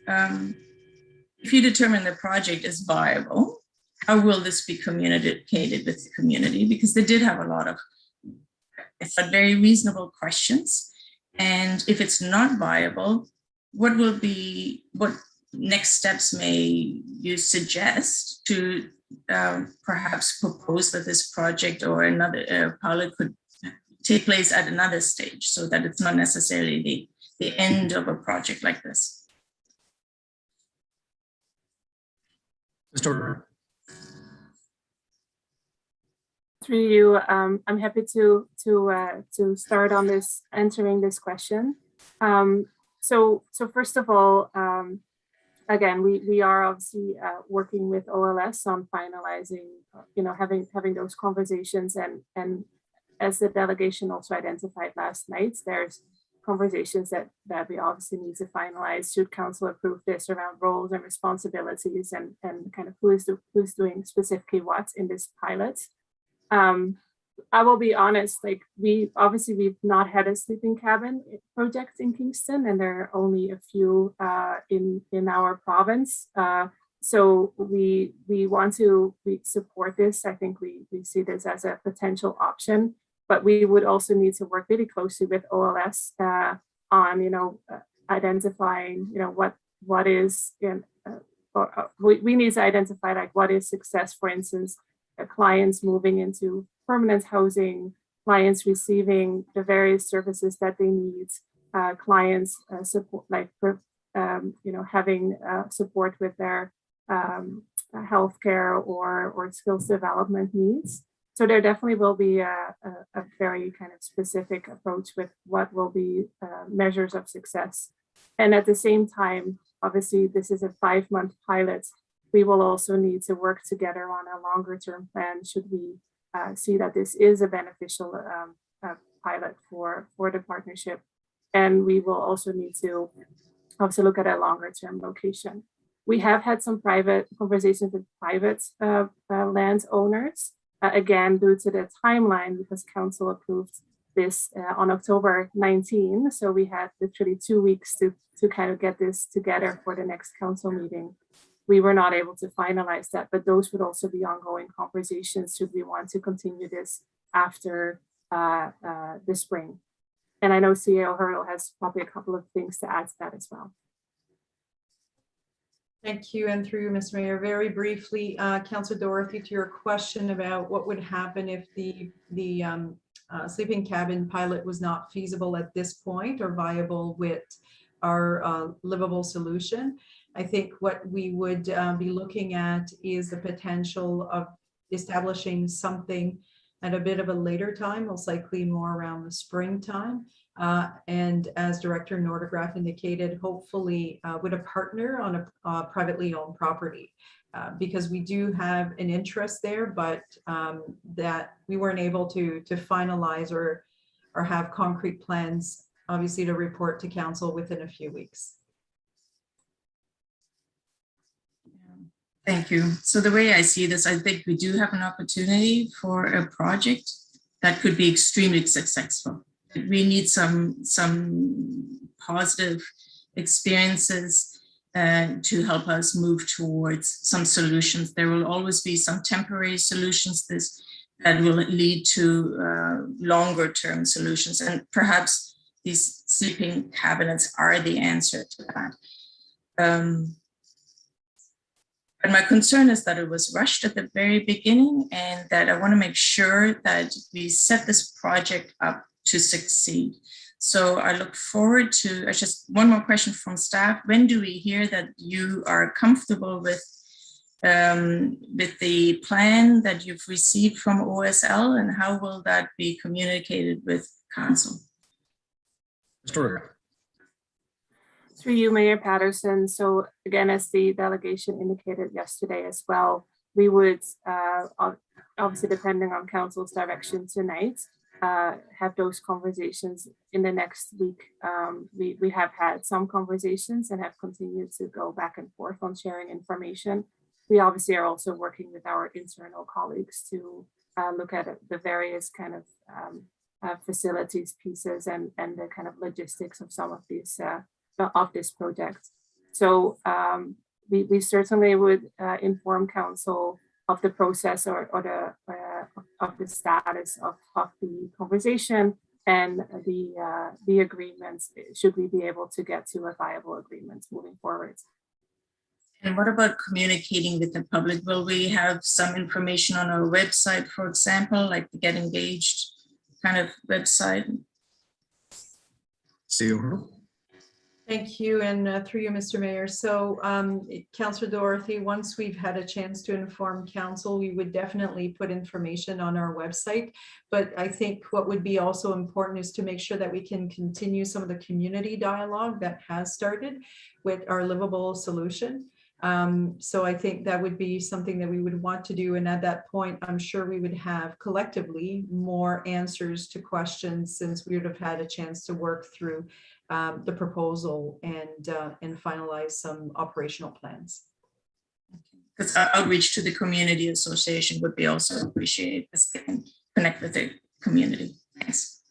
if you determine the project is viable, how will this be communicated with the community? Because they did have a lot of, I thought, very reasonable questions. And if it's not viable, what next steps may you suggest to perhaps propose that this project or another pilot could take place at another stage, so that it's not necessarily the end of a project like this? Mr. Through you, I'm happy to start on this, answering this question. So first of all, again, we are obviously working with OLS on finalizing, having those conversations, and as the delegation also identified last night, there's conversations that we obviously need to finalize. Should council approve this around roles and responsibilities, and kind of who's doing specifically what in this pilot. I will be honest, like we've not had a sleeping cabin project in Kingston, and there are only a few in our province. So we support this. I think we see this as a potential option, but we would also need to work really closely with OLS on identifying what is we need to identify like what is success, for instance. Clients moving into permanent housing, clients receiving the various services that they need, clients support, like having support with their healthcare or skills development needs. So there definitely will be a very kind of specific approach with what will be measures of success. And at the same time, obviously, this is a 5-month pilot. We will also need to work together on a longer term plan should we see that this is a beneficial pilot for the partnership. And we will also need to also look at a longer term location. We have had some private conversations with private landowners, again, due to the timeline, because council approved this on October 19. So we had literally 2 weeks to kind of get this together for the next council meeting. We were not able to finalize that, but those would also be ongoing conversations should we want to continue this after the spring. And I know CEO Hurdle has probably a couple of things to add to that as well. Thank you. And through Mr. Mayor, very briefly, Councillor Dorothy, to your question about what would happen if the sleeping cabin pilot was not feasible at this point or viable with our livable solution. I think what we would be looking at is the potential of establishing something at a bit of a later time, most likely more around the springtime. And as Director Nordegraaf indicated, hopefully with a partner on a privately owned property, because we do have an interest there, but that we weren't able to finalize or have concrete plans, obviously, to report to council within a few weeks. Thank you. So the way I see this, I think we do have an opportunity for a project that could be extremely successful. We need some positive experiences to help us move towards some solutions. There will always be some temporary solutions that will lead to longer term solutions, and perhaps these sleeping cabinets are the answer to that. But my concern is that it was rushed at the very beginning, and that I want to make sure that we set this project up to succeed. So I look forward to, just one more question from staff. When do we hear that you are comfortable with the plan that you've received from OSL, and how will that be communicated with council? Mr. Through you, Mayor Patterson. So again, as the delegation indicated yesterday as well, we would obviously, depending on council's direction tonight, have those conversations in the next week. We have had some conversations and have continued to go back and forth on sharing information. We obviously are also working with our internal colleagues to look at the various kind of facilities pieces and the kind of logistics of some of these of this project. So we certainly would inform council of the process or of the status of the conversation and the agreements, should we be able to get to a viable agreement moving forward. And what about communicating with the public? Will we have some information on our website, for example, like the Get Engaged kind of website? Thank you, and through you, Mr. Mayor. So, Councillor Dorothy, once we've had a chance to inform council, we would definitely put information on our website. But I think what would be also important is to make sure that we can continue some of the community dialogue that has started with our livable solution. So I think that would be something that we would want to do. And at that point, I'm sure we would have collectively more answers to questions, since we would have had a chance to work through the proposal and finalize some operational plans. Because outreach to the community association would be also appreciated, as they can connect with the community. Thanks.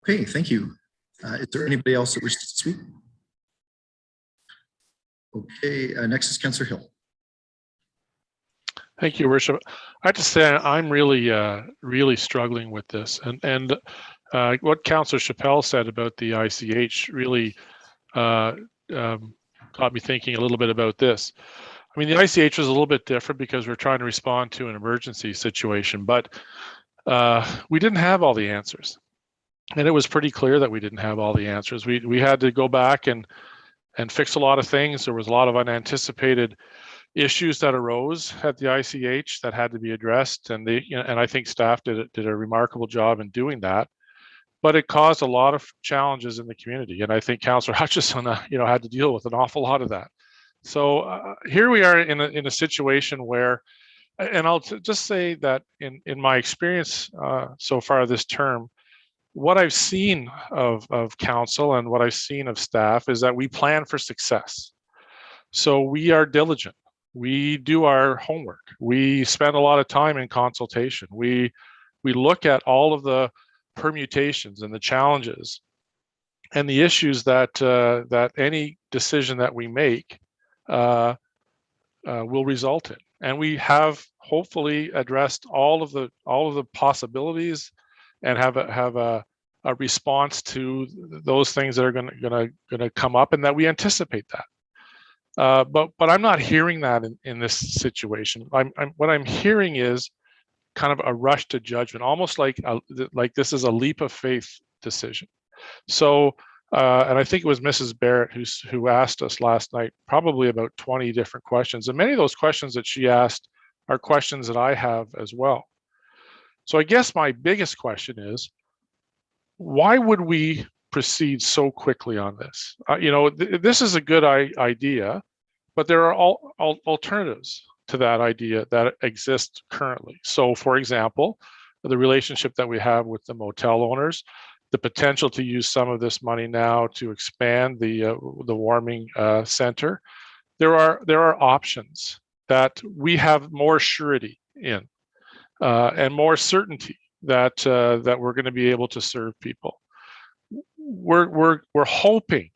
Okay, thank you. Is there anybody else that wishes to speak? Okay, next is Councillor Hill. Thank you, Your Worship. I have to say I'm really, really struggling with this, and what Councillor Chappelle said about the ICH really got me thinking a little bit about this. I mean, the ICH was a little bit different because we're trying to respond to an emergency situation, but we didn't have all the answers, and it was pretty clear that we didn't have all the answers. We had to go back and fix a lot of things. There was a lot of unanticipated issues that arose at the ICH that had to be addressed, and and I think staff did a remarkable job in doing that. But it caused a lot of challenges in the community, and I think Councillor Hutchison, had to deal with an awful lot of that. So here we are in a situation where, and I'll just say that in my experience so far this term, what I've seen of council and what I've seen of staff is that we plan for success. So we are diligent. We do our homework. We spend a lot of time in consultation. We look at all of the permutations and the challenges and the issues that any decision that we make will result in. And we have hopefully addressed all of the possibilities and have a response to those things that are going to come up, and that we anticipate that. But I'm not hearing that in this situation. What I'm hearing is kind of a rush to judgment, almost like this is a leap of faith decision. So, and I think it was Mrs. Barrett who asked us last night probably about 20 different questions, and many of those questions that she asked are questions that I have as well. So I guess my biggest question is, why would we proceed so quickly on this? This is a good idea, but there are alternatives to that idea that exist currently. So for example, the relationship that we have with the motel owners, the potential to use some of this money now to expand the warming center. There are options that we have more surety in and more certainty that we're going to be able to serve people. We're hoping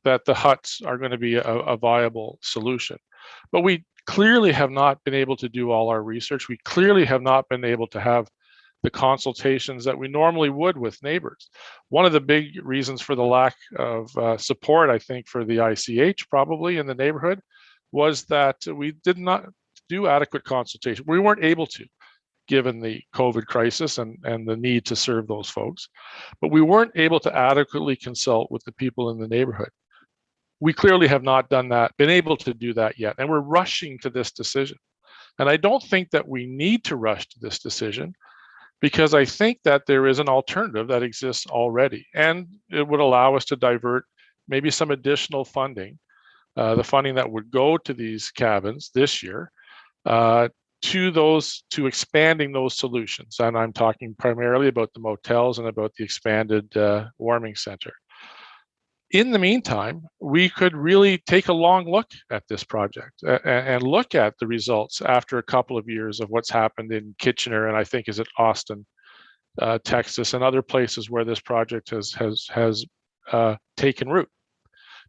that the huts are going to be a viable solution, but we clearly have not been able to do all our research. We clearly have not been able to have the consultations that we normally would with neighbors. One of the big reasons for the lack of support, I think, for the ICH probably in the neighborhood was that we did not do adequate consultation. We weren't able to, given the COVID crisis and the need to serve those folks, but we weren't able to adequately consult with the people in the neighborhood. We clearly have not done that, been able to do that yet, and we're rushing to this decision. And I don't think that we need to rush to this decision, because I think that there is an alternative that exists already, and it would allow us to divert maybe some additional funding, the funding that would go to these cabins this year, to expanding those solutions. And I'm talking primarily about the motels and about the expanded warming center. in the meantime, we could really take a long look at this project and look at the results after a couple of years of what's happened in Kitchener, and I think is it Austin, Texas, and other places where this project has taken root.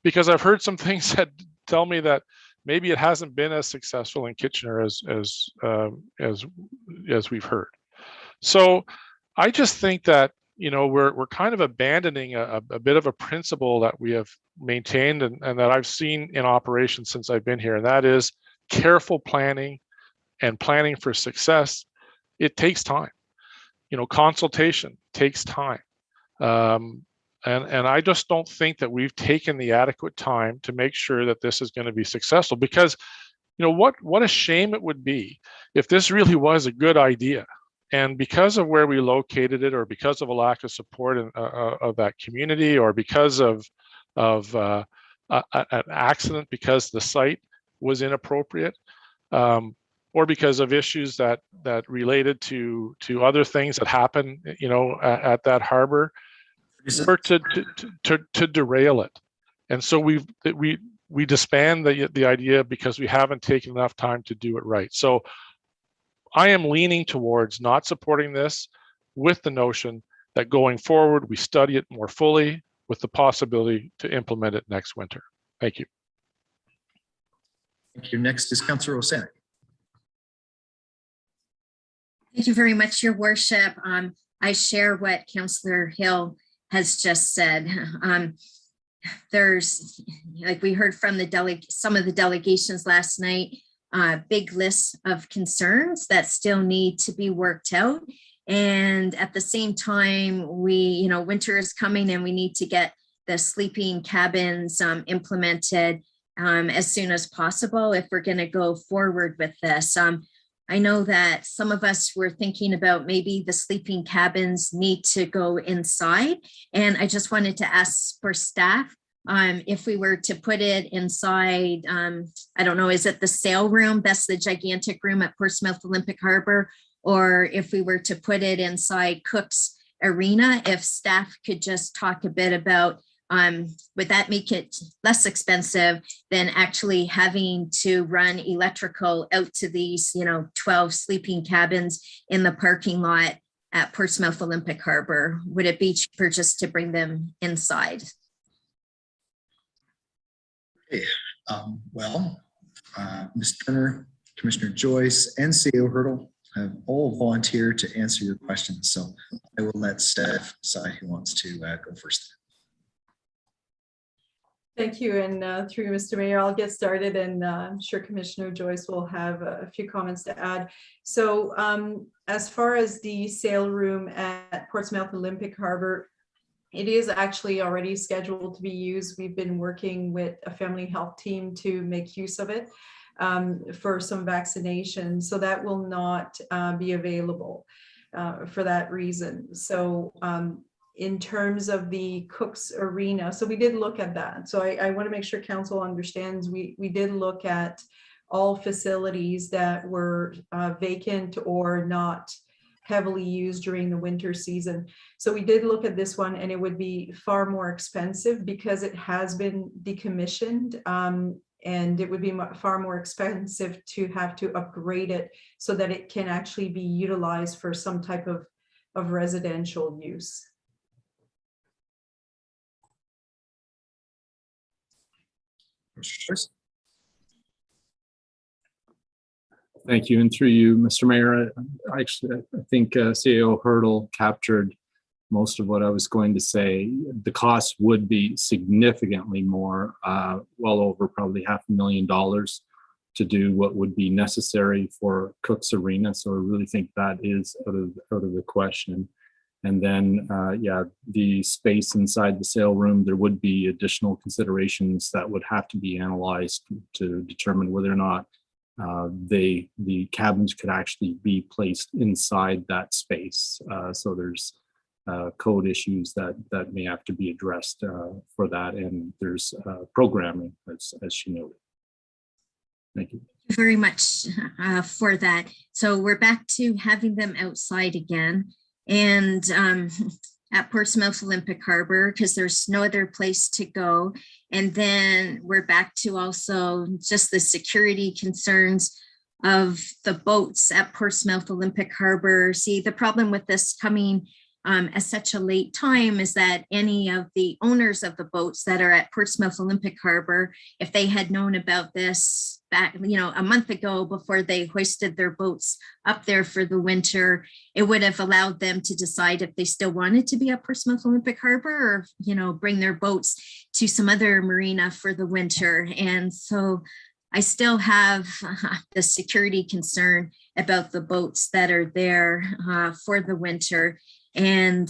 Because I've heard some things that tell me that maybe it hasn't been as successful in Kitchener as we've heard. So I just think that, you know, we're kind of abandoning a bit of a principle that we have maintained and that I've seen in operation since I've been here, and that is careful planning and planning for success. It takes time. You know, consultation takes time. And I just don't think that we've taken the adequate time to make sure that this is going to be successful, because, you know, what a shame it would be if this really was a good idea. And because of where we located it, or because of a lack of support of that community, or because of an accident because the site was inappropriate, or because of issues that related to other things that happen, you know, at that harbor, were to derail it. And so we disband the idea because we haven't taken enough time to do it right. So I am leaning towards not supporting this, with the notion that going forward, we study it more fully with the possibility to implement it next winter. Thank you. Thank you. Next is Councillor Osanek. Thank you very much, Your Worship. I share what Councillor Hill has just said. There's, like we heard from some of the delegations last night, big lists of concerns that still need to be worked out. And at the same time, winter is coming and we need to get the sleeping cabins implemented as soon as possible if we're going to go forward with this. I know that some of us were thinking about maybe the sleeping cabins need to go inside. And I just wanted to ask for staff, if we were to put it inside, I don't know, is it the sail room? That's the gigantic room at Portsmouth Olympic Harbor. Or if we were to put it inside Cook's Arena, if staff could just talk a bit about, would that make it less expensive than actually having to run electrical out to these, 12 sleeping cabins in the parking lot at Portsmouth Olympic Harbor? Would it be cheaper just to bring them inside? Okay. Ms. Turner, Commissioner Joyce, and CEO Hurdle have all volunteered to answer your questions. So I will let staff decide who wants to go first. Thank you. And through Mr. Mayor, I'll get started, and I'm sure Commissioner Joyce will have a few comments to add. So as far as the sail room at Portsmouth Olympic Harbor, it is actually already scheduled to be used. We've been working with a family health team to make use of it for some vaccinations. So that will not be available for that reason. So in terms of the Cook's Arena, so we did look at that. So I want to make sure council understands we did look at all facilities that were vacant or not heavily used during the winter season. So we did look at this one, and it would be far more expensive because it has been decommissioned, and it would be far more expensive to have to upgrade it so that it can actually be utilized for some type of residential use. Thank you. And through you, Mr. Mayor, I think CEO Hurdle captured most of what I was going to say. The cost would be significantly more, well over probably $500,000 to do what would be necessary for Cook's Arena. So I really think that is out of the question. And then, the space inside the sail room, there would be additional considerations that would have to be analyzed to determine whether or not the cabins could actually be placed inside that space. So there's code issues that may have to be addressed for that, and there's programming, as she noted. Thank you. Thank you very much for that. So we're back to having them outside again. And at Portsmouth Olympic Harbor because there's no other place to go. And then we're back to also just the security concerns of the boats at Portsmouth Olympic Harbor. See, the problem with this coming at such a late time is that any of the owners of the boats that are at Portsmouth Olympic Harbor, if they had known about this back, a month ago before they hoisted their boats up there for the winter, it would have allowed them to decide if they still wanted to be at Portsmouth Olympic Harbor or, bring their boats to some other marina for the winter. And so I still have the security concern about the boats that are there for the winter. And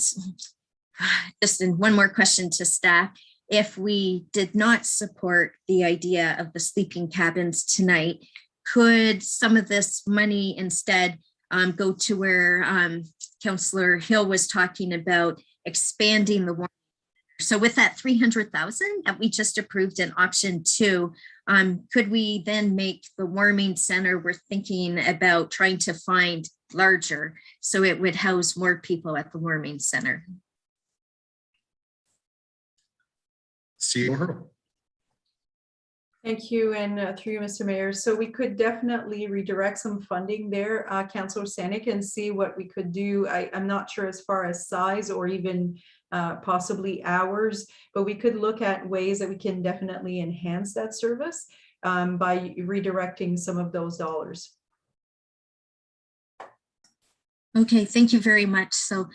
just one more question to staff. If we did not support the idea of the sleeping cabins tonight, could some of this money instead go to where Councillor Hill was talking about expanding the warming? So with that 300,000 that we just approved in option 2, could we then make the warming center we're thinking about trying to find larger so it would house more people at the warming center? CEO Hurdle. Thank you, and through you, Mr. Mayor. So we could definitely redirect some funding there, Councillor Sanik, and see what we could do. I'm not sure as far as size or even possibly hours, but we could look at ways that we can definitely enhance that service by redirecting some of those dollars. Okay, thank you very much. So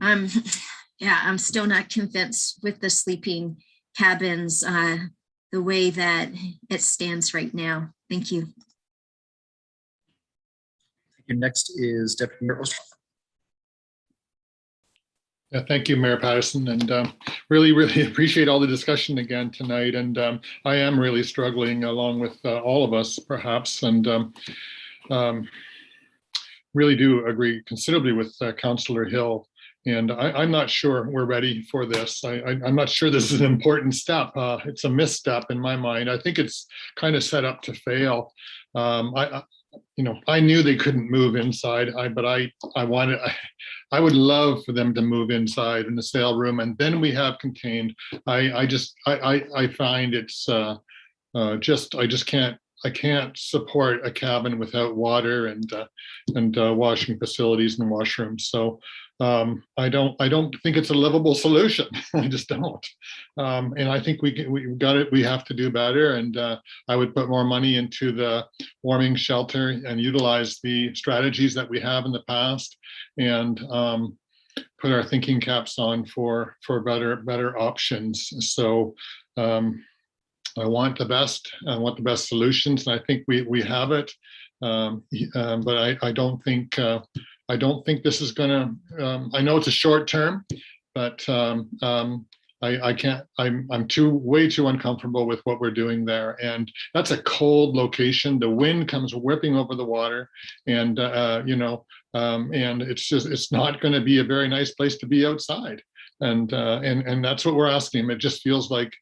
yeah, I'm still not convinced with the sleeping cabins the way that it stands right now. Thank you. Thank you. Next is Deputy Mayor Osterhoff. Yeah, thank you, Mayor Patterson, and really appreciate all the discussion again tonight. And I am really struggling along with all of us, perhaps, and really do agree considerably with Councillor Hill. And I'm not sure we're ready for this. I'm not sure this is an important step. It's a misstep in my mind. I think it's kind of set up to fail. I knew they couldn't move inside, but I would love for them to move inside in the sale room, and then we have contained. I find it's I can't support a cabin without water and washing facilities and washrooms. So I don't think it's a livable solution. I just don't. And I think we have to do better. And I would put more money into the warming shelter and utilize the strategies that we have in the past, and put our thinking caps on for better options. So I want the best. I want the best solutions, and I think we have it. But I don't think this is going to. I know it's a short term, but I can't. I'm way too uncomfortable with what we're doing there, and that's a cold location. The wind comes whipping over the water, and and it's not going to be a very nice place to be outside, and that's what we're asking. It just feels like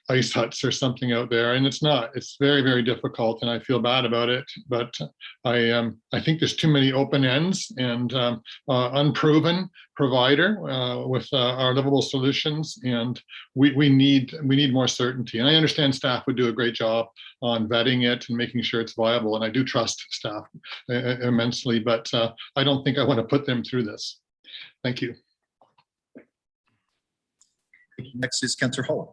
ice huts or something out there, and it's not. It's very, very difficult, and I feel bad about it. But I think there's too many open ends and unproven provider with our livable solutions, and we need more certainty. And I understand staff would do a great job on vetting it and making sure it's viable, and I do trust staff immensely. But I don't think I want to put them through this. Thank you. Next is Councillor Holland.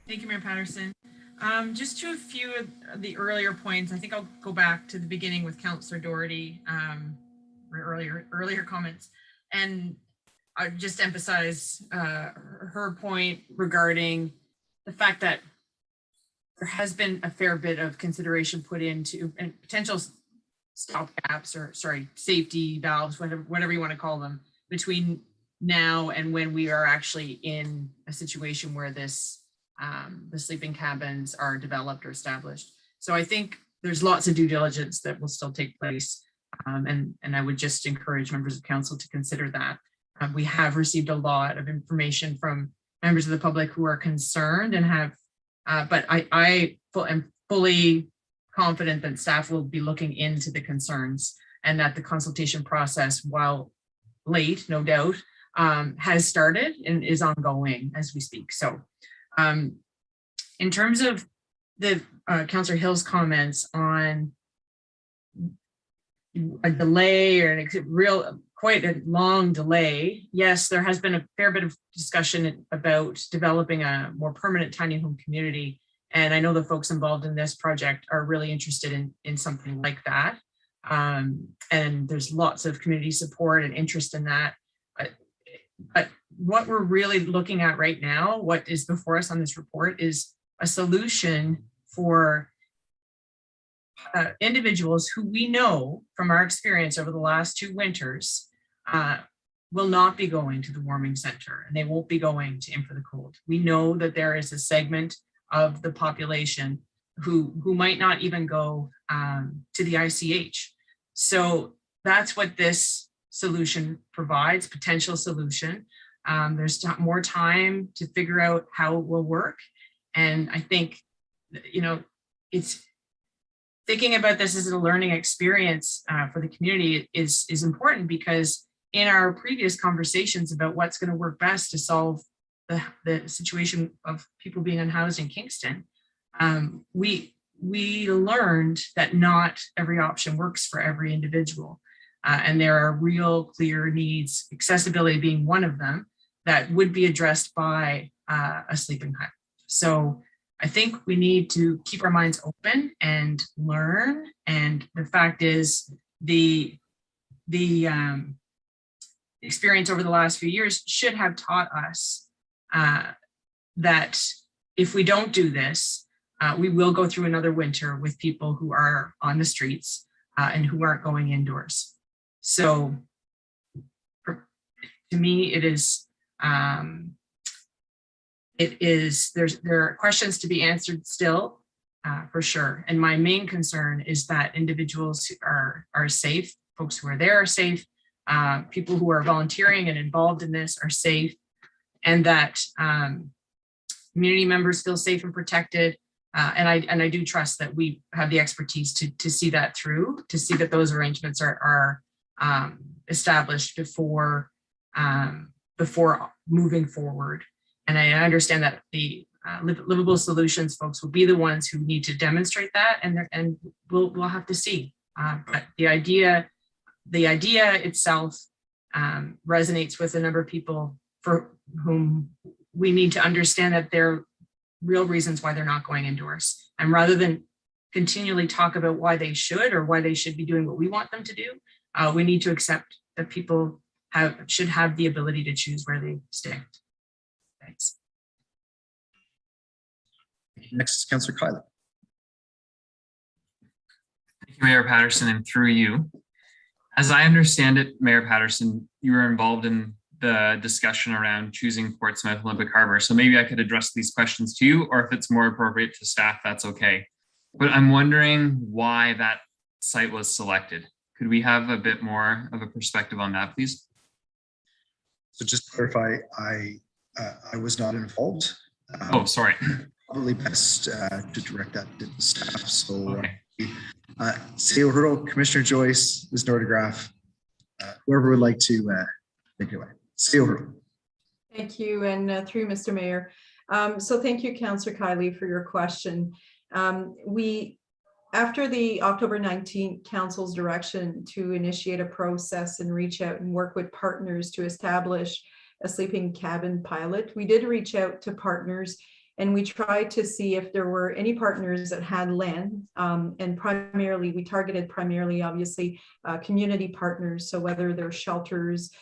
Thank you, Mayor Patterson. Just to a few of the earlier points, I think I'll go back to the beginning with Councillor Doherty, earlier comments, and I just emphasize her point regarding the fact that there has been a fair bit of consideration put into and potential stopgaps or safety valves, whatever you want to call them, between now and when we are actually in a situation where this the sleeping cabins are developed or established. So I think there's lots of due diligence that will still take place, and I would just encourage members of council to consider that. We have received a lot of information from members of the public who are concerned and have, but I am fully confident that staff will be looking into the concerns and that the consultation process, while late, no doubt, has started and is ongoing as we speak. So in terms of the Councillor Hill's comments on a delay or quite a long delay, yes, there has been a fair bit of discussion about developing a more permanent tiny home community. And I know the folks involved in this project are really interested in something like that. And there's lots of community support and interest in that. But what we're really looking at right now, what is before us on this report, is a solution for individuals who we know from our experience over the last 2 winters will not be going to the warming center, and they won't be going to In for the Cold. We know that there is a segment of the population who might not even go to the ICH. So that's what this solution provides, potential solution. There's more time to figure out how it will work. And I think, you know, it's thinking about this as a learning experience for the community is important, because in our previous conversations about what's going to work best to solve the situation of people being unhoused in Kingston, we learned that not every option works for every individual. And there are real clear needs, accessibility being one of them, that would be addressed by a sleeping hut. So I think we need to keep our minds open and learn. And the fact is, the experience over the last few years should have taught us that if we don't do this, we will go through another winter with people who are on the streets and who aren't going indoors. So to me, there are questions to be answered still, for sure. And my main concern is that individuals who are safe, folks who are there are safe, people who are volunteering and involved in this are safe, and that community members feel safe and protected. And I do trust that we have the expertise to see that through, to see that those arrangements are established before moving forward. And I understand that the livable solutions folks will be the ones who need to demonstrate that, and we'll have to see. But the idea itself resonates with a number of people for whom we need to understand that there are real reasons why they're not going indoors. And rather than continually talk about why they should or why they should be doing what we want them to do, we need to accept that people should have the ability to choose where they stay. Thanks. Next is Councillor Kylie. Thank you, Mayor Patterson, and through you. As I understand it, Mayor Patterson, you were involved in the discussion around choosing Portsmouth Olympic Harbor. So maybe I could address these questions to you, or if it's more appropriate to staff, that's okay. But I'm wondering why that site was selected. Could we have a bit more of a perspective on that, please? So just to clarify, I was not involved. Oh, sorry. Probably best to direct that to the staff. So okay. CEO Hurdle, Commissioner Joyce, Ms. Nordegraff, whoever would like to take it away. CEO Hurdle. Thank you, and through Mr. Mayor. So thank you, Councillor Kylie, for your question. After the October 19th Council's direction to initiate a process and reach out and work with partners to establish a sleeping cabin pilot, we did reach out to partners, and we tried to see if there were any partners that had land, and primarily, we targeted primarily, obviously, community partners. So whether they're shelters,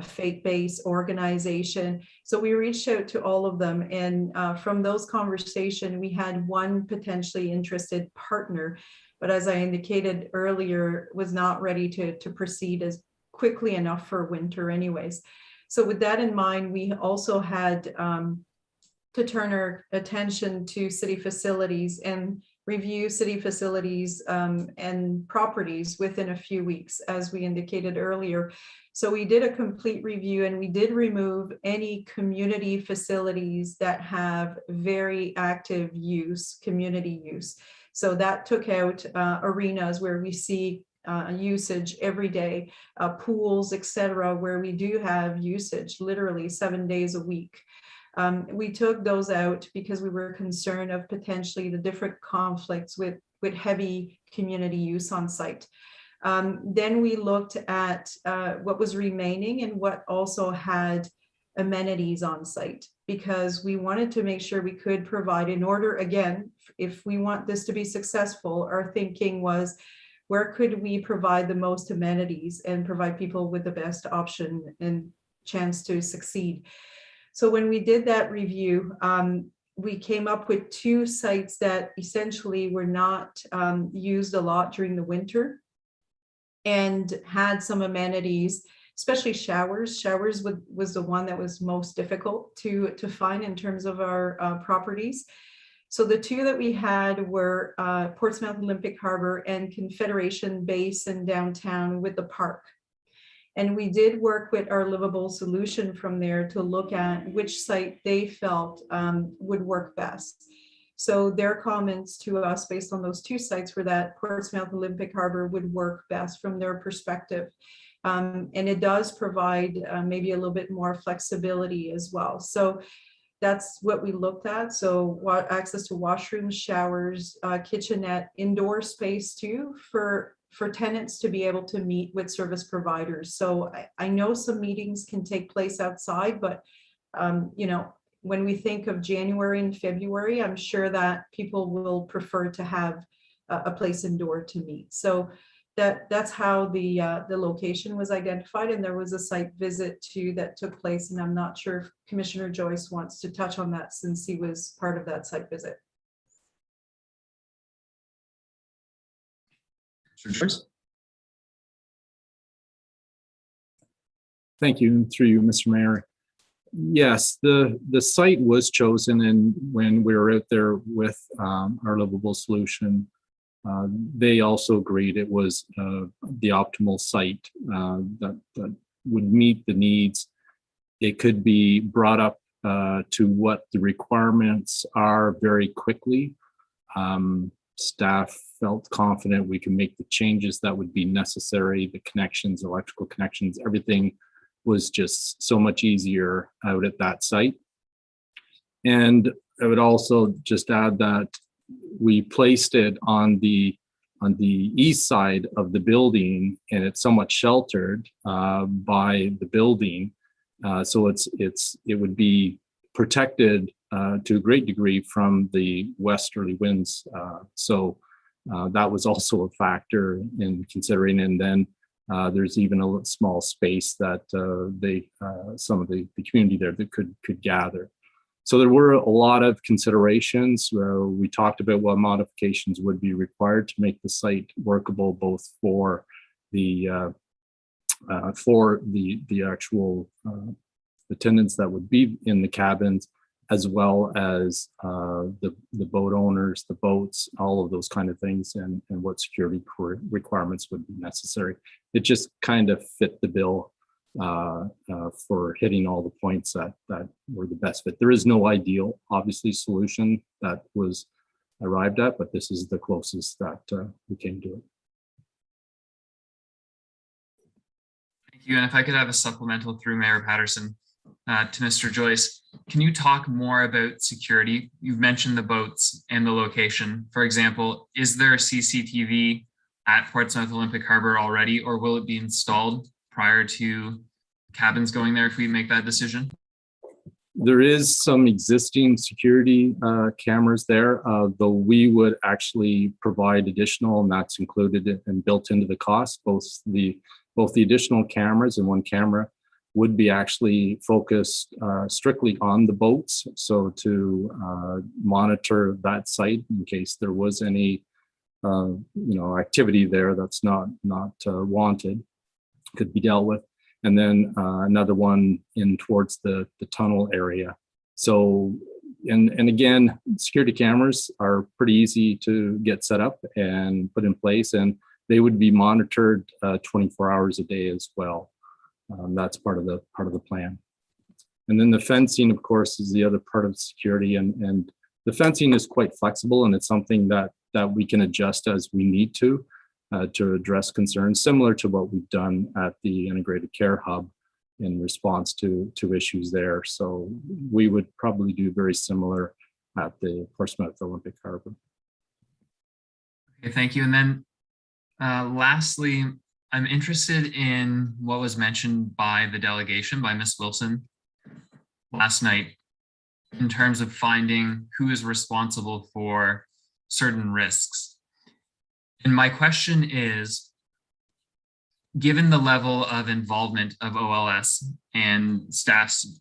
faith-based organization. So we reached out to all of them, and from those conversations, we had one potentially interested partner, but as I indicated earlier, was not ready to proceed as quickly enough for winter anyways. So with that in mind, we also had to turn our attention to city facilities and review city facilities and properties within a few weeks, as we indicated earlier. So we did a complete review, and we did remove any community facilities that have very active use, community use. So that took out arenas where we see usage every day, pools, etc., where we do have usage literally 7 days a week. We took those out because we were concerned of potentially the different conflicts with heavy community use on site. Then we looked at what was remaining and what also had amenities on site, because we wanted to make sure we could provide, in order, again, if we want this to be successful, our thinking was, where could we provide the most amenities and provide people with the best option and chance to succeed? So when we did that review, we came up with 2 sites that essentially were not used a lot during the winter and had some amenities, especially showers. Showers was the one that was most difficult to find in terms of our properties. So the 2 that we had were Portsmouth Olympic Harbor and Confederation Base in downtown with the park. And we did work with our livable solution from there to look at which site they felt would work best. So their comments to us based on those 2 sites were that Portsmouth Olympic Harbor would work best from their perspective. And it does provide maybe a little bit more flexibility as well. So that's what we looked at. So access to washrooms, showers, kitchenette, indoor space too, for tenants to be able to meet with service providers. So I know some meetings can take place outside, but you know, when we think of January and February, I'm sure that people will prefer to have a place indoor to meet. So that's how the location was identified, and there was a site visit too that took place, and I'm not sure if Commissioner Joyce wants to touch on that since he was part of that site visit. Joyce? Thank you. Through you, Mr. Mayor. Yes, the site was chosen, and when we were out there with our livable solution, they also agreed it was the optimal site that would meet the needs. It could be brought up to what the requirements are very quickly. Staff felt confident we can make the changes that would be necessary, the connections, electrical connections, everything was just so much easier out at that site. And I would also just add that we placed it on the east side of the building, and it's somewhat sheltered by the building. So it would be protected to a great degree from the westerly winds. So that was also a factor in considering. And then there's even a small space that some of the community there that could gather. So there were a lot of considerations. We talked about what modifications would be required to make the site workable, both for the actual attendants that would be in the cabins, as well as the boat owners, the boats, all of those kind of things, and what security requirements would be necessary. It just kind of fit the bill for hitting all the points that were the best fit. There is no ideal, obviously, solution that was arrived at, but this is the closest that we came to it. Thank you. And if I could have a supplemental through Mayor Patterson to Mr. Joyce, can you talk more about security? You've mentioned the boats and the location. For example, is there a CCTV at Portsmouth Olympic Harbor already, or will it be installed prior to cabins going there if we make that decision? There is some existing security cameras there, though we would actually provide additional, and that's included and built into the cost. Both the additional cameras and one camera would be actually focused strictly on the boats, so to monitor that site in case there was any activity there that's not wanted, could be dealt with. And then another one in towards the tunnel area. So, and again, security cameras are pretty easy to get set up and put in place, and they would be monitored 24 hours a day as well. That's part of the plan. And then the fencing, of course, is the other part of security, and the fencing is quite flexible, and it's something that that we can adjust as we need to address concerns, similar to what we've done at the Integrated Care Hub in response to issues there. So we would probably do very similar at the Portsmouth Olympic Harbor. Okay, thank you. And then lastly, I'm interested in what was mentioned by the delegation, by Ms. Wilson last night, in terms of finding who is responsible for certain risks. And my question is, given the level of involvement of OLS and staff's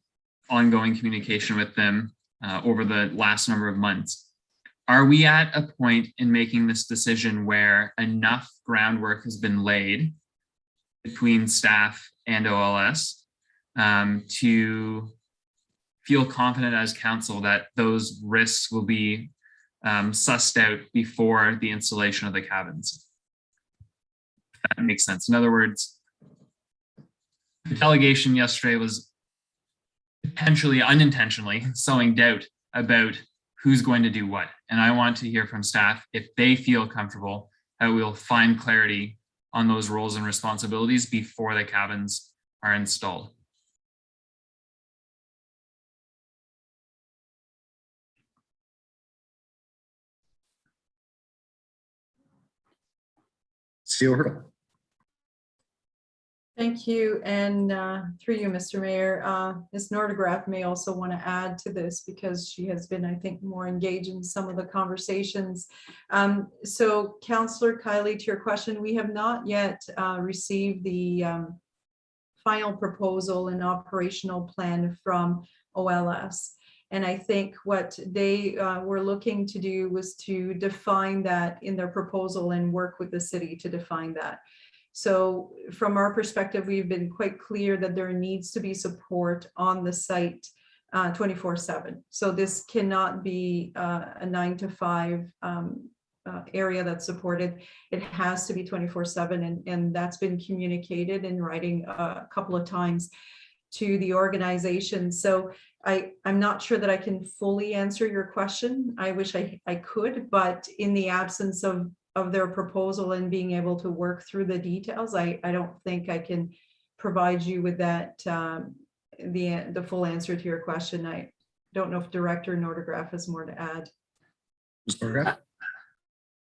ongoing communication with them over the last number of months, are we at a point in making this decision where enough groundwork has been laid between staff and OLS to feel confident as council that those risks will be sussed out before the installation of the cabins? If that makes sense. In other words, the delegation yesterday was potentially unintentionally sowing doubt about who's going to do what. And I want to hear from staff if they feel comfortable that we'll find clarity on those roles and responsibilities before the cabins are installed. CEO Hurdle. Thank you. And through you, Mr. Mayor, Ms. Nordegraff may also want to add to this because she has been, I think, more engaged in some of the conversations. So Councillor Kiley, to your question, we have not yet received the final proposal and operational plan from OLS. And I think what they were looking to do was to define that in their proposal and work with the city to define that. So from our perspective, we've been quite clear that there needs to be support on the site 24/7. So this cannot be a 9 to 5 area that's supported. It has to be 24/7, and that's been communicated in writing a couple of times to the organization. So I'm not sure that I can fully answer your question. I wish I could, but in the absence of their proposal and being able to work through the details, I don't think I can provide you with that, the full answer to your question. I don't know if Director Nordegraff has more to add.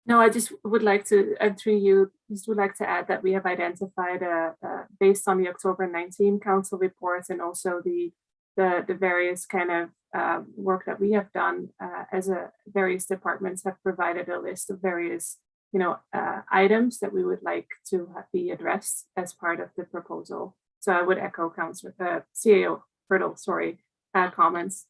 No, I just would like to, through you, just would like to add that we have identified, based on the October 19 council reports and also the various kind of work that we have done as various departments have provided a list of various items that we would like to be addressed as part of the proposal. So I would echo CAO Hurdle, comments.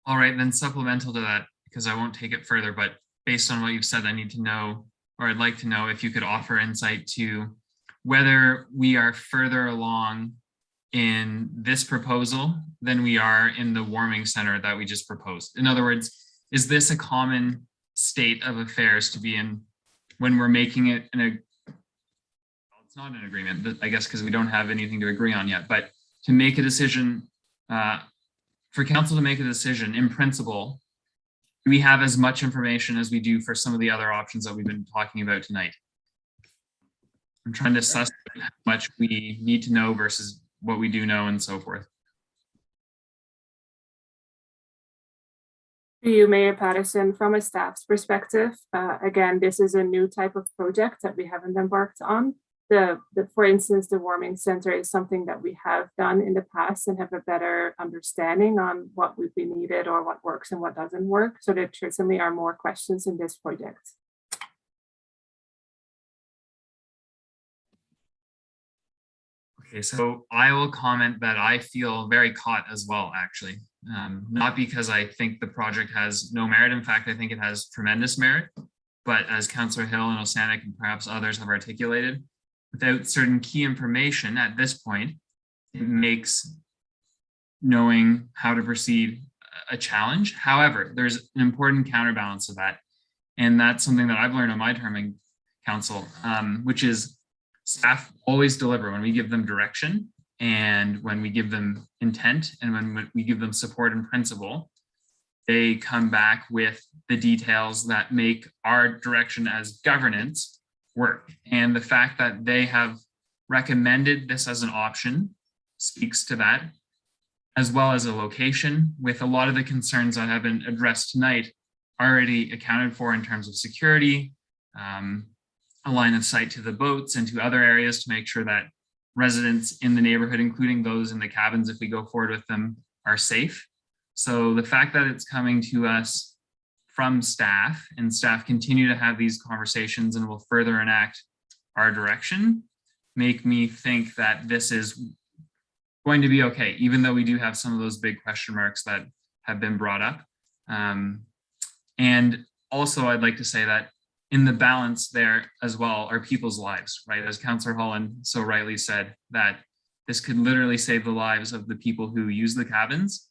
All right, then supplemental to that, because I won't take it further, but based on what you've said, I need to know, or I'd like to know if you could offer insight to whether we are further along in this proposal than we are in the warming center that we just proposed. In other words, is this a common state of affairs to be in when we're making it it's not an agreement, I guess, because we don't have anything to agree on yet, but to make a decision, for council to make a decision in principle, do we have as much information as we do for some of the other options that we've been talking about tonight? I'm trying to suss how much we need to know versus what we do know and so forth. You, Mayor Patterson, from a staff's perspective, again, this is a new type of project that we haven't embarked on. For instance, the warming center is something that we have done in the past and have a better understanding on what would be needed or what works and what doesn't work. So there certainly are more questions in this project. Okay, so I will comment that I feel very caught as well, actually. Not because I think the project has no merit. In fact, I think it has tremendous merit. But as Councillor Hill and Osanik and perhaps others have articulated, without certain key information at this point, it makes knowing how to proceed a challenge. However, there's an important counterbalance to that. And that's something that I've learned on my term in council, which is staff always deliver when we give them direction and when we give them intent and when we give them support and principle. they come back with the details that make our direction as governance work. And the fact that they have recommended this as an option speaks to that, as well as a location, with a lot of the concerns that have been addressed tonight already accounted for in terms of security, a line of sight to the boats and to other areas to make sure that residents in the neighborhood, including those in the cabins, if we go forward with them, are safe. So the fact that it's coming to us from staff, and staff continue to have these conversations and will further enact our direction, make me think that this is going to be okay, even though we do have some of those big question marks that have been brought up. And also I'd like to say that in the balance there as well are people's lives, right? As Councillor Holland so rightly said, that this could literally save the lives of the people who use the cabins.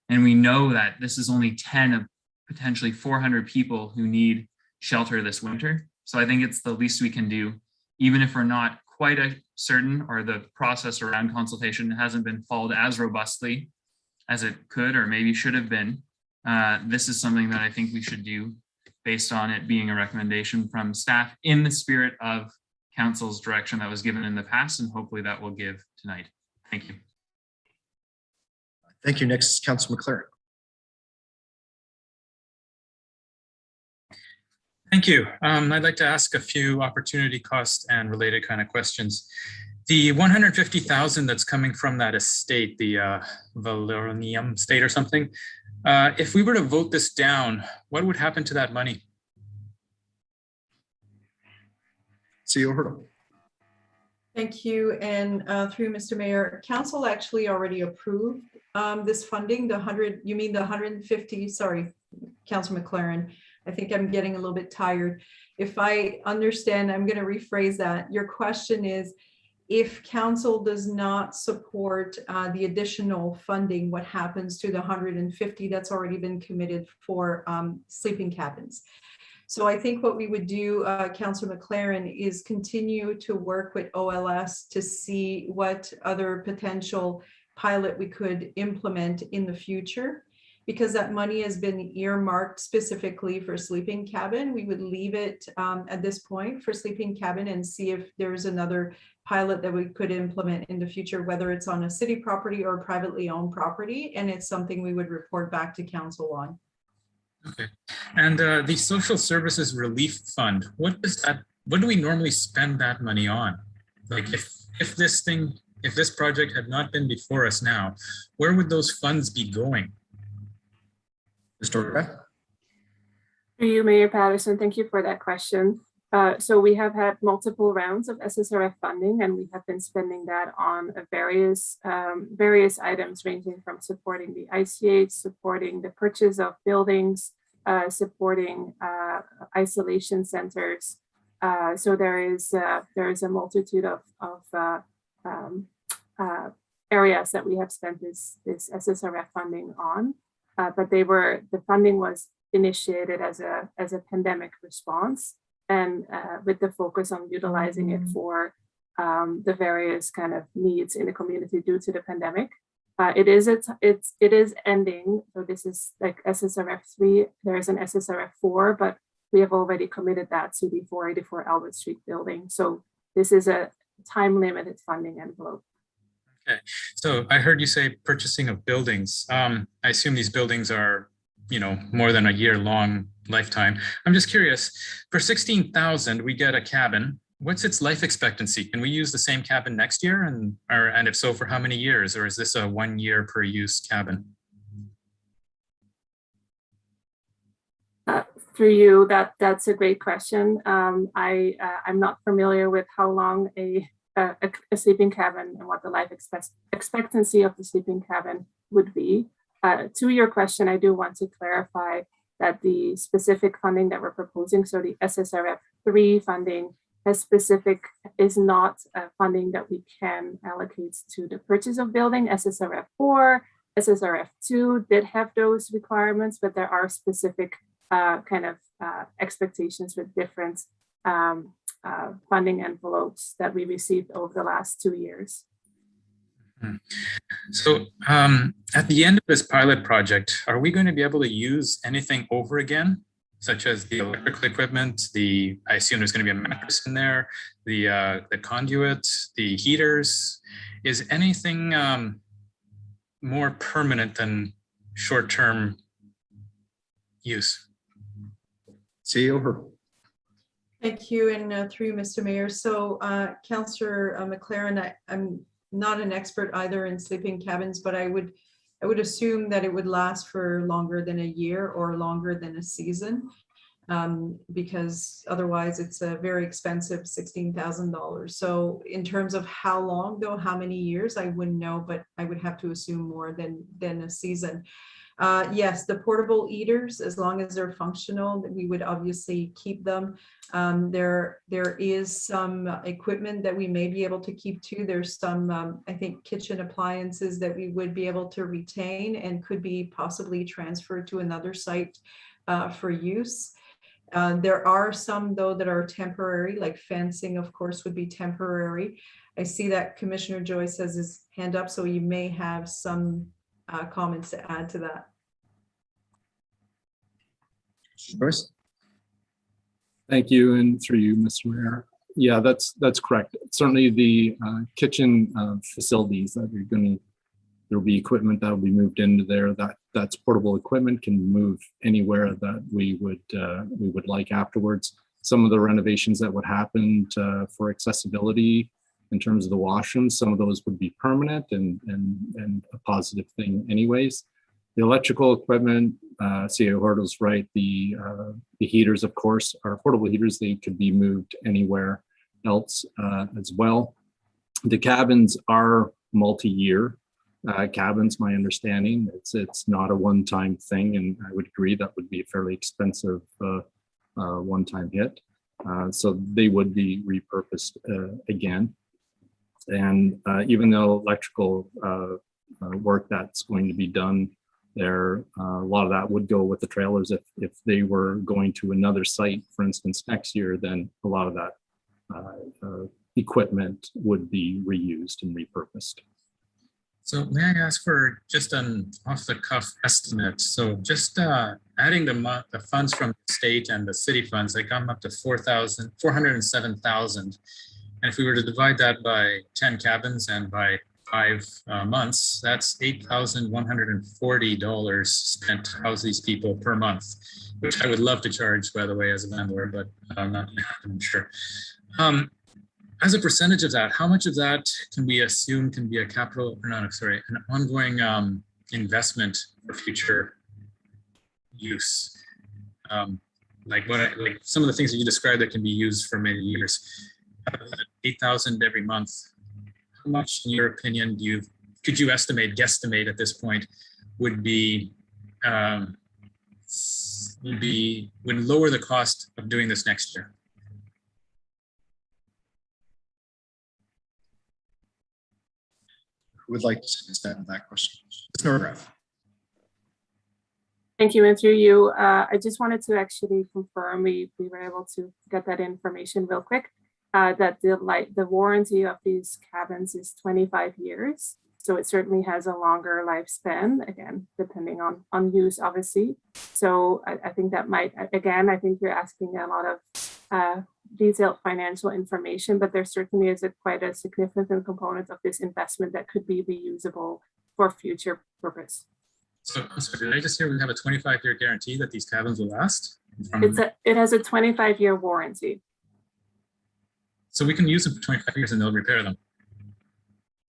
And we know that this is only 10 of potentially 400 people who need shelter this winter. So I think it's the least we can do, even if we're not quite certain, or the process around consultation hasn't been followed as robustly as it could or maybe should have been. This is something that I think we should do based on it being a recommendation from staff in the spirit of council's direction that was given in the past, and hopefully that will give tonight. Thank you. Thank you. Next is Councillor McLaren. Thank you. I'd like to ask a few opportunity cost and related kind of questions. The 150,000 that's coming from that estate, the Valerium estate or something, if we were to vote this down, what would happen to that money? CEO Hurdle. Thank you. And through Mr. Mayor, council actually already approved this funding, the 100, you mean the 150, sorry, Councillor McLaren. I think I'm getting a little bit tired. If I understand, I'm going to rephrase that. Your question is, if council does not support the additional funding, what happens to the 150 that's already been committed for sleeping cabins? So I think what we would do, Councillor McLaren, is continue to work with OLS to see what other potential pilot we could implement in the future. Because that money has been earmarked specifically for sleeping cabin, we would leave it at this point for sleeping cabin and see if there's another pilot that we could implement in the future, whether it's on a city property or privately owned property. And it's something we would report back to council on. Okay. And the Social Services Relief Fund, what do we normally spend that money on? Like if this project had not been before us now, where would those funds be going? Mr. Ray. Through you, Mayor Patterson, thank you for that question. So we have had multiple rounds of SSRF funding, and we have been spending that on various items, ranging from supporting the ICH, supporting the purchase of buildings, supporting isolation centers. So there is a multitude of areas that we have spent this SSRF funding on. But the funding was initiated as a pandemic response, and with the focus on utilizing it for the various kind of needs in the community due to the pandemic. It is ending. So this is like SSRF 3. There is an SSRF 4, but we have already committed that to the 484 Albert Street building. So this is a time limited funding envelope. Okay, so I heard you say purchasing of buildings. I assume these buildings are, more than a year-long lifetime. I'm just curious, for 16,000, we get a cabin. What's its life expectancy? Can we use the same cabin next year? And if so, for how many years? Or is this a 1 year per use cabin? Through you, that's a great question. I'm not familiar with how long a sleeping cabin and what the life expectancy of the sleeping cabin would be. To your question, I do want to clarify that the specific funding that we're proposing, so the SSRF 3 funding, is not funding that we can allocate to the purchase of building. SSRF 4, SSRF 2 did have those requirements, but there are specific expectations with different funding envelopes that we received over the last 2 years. So at the end of this pilot project, are we going to be able to use anything over again, such as the electrical equipment, I assume there's going to be a mattress in there, the conduit, the heaters? Is anything more permanent than short-term use? CEO Hurdle. Thank you, and through you, Mr. Mayor. So Councillor McLaren, I'm not an expert either in sleeping cabins, but I would assume that it would last for longer than a year or longer than a season, because otherwise it's a very expensive $16,000. So in terms of how long though, how many years, I wouldn't know, but I would have to assume more than a season. Yes, the portable eaters, as long as they're functional, we would obviously keep them. There is some equipment that we may be able to keep too. There's some, I think, kitchen appliances that we would be able to retain and could be possibly transferred to another site for use. There are some though that are temporary, like fencing, of course, would be temporary. I see that Commissioner Joyce has his hand up, so you may have some comments to add to that. Joyce? Thank you, and through you, Mr. Mayor. Yeah, that's correct. Certainly the kitchen facilities that you're going to, there'll be equipment that will be moved into there. That's portable equipment, can move anywhere that we would like afterwards. Some of the renovations that would happen for accessibility in terms of the washrooms, some of those would be permanent and a positive thing anyways. The electrical equipment, CEO Hurdle's right, the heaters, of course, are portable heaters. They could be moved anywhere else as well. The cabins are multi-year cabins, my understanding. It's not a one-time thing, and I would agree that would be a fairly expensive one-time hit. So they would be repurposed again. And even though electrical work that's going to be done there, a lot of that would go with the trailers. If they were going to another site, for instance, next year, then a lot of that equipment would be reused and repurposed. So may I ask for just an off-the-cuff estimate? So just adding the funds from the state and the city funds, they come up to $407,000. And if we were to divide that by 10 cabins and by 5 months, that's $8,140 spent to house these people per month, which I would love to charge, by the way, as a landlord, but I'm sure. As a percentage of that, how much of that can we assume can be a capital, or not, sorry, an ongoing investment for future use? Like some of the things that you described that can be used for many years. 8,000 every month. How much, in your opinion, could you guesstimate at this point, would lower the cost of doing this next year? Who would like to stand that question? Ms. Norgraf. Thank you, and through you, I just wanted to actually confirm we were able to get that information real quick. That the warranty of these cabins is 25 years. So it certainly has a longer lifespan, again, depending on use, obviously. So I think that might, again, I think you're asking a lot of detailed financial information, but there certainly is quite a significant component of this investment that could be reusable for future purpose. So did I just hear we have a 25-year guarantee that these cabins will last? It has a 25-year warranty. So we can use them for 25 years and they'll repair them.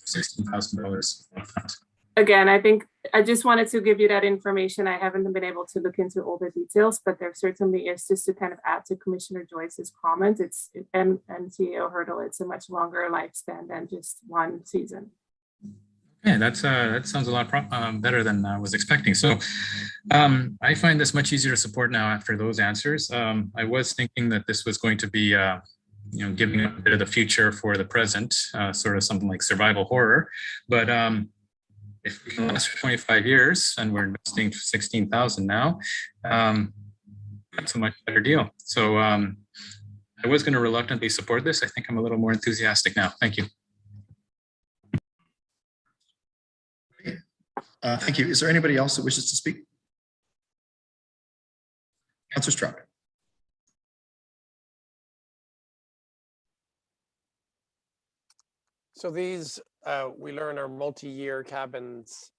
$16,000 upfront. Again, I think I just wanted to give you that information. I haven't been able to look into all the details, but there certainly is, just to kind of add to Commissioner Joyce's comment, and CEO Hurdle, it's a much longer lifespan than just one season. Okay, that sounds a lot better than I was expecting. So I find this much easier to support now after those answers. I was thinking that this was going to be giving a bit of the future for the present, sort of something like survival horror. But if we can last for 25 years and we're investing $16,000 now, that's a much better deal. So I was going to reluctantly support this. I think I'm a little more enthusiastic now. Thank you. Thank you. Is there anybody else that wishes to speak? Councillor Stroud. So these, we learn, are multi-year cabins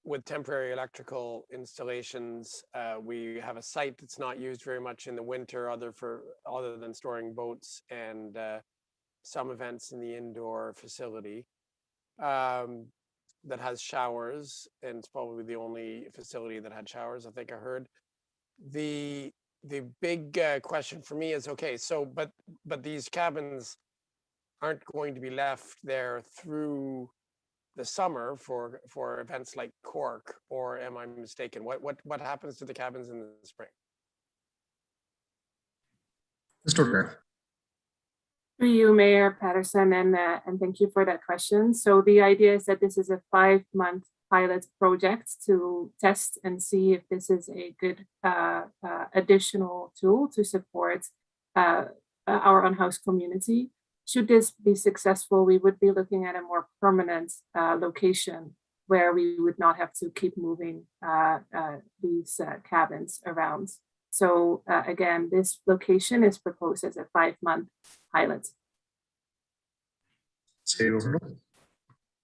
with temporary electrical installations. We have a site that's not used very much in the winter other than storing boats and some events in the indoor facility that has showers, and it's probably the only facility that had showers, I think I heard. The big question for me is, okay, so but these cabins aren't going to be left there through the summer for events like Cork, or am I mistaken? What happens to the cabins in the spring? Mr. O'Gara. Through you, Mayor Patterson, and thank you for that question. So the idea is that this is a 5-month pilot project to test and see if this is a good additional tool to support our on-house community. Should this be successful, we would be looking at a more permanent location where we would not have to keep moving these cabins around. So again, this location is proposed as a 5-month pilot.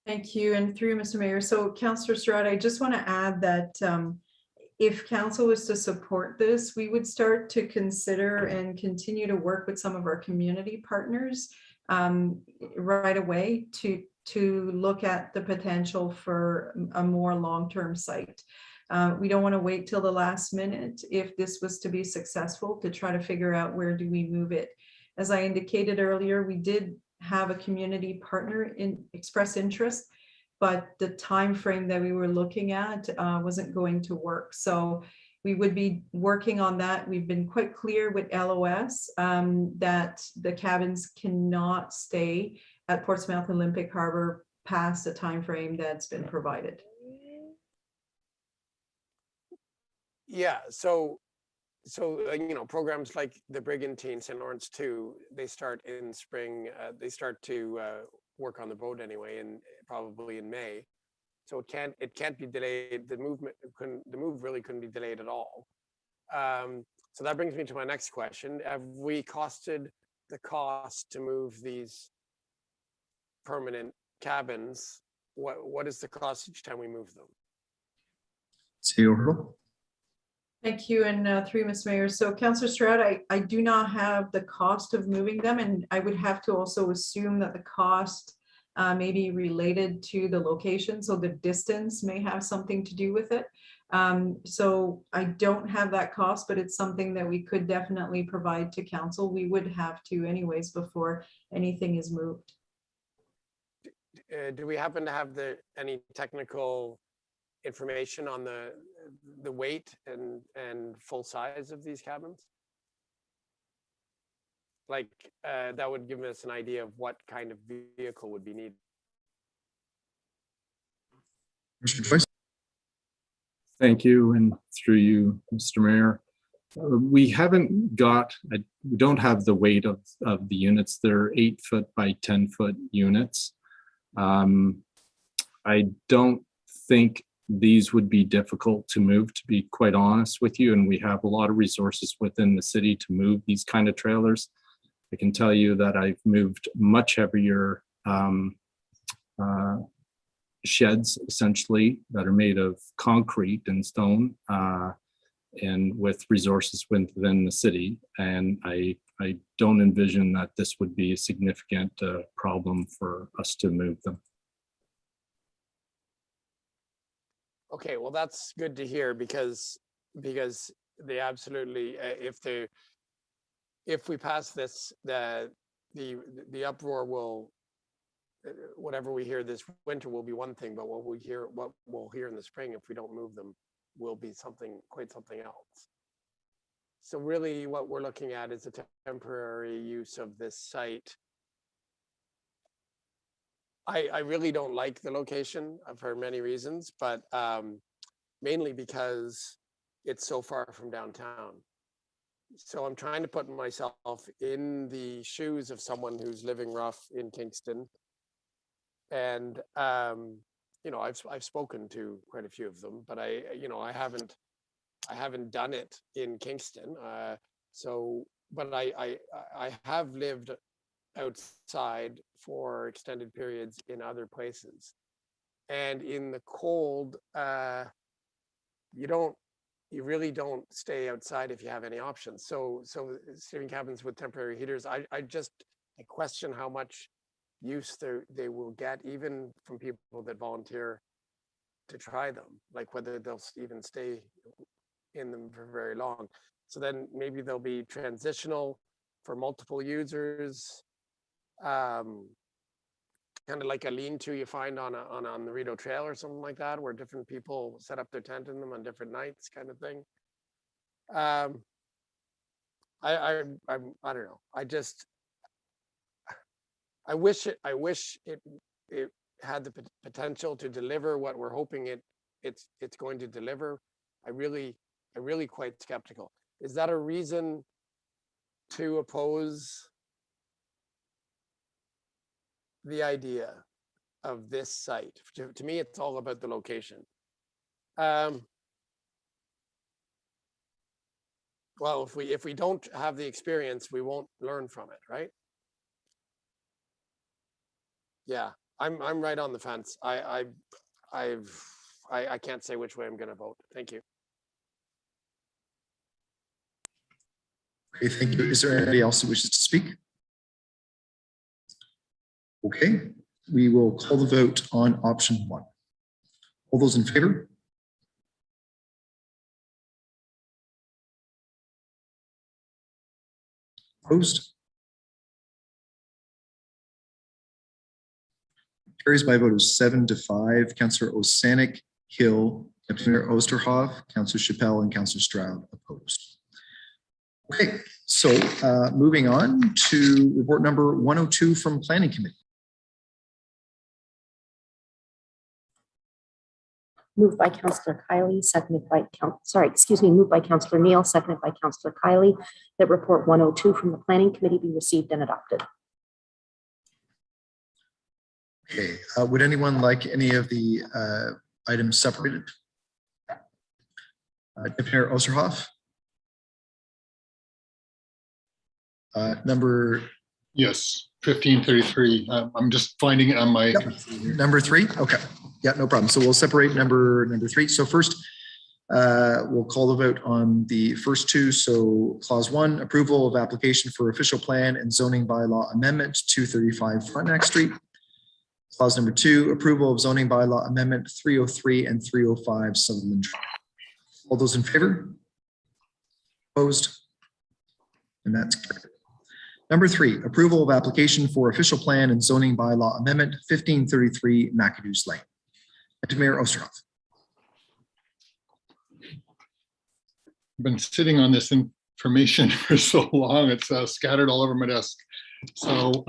Thank you. And through Mr. Mayor. So Councillor Stroud, I just want to add that if council was to support this, we would start to consider and continue to work with some of our community partners right away to look at the potential for a more long-term site. We don't want to wait till the last minute if this was to be successful to try to figure out where do we move it. As I indicated earlier, we did have a community partner express interest, but the time frame that we were looking at wasn't going to work. So we would be working on that. We've been quite clear with LOS that the cabins cannot stay at Portsmouth Olympic Harbor past the time frame that's been provided. Yeah, so you know, programs like the Brigantine, St. Lawrence 2, they start in spring. They start to work on the boat anyway, and probably in May. So it can't be delayed. The move really couldn't be delayed at all. So that brings me to my next question: have we costed the cost to move these permanent cabins? What is the cost each time we move them? Thank you, and through Ms. Mayor. So Councillor Stroud, I do not have the cost of moving them, and I would have to also assume that the cost may be related to the location. So the distance may have something to do with it. So I don't have that cost, but it's something that we could definitely provide to council. We would have to anyways before anything is moved. Do we happen to have any technical information on the weight and full size of these cabins? Like that would give us an idea of what kind of vehicle would be needed. Mr. Joyce. Thank you, and through you, Mr. Mayor. We don't have the weight of the units. They're 8-foot by 10-foot units. I don't think these would be difficult to move, to be quite honest with you, and we have a lot of resources within the city to move these kind of trailers. I can tell you that I've moved much heavier sheds, essentially, that are made of concrete and stone, and with resources within the city. And I don't envision that this would be a significant problem for us to move them. Okay, well, that's good to hear, because they absolutely, if we pass this, the uproar will, whatever we hear this winter will be one thing, but what we'll hear in the spring, if we don't move them, will be quite something else. So really what we're looking at is a temporary use of this site. I really don't like the location for many reasons, but mainly because it's so far from downtown. So I'm trying to put myself in the shoes of someone who's living rough in Kingston. And I've spoken to quite a few of them, but I haven't done it in Kingston. But I have lived outside for extended periods in other places. And in the cold, you really don't stay outside if you have any options. So sleeping cabins with temporary heaters, I question how much use they will get, even from people that volunteer to try them, like whether they'll even stay in them for very long. So then maybe they'll be transitional for multiple users, kind of like a lean-to you find on the Rideau Trail or something like that, where different people set up their tent in them on different nights, kind of thing. I don't know. I wish it had the potential to deliver what we're hoping it's going to deliver. I'm really quite skeptical. Is that a reason to oppose the idea of this site? To me, it's all about the location. Well, if we don't have the experience, we won't learn from it, right? Yeah, I'm right on the fence. I can't say which way I'm going to vote. Thank you. Okay, thank you. Is there anybody else who wishes to speak? Okay, we will call the vote on option 1. All those in favor? Opposed? Carries by a vote of 7-5. Councillor Osanik, Hill, Deputy Mayor Osterhoff, Councillor Chappelle, and Councillor Stroud opposed. Okay, so moving on to report number 102 from Planning Committee. Moved by Councillor Kiley, seconded by moved by Councillor Neal, seconded by Councillor Kiley, that report 102 from the Planning Committee be received and adopted. Okay, would anyone like any of the items separated? Deputy Mayor Osterhoff? Number... Yes, 1533. I'm just finding it on my... Yep. Number 3? Okay. Yeah, no problem. So we'll separate number 3. So first, we'll call the vote on the first 2. So clause 1, approval of application for official plan and zoning bylaw amendment 235 Frontenac Street. Clause number 2, approval of zoning bylaw amendment 303 and 305 Sutherland Drive. All those in favor? Opposed? And that's carried. Number 3, approval of application for official plan and zoning bylaw amendment 1533 McAdoo Lane. Deputy Mayor Osterhoff. I've been sitting on this information for so long, it's scattered all over my desk. So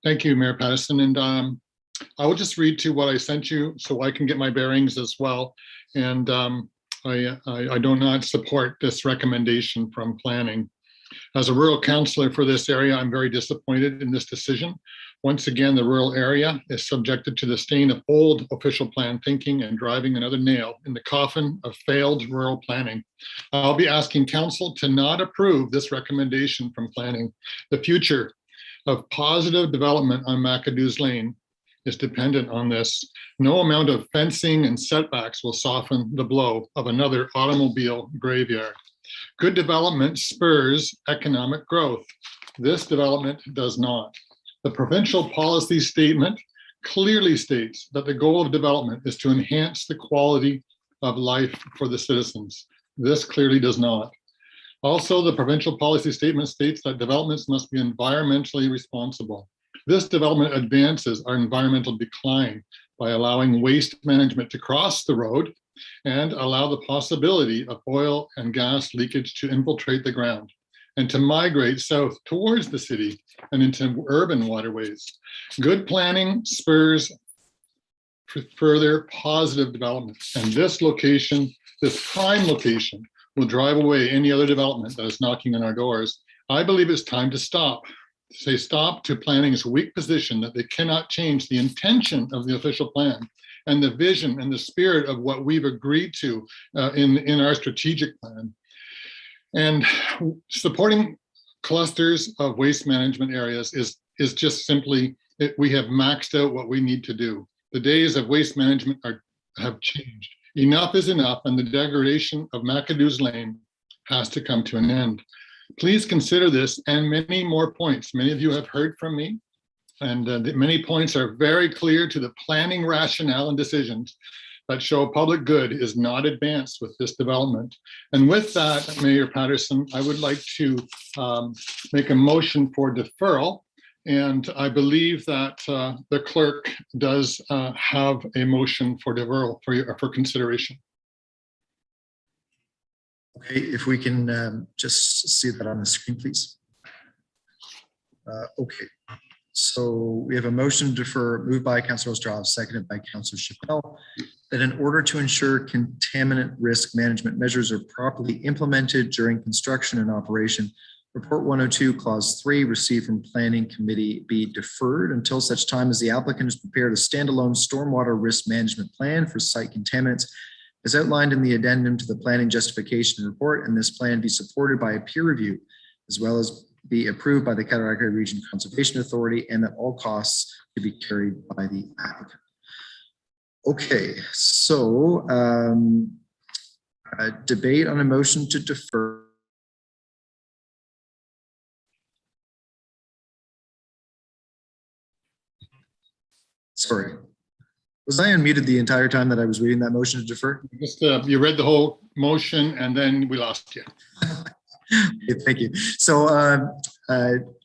thank you, Mayor Patterson. And I will just read to what I sent you so I can get my bearings as well. And I do not support this recommendation from planning. As a rural councillor for this area, I'm very disappointed in this decision. Once again, the rural area is subjected to the stain of old official plan thinking and driving another nail in the coffin of failed rural planning. I'll be asking council to not approve this recommendation from planning. The future of positive development on McAdoo's Lane is dependent on this. No amount of fencing and setbacks will soften the blow of another automobile graveyard. Good development spurs economic growth. This development does not. The provincial policy statement clearly states that the goal of development is to enhance the quality of life for the citizens. This clearly does not. Also, the provincial policy statement states that developments must be environmentally responsible. This development advances our environmental decline by allowing waste management to cross the road and allow the possibility of oil and gas leakage to infiltrate the ground and to migrate south towards the city and into urban waterways. Good planning spurs further positive development. And this location, this prime location, will drive away any other development that is knocking on our doors. I believe it's time to stop. Say stop to planning's weak position that they cannot change the intention of the official plan and the vision and the spirit of what we've agreed to in our strategic plan. And supporting clusters of waste management areas is just simply, we have maxed out what we need to do. The days of waste management have changed. Enough is enough, and the degradation of McAdoo's Lane has to come to an end. Please consider this and many more points. Many of you have heard from me, and many points are very clear to the planning rationale and decisions that show public good is not advanced with this development. And with that, Mayor Patterson, I would like to make a motion for deferral. And I believe that the clerk does have a motion for deferral for consideration. Okay, if we can just see that on the screen, please. Okay, so we have a motion to defer moved by Councillor Osterhoff, seconded by Councillor Chappelle, that in order to ensure contaminant risk management measures are properly implemented during construction and operation, Report 102, Clause 3, received from Planning Committee be deferred until such time as the applicant has prepared a standalone stormwater risk management plan for site contaminants as outlined in the addendum to the planning justification report, and this plan be supported by a peer review, as well as be approved by the Cataraqui Region Conservation Authority, and that all costs to be carried by the applicant. Okay, so a debate on a motion to defer. Sorry, was I unmuted the entire time that I was reading that motion to defer? Just you read the whole motion and then we lost you. Okay, thank you. So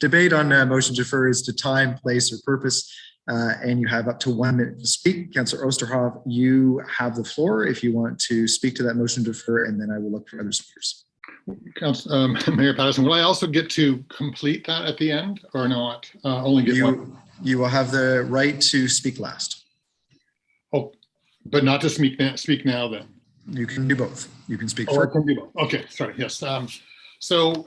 debate on motion to defer is to time, place, or purpose, and you have up to 1 minute to speak. Councillor Osterhoff, you have the floor if you want to speak to that motion to defer, and then I will look for other speakers. Mayor Patterson, will I also get to complete that at the end or not? Only get one? You will have the right to speak last. Oh, but not to speak now then? You can do both. You can speak first. I can do both. Okay, sorry, yes. So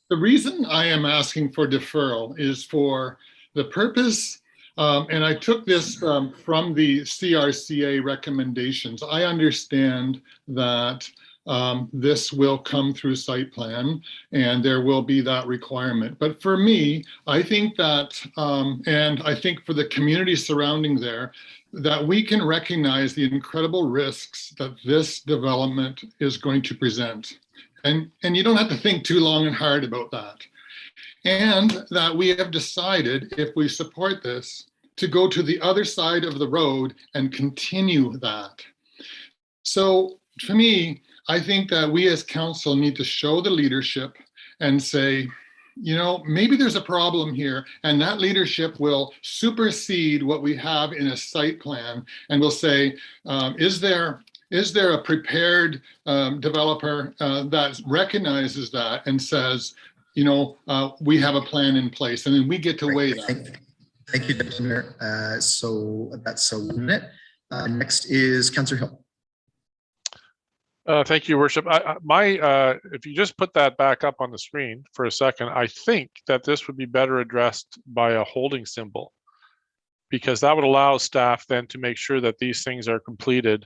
the reason I am asking for deferral is for the purpose, and I took this from the CRCA recommendations. I understand that this will come through site plan and there will be that requirement. But for me, I think that, and I think for the community surrounding there, that we can recognize the incredible risks that this development is going to present. And you don't have to think too long and hard about that. And that we have decided, if we support this, to go to the other side of the road and continue that. So to me, I think that we as council need to show the leadership and say, you know, maybe there's a problem here, and that leadership will supersede what we have in a site plan, and we'll say, is there a prepared developer that recognizes that and says, you know, we have a plan in place, and then we get to weigh that. Thank you, Deputy Mayor. So that's a minute. Next is Councillor Hill. Thank you, Worship. If you just put that back up on the screen for a second, I think that this would be better addressed by a holding symbol, because that would allow staff then to make sure that these things are completed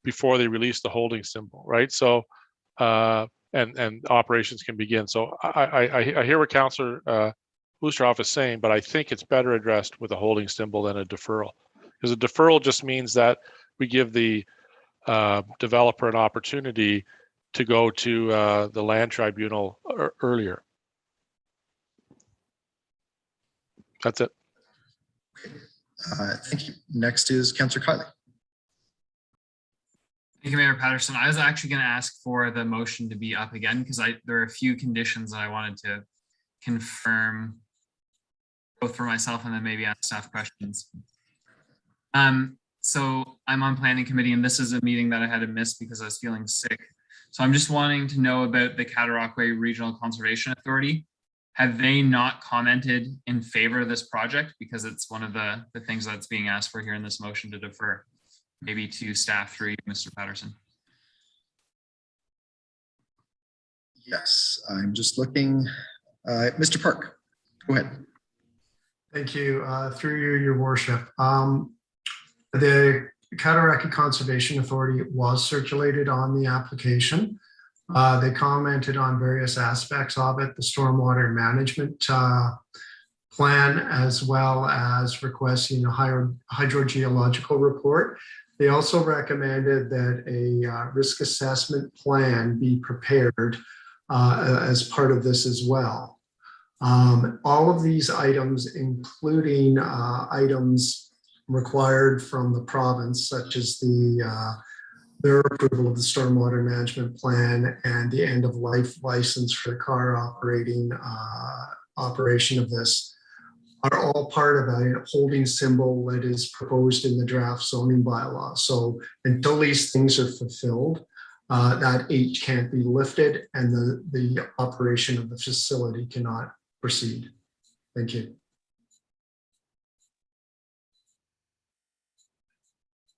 before they release the holding symbol, right? So, and operations can begin. So I hear what Councillor Oosterhoff is saying, but I think it's better addressed with a holding symbol than a deferral, because a deferral just means that we give the developer an opportunity to go to the land tribunal earlier. That's it. Thank you. Next is Councillor Kiley. Thank you, Mayor Patterson. I was actually going to ask for the motion to be up again because there are a few conditions that I wanted to confirm, both for myself and then maybe ask staff questions. So I'm on planning committee, and this is a meeting that I had to miss because I was feeling sick. So I'm just wanting to know about the Cataraqui Regional Conservation Authority. Have they not commented in favor of this project? Because it's one of the things that's being asked for here in this motion to defer, maybe to staff through you, Mr. Patterson. Yes, I'm just looking. Mr. Park, go ahead. Thank you. Through you, Your Worship. The Cataraqui Conservation Authority was circulated on the application. They commented on various aspects of it, the stormwater management plan, as well as requesting a hydrogeological report. They also recommended that a risk assessment plan be prepared as part of this as well. All of these items, including items required from the province, such as their approval of the stormwater management plan and the end of life license for the car operation of this, are all part of a holding symbol that is proposed in the draft zoning bylaw. So until these things are fulfilled, that H can't be lifted and the operation of the facility cannot proceed. Thank you.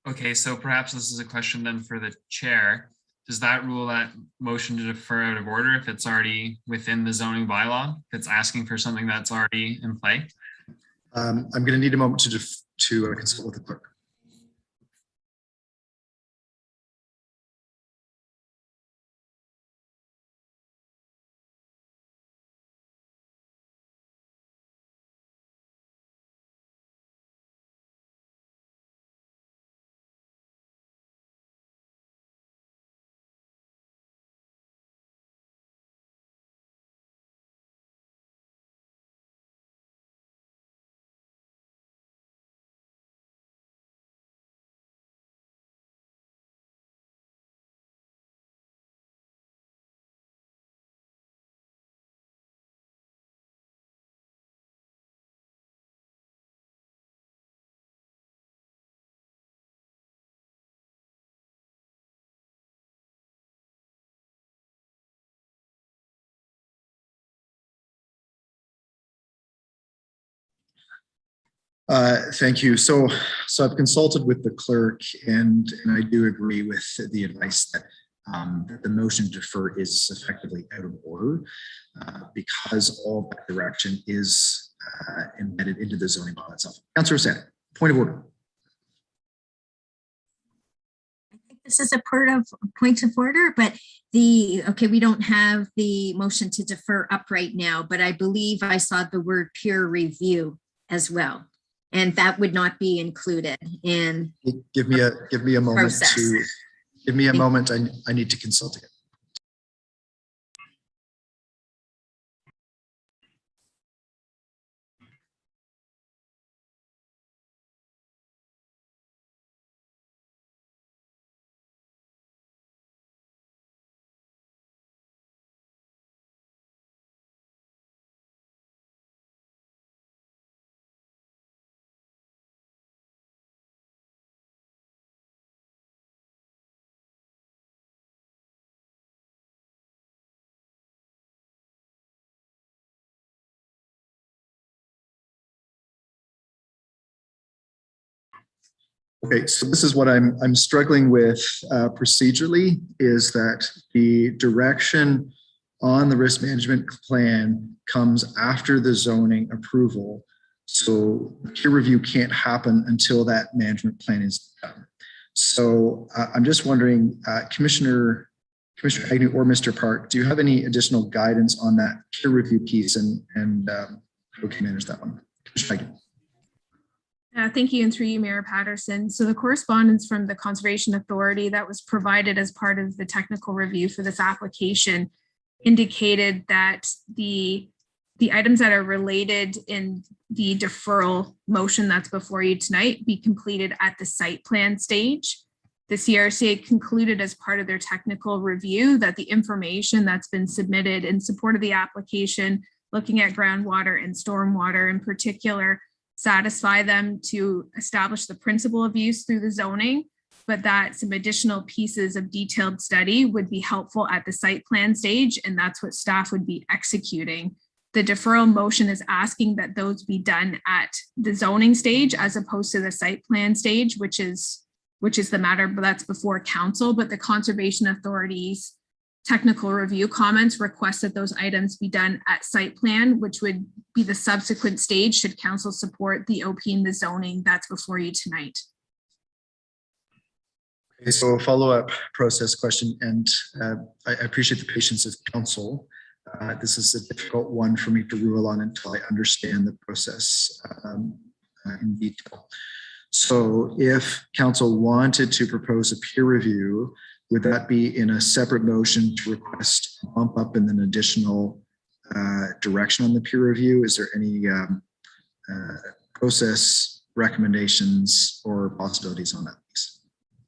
Okay, so perhaps this is a question then for the chair. Does that rule that motion to defer out of order if it's already within the zoning bylaw, if it's asking for something that's already in play? I'm going to need a moment to consult with the clerk. Thank you. So I've consulted with the clerk, and I do agree with the advice that the motion to defer is effectively out of order because all that direction is embedded into the zoning law itself. Councillor Sand, point of order. I think this is a point of order, but we don't have the motion to defer up right now, but I believe I saw the word peer review as well. And that would not be included in. Give me a moment process. Give me a moment. I need to consult again. Okay, so this is what I'm struggling with procedurally, is that the direction on the risk management plan comes after the zoning approval. So peer review can't happen until that management plan is done. So I'm just wondering, Commissioner Agnew or Mr. Park, do you have any additional guidance on that peer review piece and how can manage that one? Commissioner Agnew. Thank you, and through you, Mayor Patterson. So the correspondence from the Conservation Authority that was provided as part of the technical review for this application indicated that the items that are related in the deferral motion that's before you tonight be completed at the site plan stage. The CRCA concluded as part of their technical review that the information that's been submitted in support of the application, looking at groundwater and stormwater in particular, satisfy them to establish the principle of use through the zoning, but that some additional pieces of detailed study would be helpful at the site plan stage, and that's what staff would be executing. The deferral motion is asking that those be done at the zoning stage as opposed to the site plan stage, which is the matter that's before council, but the Conservation Authority's technical review comments request that those items be done at site plan, which would be the subsequent stage should council support the OP and the zoning that's before you tonight. Okay, so a follow-up process question, and I appreciate the patience of council. This is a difficult one for me to rule on until I understand the process in detail. So if council wanted to propose a peer review, would that be in a separate motion to request a bump up and then additional direction on the peer review? Is there any process recommendations or possibilities on that piece?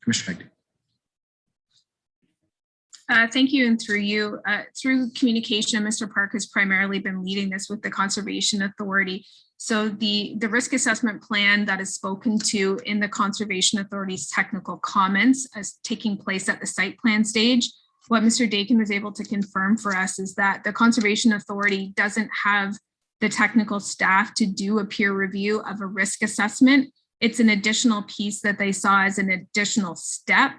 Commissioner McAdoo. Thank you, and through you, through communication, Mr. Park has primarily been leading this with the Conservation Authority. So the risk assessment plan that is spoken to in the Conservation Authority's technical comments as taking place at the site plan stage, what Mr. Dakin was able to confirm for us is that the Conservation Authority doesn't have the technical staff to do a peer review of a risk assessment. It's an additional piece that they saw as an additional step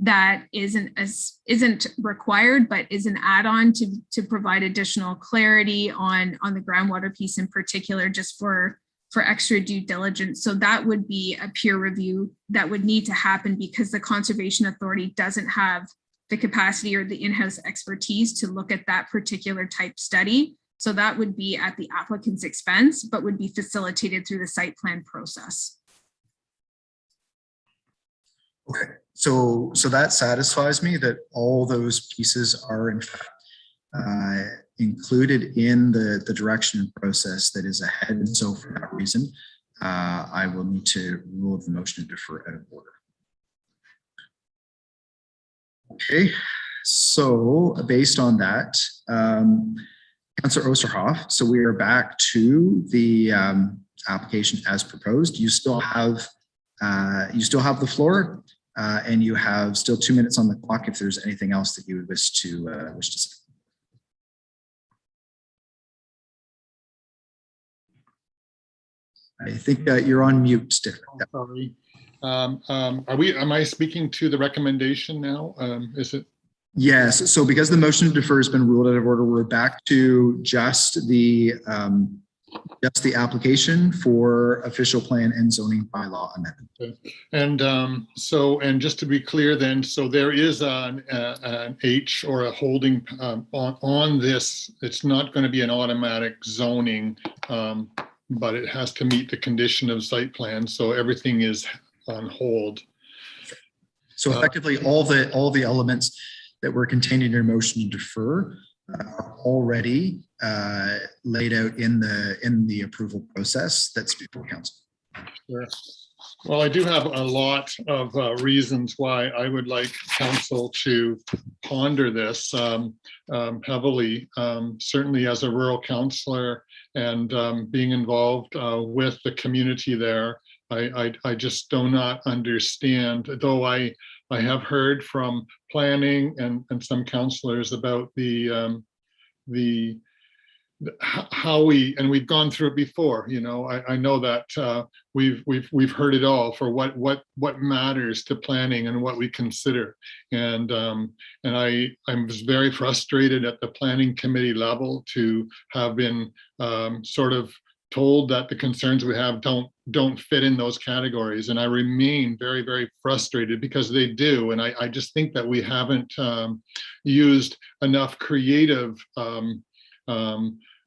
that isn't required, but is an add-on to provide additional clarity on the groundwater piece in particular, just for extra due diligence. So that would be a peer review that would need to happen because the Conservation Authority doesn't have the capacity or the in-house expertise to look at that particular type study. So that would be at the applicant's expense, but would be facilitated through the site plan process. Okay, so that satisfies me that all those pieces are in fact included in the direction and process that is ahead. And so for that reason, I will need to rule the motion to defer out of order. Okay, so based on that, Councillor Oosterhoff, so we are back to the application as proposed. You still have the floor. And you have still 2 minutes on the clock if there's anything else that you would wish to say. I think you're on mute, Dick. Sorry. Am I speaking to the recommendation now? Is it? Yes. So because the motion to defer has been ruled out of order, we're back to just the application for official plan and zoning bylaw amendment. Okay. And just to be clear then, so there is an H or a holding on this. It's not going to be an automatic zoning, but it has to meet the condition of site plan. So everything is on hold. So effectively all the elements that were contained in your motion to defer are already laid out in the approval process that's before council. Sure. Well, I do have a lot of reasons why I would like council to ponder this heavily. Certainly as a rural councillor and being involved with the community there, I just do not understand, though I have heard from planning and some councillors about how we've gone through it before. You know, I know that we've heard it all for what matters to planning and what we consider. And I was very frustrated at the planning committee level to have been sort of told that the concerns we have don't fit in those categories. And I remain very, very frustrated because they do. And I just think that we haven't used enough creative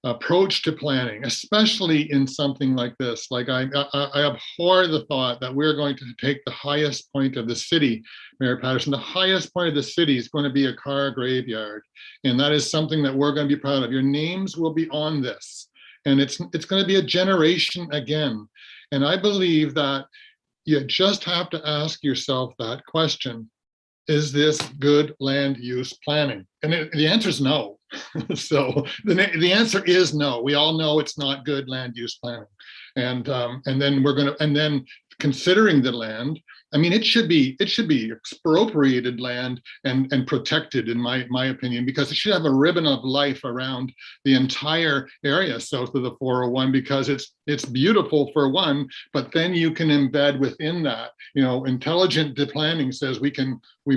approach to planning, especially in something like this. Like I abhor the thought that we're going to take the highest point of the city, Mayor Patterson, the highest point of the city is going to be a car graveyard. And that is something that we're going to be proud of. Your names will be on this. And it's going to be a generation again. And I believe that you just have to ask yourself that question. Is this good land use planning? And the answer is no. So the answer is no. We all know it's not good land use planning. And then considering the land, I mean, it should be expropriated land and protected, in my opinion, because it should have a ribbon of life around the entire area south of the 401, because it's beautiful for one, but then you can embed within that, you know, intelligent planning says we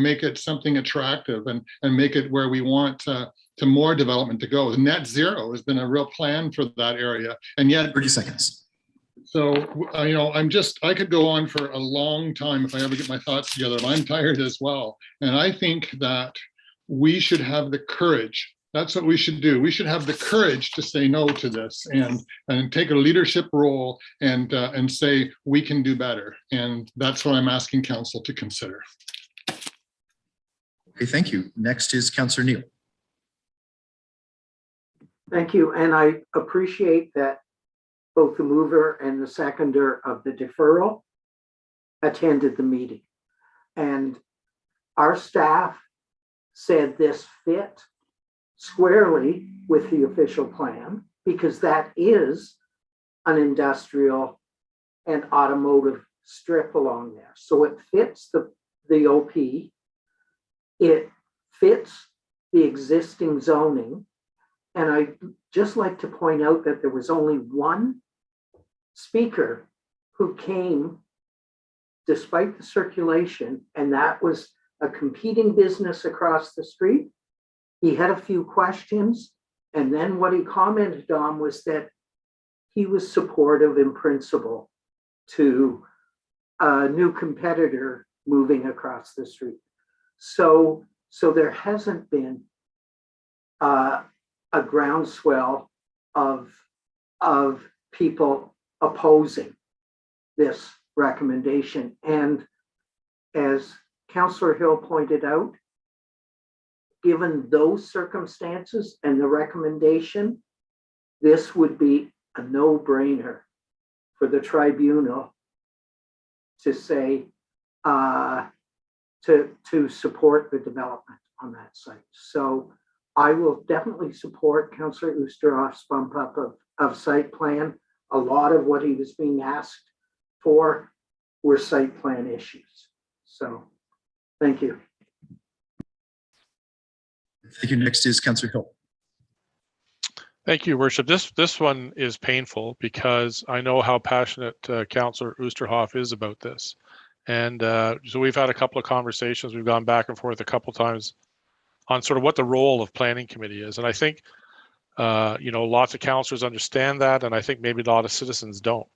make it something attractive and make it where we want to more development to go. Net zero has been a real plan for that area, and yet 30 seconds. So, I could go on for a long time if I ever get my thoughts together, but I'm tired as well. And I think that we should have the courage. That's what we should do. We should have the courage to say no to this and take a leadership role and say we can do better. And that's what I'm asking council to consider. Okay, thank you. Next is Councillor Neal. Thank you. And I appreciate that both the mover and the seconder of the deferral attended the meeting. And our staff said this fit squarely with the official plan because that is an industrial and automotive strip along there. So it fits the OP. It fits the existing zoning. And I'd just like to point out that there was only one speaker who came despite the circulation, and that was a competing business across the street. He had a few questions, and then what he commented on was that he was supportive in principle to a new competitor moving across the street. So there hasn't been a groundswell of people opposing this recommendation. And as Councillor Hill pointed out, given those circumstances and the recommendation, this would be a no-brainer for the tribunal to say, to support the development on that site. So I will definitely support Councillor Oosterhoff's bump up of site plan. A lot of what he was being asked for were site plan issues. So thank you. Thank you. Next is Councillor Hill. Thank you, Worship. This one is painful because I know how passionate Councillor Oosterhoff is about this. And so we've had a couple of conversations. We've gone back and forth a couple of times on sort of what the role of planning committee is. And I think, lots of councillors understand that. And I think maybe a lot of citizens don't.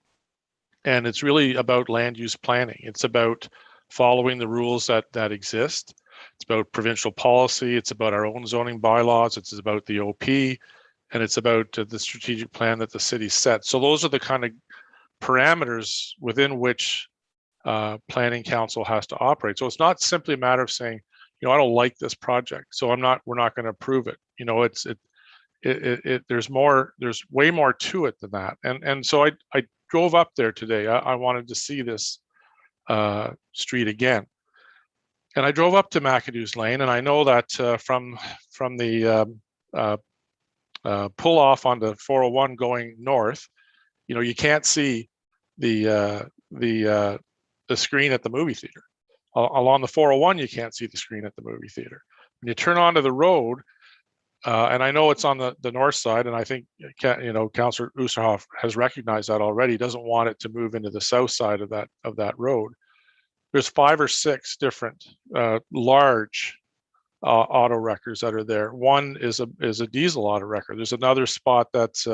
And it's really about land use planning. It's about following the rules that exist. It's about provincial policy. It's about our own zoning bylaws. It's about the OP. And it's about the strategic plan that the city set. So those are the kind of parameters within which planning council has to operate. So it's not simply a matter of saying, I don't like this project, so we're not going to approve it. There's way more to it than that. And so I drove up there today. I wanted to see this street again. And I drove up to McAdoo's Lane, and I know that from the pull off onto 401 going north, you can't see the screen at the movie theater. Along the 401, you can't see the screen at the movie theater. When you turn onto the road, and I know it's on the north side, and I think Councillor Oosterhoff has recognized that already. He doesn't want it to move into the south side of that road. There's 5 or 6 different large auto wreckers that are there. One is a diesel auto wrecker. There's another spot that's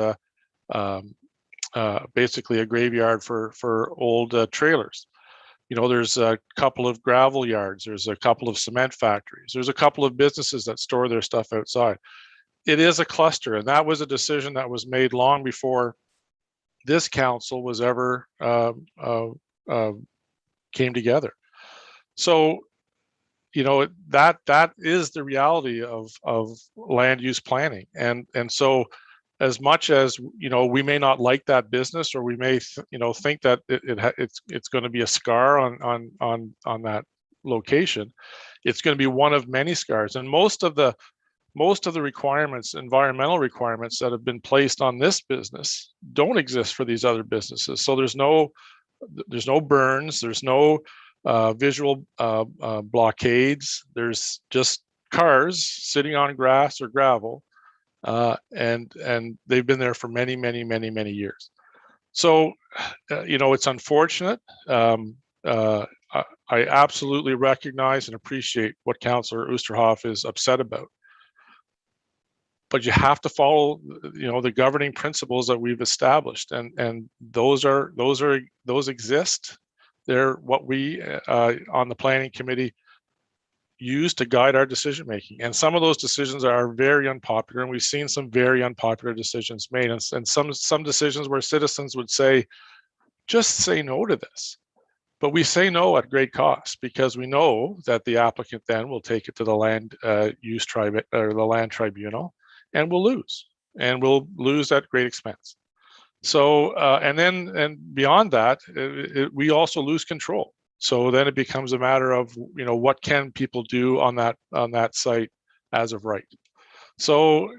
basically a graveyard for old trailers. There's a couple of gravel yards. There's a couple of cement factories. There's a couple of businesses that store their stuff outside. It is a cluster, and that was a decision that was made long before this council was ever came together. So, that is the reality of land use planning, and so as much as we may not like that business, or we may think that it's going to be a scar on that location, it's going to be one of many scars. And most of the requirements, environmental requirements that have been placed on this business don't exist for these other businesses. So there's no burns, there's no visual blockades. There's just cars sitting on grass or gravel. And they've been there for many, many, many, many years. So, it's unfortunate. I absolutely recognize and appreciate what Councillor Oosterhoff is upset about. but you have to follow, the governing principles that we've established, and those exist. They're what we on the planning committee use to guide our decision making. And some of those decisions are very unpopular, and we've seen some very unpopular decisions made, and some decisions where citizens would say, just say no to this. But we say no at great cost, because we know that the applicant then will take it to the land use tribe or the land tribunal, and we'll lose at great expense. So and beyond that, we also lose control. So then it becomes a matter of what can people do on that site as of right. So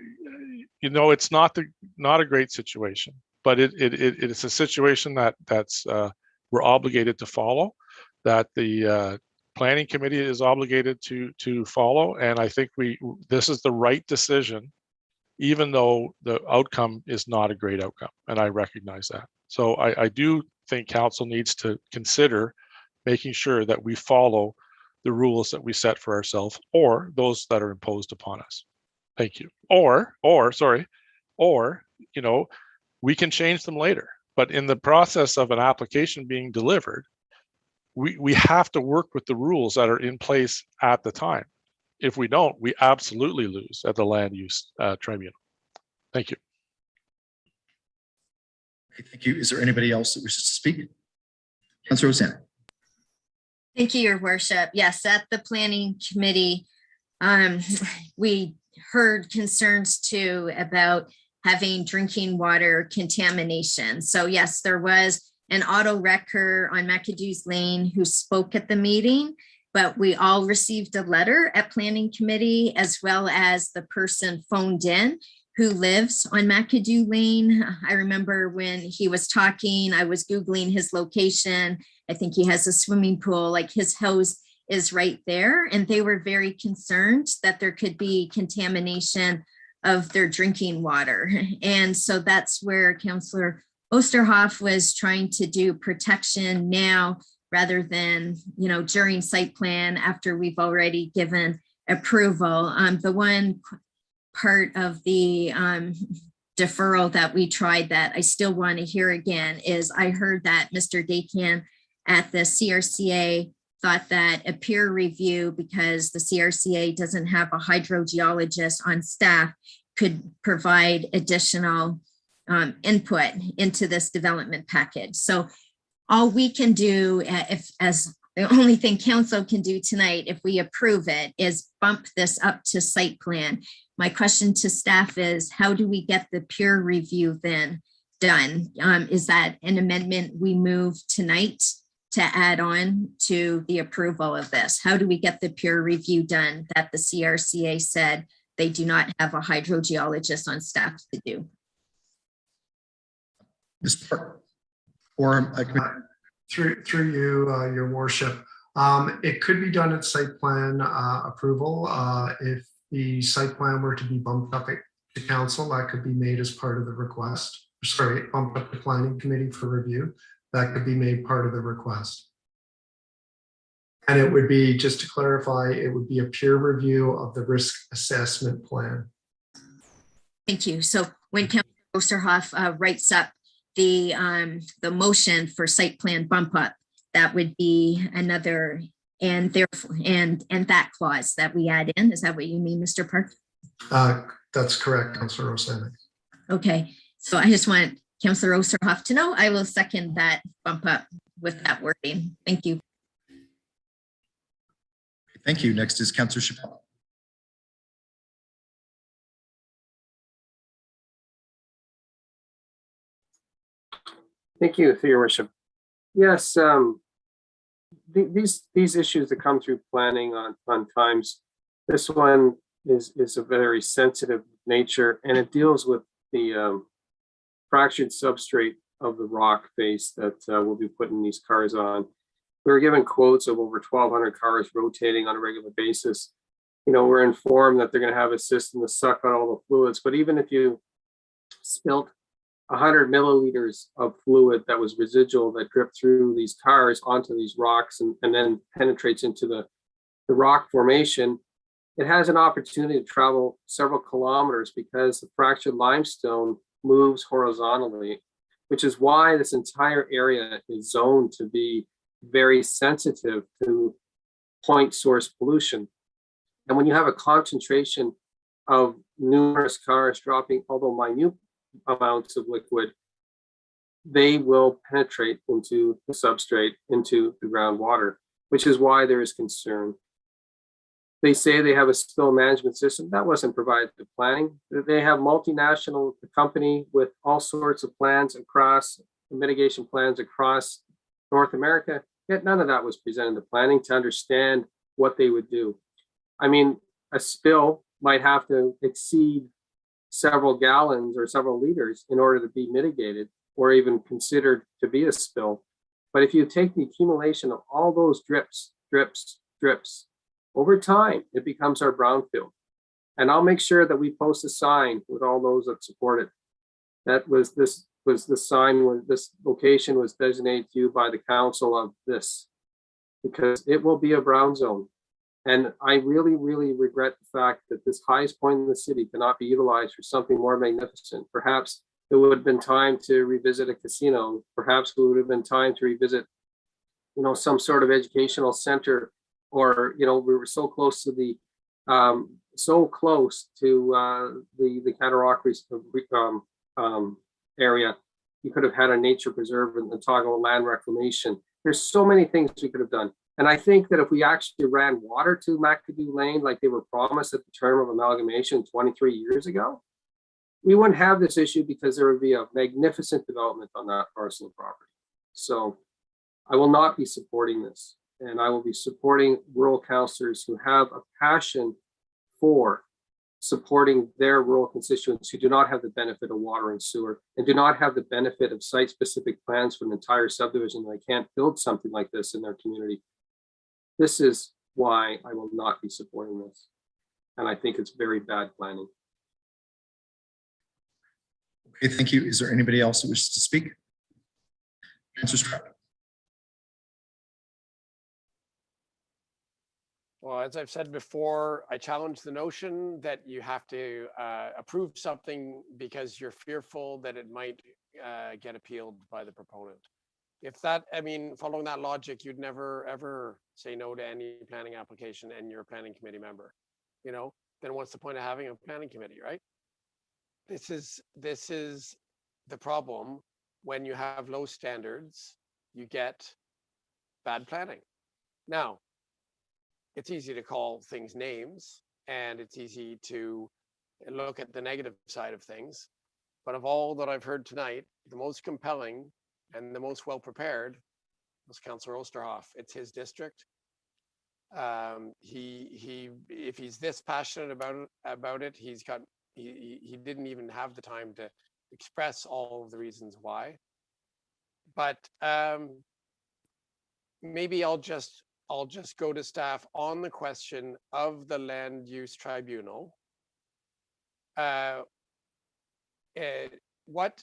it's not a great situation, but it's a situation that's we're obligated to follow, that the planning committee is obligated to follow, and I think this is the right decision, even though the outcome is not a great outcome, and I recognize that. So I do think council needs to consider making sure that we follow the rules that we set for ourselves, or those that are imposed upon us. Thank you. Or we can change them later. But in the process of an application being delivered, we have to work with the rules that are in place at the time. If we don't, we absolutely lose at the land use tribunal. Thank you. Okay, thank you. Is there anybody else that wishes to speak? Councillor Rosanna. Thank you, Your Worship. Yes, at the planning committee, we heard concerns too about having drinking water contamination. So yes, there was an auto wrecker on McAdoo's Lane who spoke at the meeting, but we all received a letter at planning committee, as well as the person phoned in who lives on McAdoo Lane. I remember when he was talking, I was Googling his location. I think he has a swimming pool, like his house is right there. And they were very concerned that there could be contamination of their drinking water. And so that's where Councillor Osterhoff was trying to do protection now, rather than, during site plan after we've already given approval. The one part of the deferral that we tried that I still want to hear again is I heard that Mr. Dacan at the CRCA thought that a peer review, because the CRCA doesn't have a hydrogeologist on staff, could provide additional input into this development package. So all we can do, as the only thing council can do tonight, if we approve it, is bump this up to site plan. My question to staff is, how do we get the peer review then done? Is that an amendment we move tonight to add on to the approval of this? How do we get the peer review done that the CRCA said they do not have a hydrogeologist on staff to do? Mr. Park, or through you, Your Worship. It could be done at site plan approval. If the site plan were to be bumped up to council, that could be made as part of the request. Sorry, bumped up to planning committee for review. That could be made part of the request. And it would be, just to clarify, it would be a peer review of the risk assessment plan. Thank you. So when Councilor Osterhoff writes up the motion for site plan bump up, that would be another, and therefore, and that clause that we add in. Is that what you mean, Mr. Park? That's correct, Councillor Rosanna. Okay, so I just want Councillor Osterhoff to know I will second that bump up with that wording. Thank you. Thank you. Next is Councillor Chappelle. Thank you, Your Worship. Yes, these issues that come through planning on times, this one is a very sensitive nature, and it deals with the fractured substrate of the rock face that we'll be putting these cars on. We were given quotes of over 1,200 cars rotating on a regular basis. We're informed that they're going to have a system to suck out all the fluids, but even if you spilt 100 milliliters of fluid that was residual that dripped through these cars onto these rocks and then penetrates into the rock formation, it has an opportunity to travel several kilometers because the fractured limestone moves horizontally, which is why this entire area is zoned to be very sensitive to point source pollution. And when you have a concentration of numerous cars dropping, although minute amounts of liquid, they will penetrate into the substrate, into the groundwater, which is why there is concern. They say they have a spill management system. That wasn't provided to planning. They have multinational company with all sorts of plans across, mitigation plans across North America, yet none of that was presented to planning to understand what they would do. I mean, a spill might have to exceed several gallons or several liters in order to be mitigated or even considered to be a spill. But if you take the accumulation of all those drips, over time, it becomes our brownfield. And I'll make sure that we post a sign with all those that support it. That was the sign where this location was designated to you by the council of this, because it will be a brown zone. And I really, really regret the fact that this highest point in the city cannot be utilized for something more magnificent. Perhaps it would have been time to revisit a casino. Perhaps it would have been time to revisit, some sort of educational center, or, we were so close to the, the Cataraqui area. You could have had a nature preserve and talk about land reclamation. There's so many things we could have done. And I think that if we actually ran water to McAdoo Lane like they were promised at the term of amalgamation 23 years ago, we wouldn't have this issue because there would be a magnificent development on that parcel of property. So I will not be supporting this. And I will be supporting rural councillors who have a passion for supporting their rural constituents who do not have the benefit of water and sewer and do not have the benefit of site-specific plans for an entire subdivision. They can't build something like this in their community. This is why I will not be supporting this. And I think it's very bad planning. Okay, thank you. Is there anybody else who wishes to speak? Councillor Stroud. Well, as I've said before, I challenge the notion that you have to approve something because you're fearful that it might get appealed by the proponent. If that, following that logic, you'd never ever say no to any planning application and you're a planning committee member, then what's the point of having a planning committee, right? This is the problem. When you have low standards, you get bad planning. Now, it's easy to call things names and it's easy to look at the negative side of things. But of all that I've heard tonight, the most compelling and the most well-prepared was Councillor Osterhoff. It's his district. If he's this passionate about it, he didn't even have the time to express all of the reasons why. But maybe I'll just go to staff on the question of the land use tribunal. What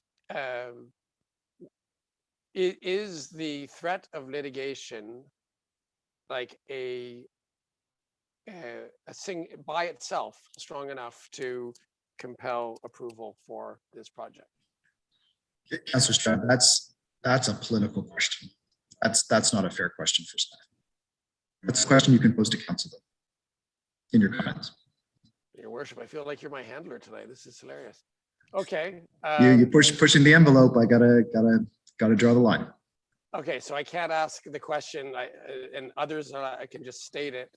is the threat of litigation like a thing by itself strong enough to compel approval for this project? Councillor Stroud, that's a political question. That's not a fair question for staff. That's a question you can pose to council though, in your comments. Your worship, I feel like you're my handler tonight. This is hilarious. Okay. You're pushing the envelope. I gotta draw the line. Okay, so I can't ask the question, and others I can just state it,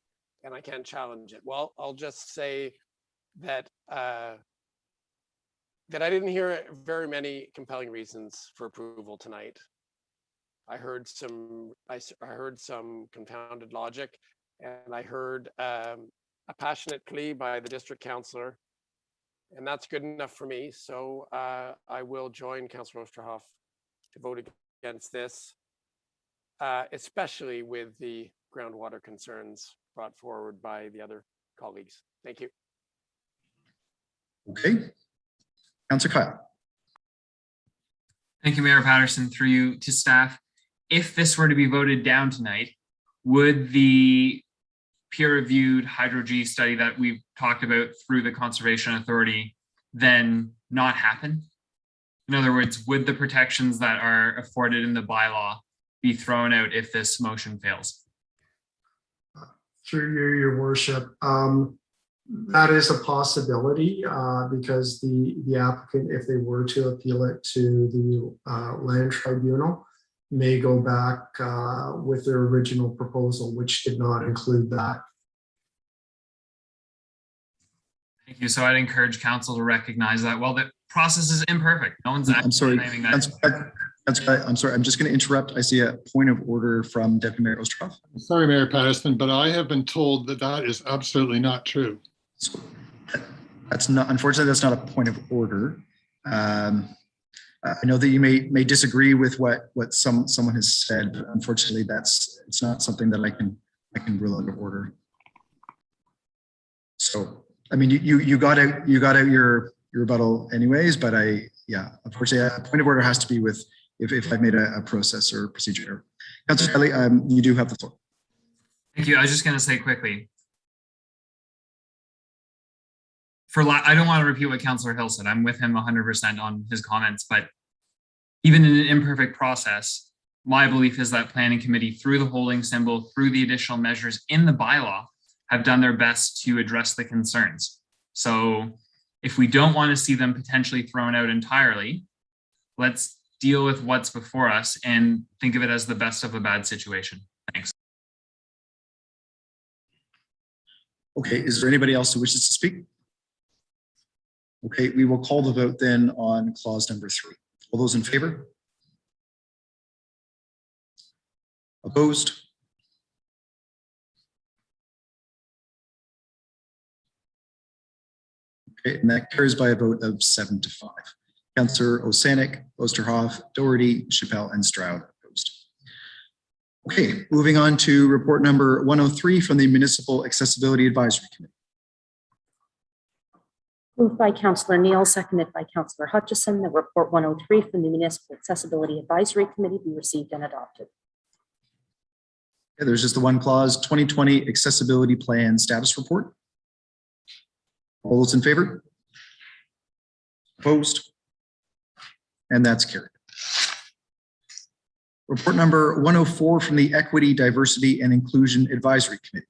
and I can't challenge it. Well, I'll just say that that I didn't hear very many compelling reasons for approval tonight. I heard some confounded logic, and I heard a passionate plea by the district councillor, and that's good enough for me. So I will join Councillor Osterhoff to vote against this, especially with the groundwater concerns brought forward by the other colleagues. Thank you. Okay. Councillor Kyle. Thank you, Mayor Patterson. Through you to staff. If this were to be voted down tonight, would the peer-reviewed Hydro-G study that we've talked about through the Conservation Authority then not happen? In other words, would the protections that are afforded in the bylaw be thrown out if this motion fails? Through your worship, that is a possibility because the applicant, if they were to appeal it to the land tribunal, may go back with their original proposal, which did not include that. Thank you. So I'd encourage council to recognize that while the process is imperfect, no one's I'm sorry. claiming that. I'm sorry. I'm just going to interrupt. I see a point of order from Deputy Mayor Oosterhoff. Sorry, Mayor Patterson, but I have been told that that is absolutely not true. So that's not, unfortunately, that's not a point of order. I know that you may disagree with what someone has said, but unfortunately, it's not something that I can rule out of order. So, I mean, you got out your rebuttal anyways, but unfortunately, a point of order has to be with if I've made a process or procedure error. Councillor Kelly, you do have the floor. Thank you. I was just going to say quickly. I don't want to repeat what Councillor Hill said. I'm with him 100% on his comments, but even in an imperfect process, my belief is that planning committee, through the holding symbol, through the additional measures in the bylaw, have done their best to address the concerns. So if we don't want to see them potentially thrown out entirely, let's deal with what's before us and think of it as the best of a bad situation. Thanks. Okay, is there anybody else who wishes to speak? Okay, we will call the vote then on clause number 3. All those in favor? Opposed? Okay, and that carries by a vote of 7-5. Councillor Osanek, Oosterhoff, Doherty, Chappelle, and Stroud opposed. Okay, moving on to report number 103 from the Municipal Accessibility Advisory Committee. Moved by Councillor Neal, seconded by Councillor Hutchison, that report 103 from the Municipal Accessibility Advisory Committee be received and adopted. Okay, there's just the one clause, 2020 Accessibility Plan Status Report. All those in favor? Opposed? And that's carried. Report number 104 from the Equity, Diversity, and Inclusion Advisory Committee.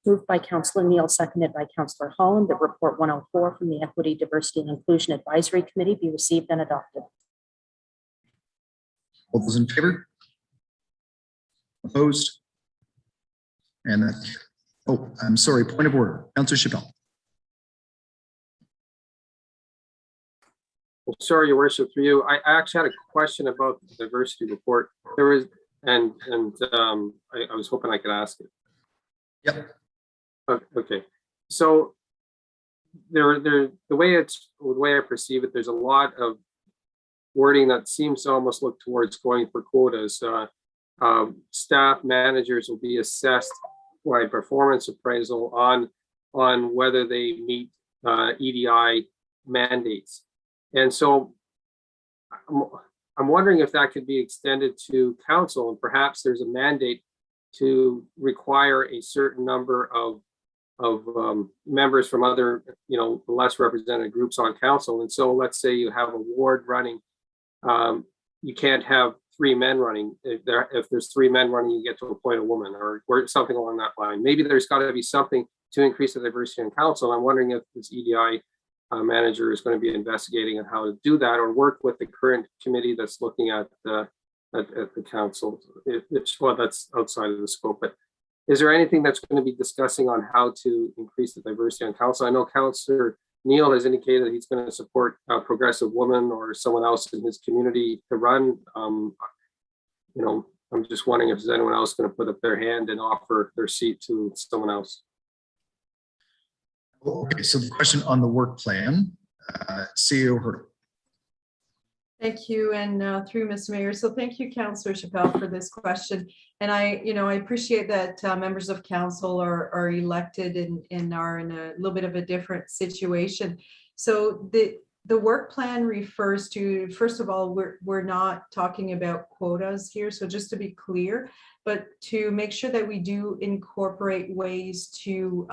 Moved by Councillor Neal, seconded by Councillor Holland, that report 104 from the Equity, Diversity, and Inclusion Advisory Committee be received and adopted. All those in favor? Opposed? And that's, oh, I'm sorry, point of order. Councillor Chappelle. Well, sorry, Your Worship, through you. I actually had a question about the diversity report. There was, I was hoping I could ask it. Yep. Okay. So the way I perceive it, there's a lot of wording that seems to almost look towards going for quotas. Staff managers will be assessed by performance appraisal on whether they meet EDI mandates. And so I'm wondering if that could be extended to council, and perhaps there's a mandate to require a certain number of members from other, less represented groups on council. And so let's say you have a ward running, you can't have 3 men running. If there's 3 men running, you get to appoint a woman or something along that line. Maybe there's got to be something to increase the diversity in council. I'm wondering if this EDI manager is going to be investigating on how to do that, or work with the current committee that's looking at the council. Well, that's outside of the scope, but is there anything that's going to be discussing on how to increase the diversity on council? I know Councillor Neal has indicated that he's going to support a progressive woman or someone else in his community to run. I'm just wondering if there's anyone else going to put up their hand and offer their seat to someone else. Okay, so the question on the work plan, CEO Hurdle. Thank you, and through Mr. Mayor. So thank you, Councillor Chappelle, for this question. And I appreciate that members of council are elected and are in a little bit of a different situation. So the work plan refers to, first of all, we're not talking about quotas here. So just to be clear, but to make sure that we do incorporate ways to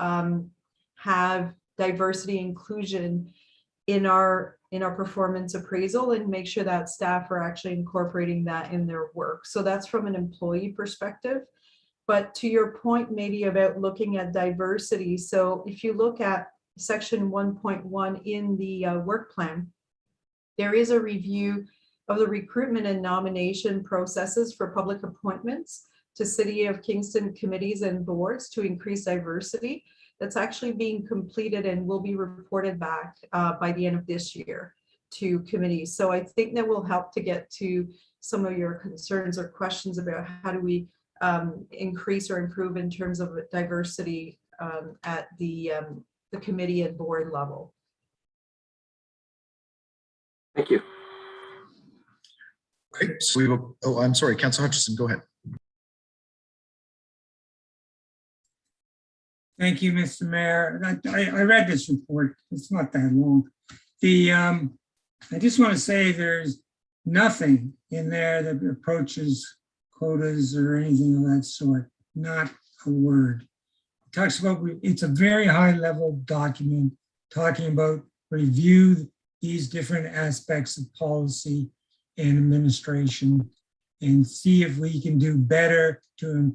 have diversity inclusion in our performance appraisal and make sure that staff are actually incorporating that in their work. So that's from an employee perspective. But to your point, maybe about looking at diversity. So if you look at section 1.1 in the work plan, there is a review of the recruitment and nomination processes for public appointments to City of Kingston committees and boards to increase diversity. That's actually being completed and will be reported back by the end of this year to committees. So I think that will help to get to some of your concerns or questions about how do we increase or improve in terms of diversity at the committee and board level. Thank you. Great. So we will, oh, I'm sorry, Councillor Hutchison, go ahead. Thank you, Mr. Mayor. I read this report. It's not that long. I just want to say there's nothing in there that approaches quotas or anything of that sort. Not a word. It talks about, it's a very high level document talking about review these different aspects of policy and administration and see if we can do better to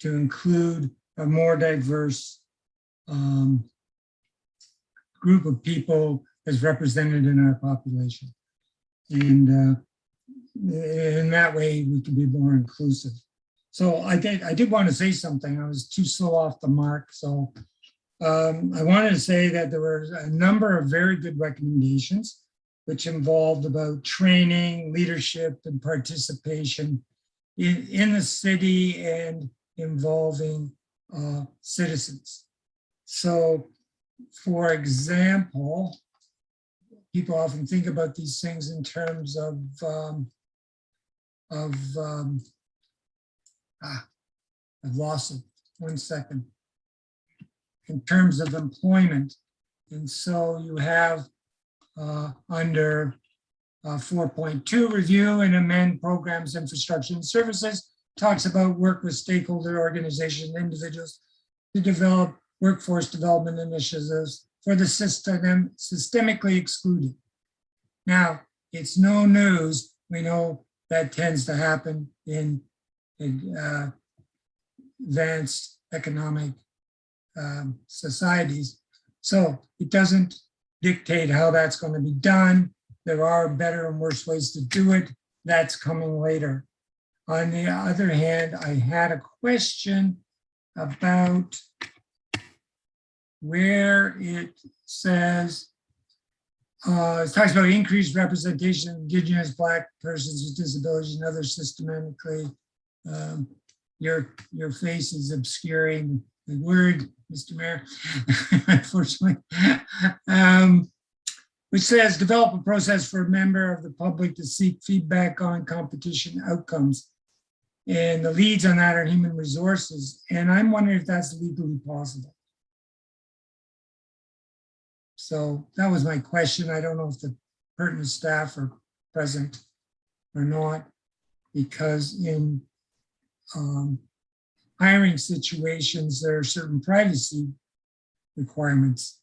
include a more diverse group of people as represented in our population. And in that way, we can be more inclusive. So I did want to say something. I was too slow off the mark. So I wanted to say that there were a number of very good recommendations, which involved about training, leadership, and participation in the city and involving citizens. So, for example, people often think about these things in terms of I've lost it, 1 second. In terms of employment. And so you have under 4.2, review and amend programs, infrastructure, and services, talks about work with stakeholder organizations, individuals to develop workforce development initiatives for the systemically excluded. Now, it's no news. We know that tends to happen in advanced economic societies. So it doesn't dictate how that's going to be done. There are better and worse ways to do it. That's coming later. On the other hand, I had a question about where it says, it talks about increased representation of Indigenous, Black persons with disabilities and other systematically, your face is obscuring the word, Mr. Mayor, unfortunately, which says develop a process for a member of the public to seek feedback on competition outcomes. And the leads on that are human resources. And I'm wondering if that's legally possible. So that was my question. I don't know if the pertinent staff are present or not, because in hiring situations, there are certain privacy requirements.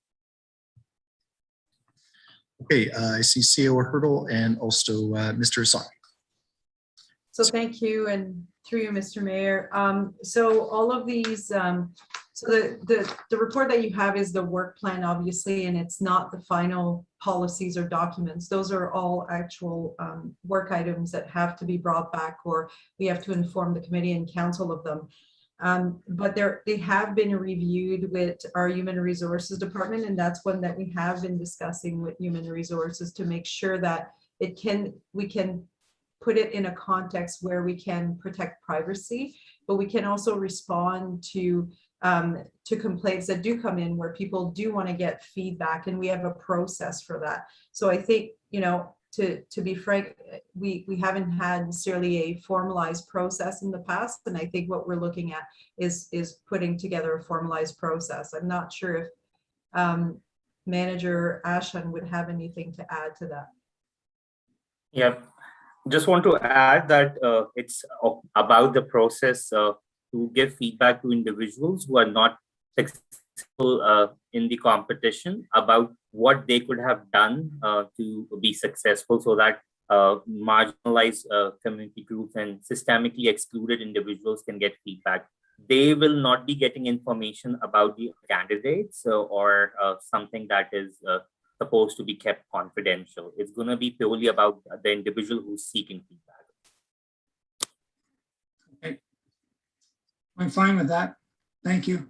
Okay, I see CEO Hurdle and also Mr. Asani. So thank you, and through you, Mr. Mayor. So all of these, so the report that you have is the work plan, obviously, and it's not the final policies or documents. Those are all actual work items that have to be brought back, or we have to inform the committee and council of them. But they have been reviewed with our human resources department, and that's one that we have been discussing with human resources to make sure that we can put it in a context where we can protect privacy, but we can also respond to complaints that do come in where people do want to get feedback, and we have a process for that. So I think, you know, to be frank, we haven't had necessarily a formalized process in the past, and I think what we're looking at is putting together a formalized process. I'm not sure if Manager Ashon would have anything to add to that. Yep. just want to add that it's about the process to give feedback to individuals who are not successful in the competition about what they could have done to be successful, so that marginalized community groups and systemically excluded individuals can get feedback. They will not be getting information about the candidates or something that is supposed to be kept confidential. It's going to be purely about the individual who's seeking feedback. Okay. I'm fine with that. Thank you.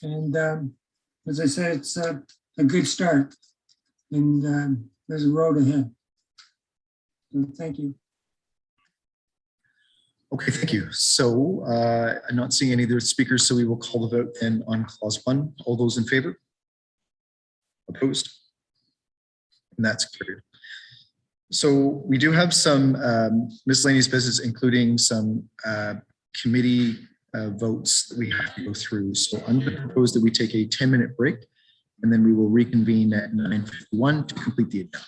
And as I said, it's a good start, and there's a road ahead. So thank you. Okay, thank you. So I'm not seeing any other speakers, so we will call the vote then on clause 1. All those in favor? Opposed? And that's carried. So we do have some miscellaneous business, including some committee votes that we have to go through. So I'm going to propose that we take a 10-minute break, and then we will reconvene at 9:51 to complete the agenda.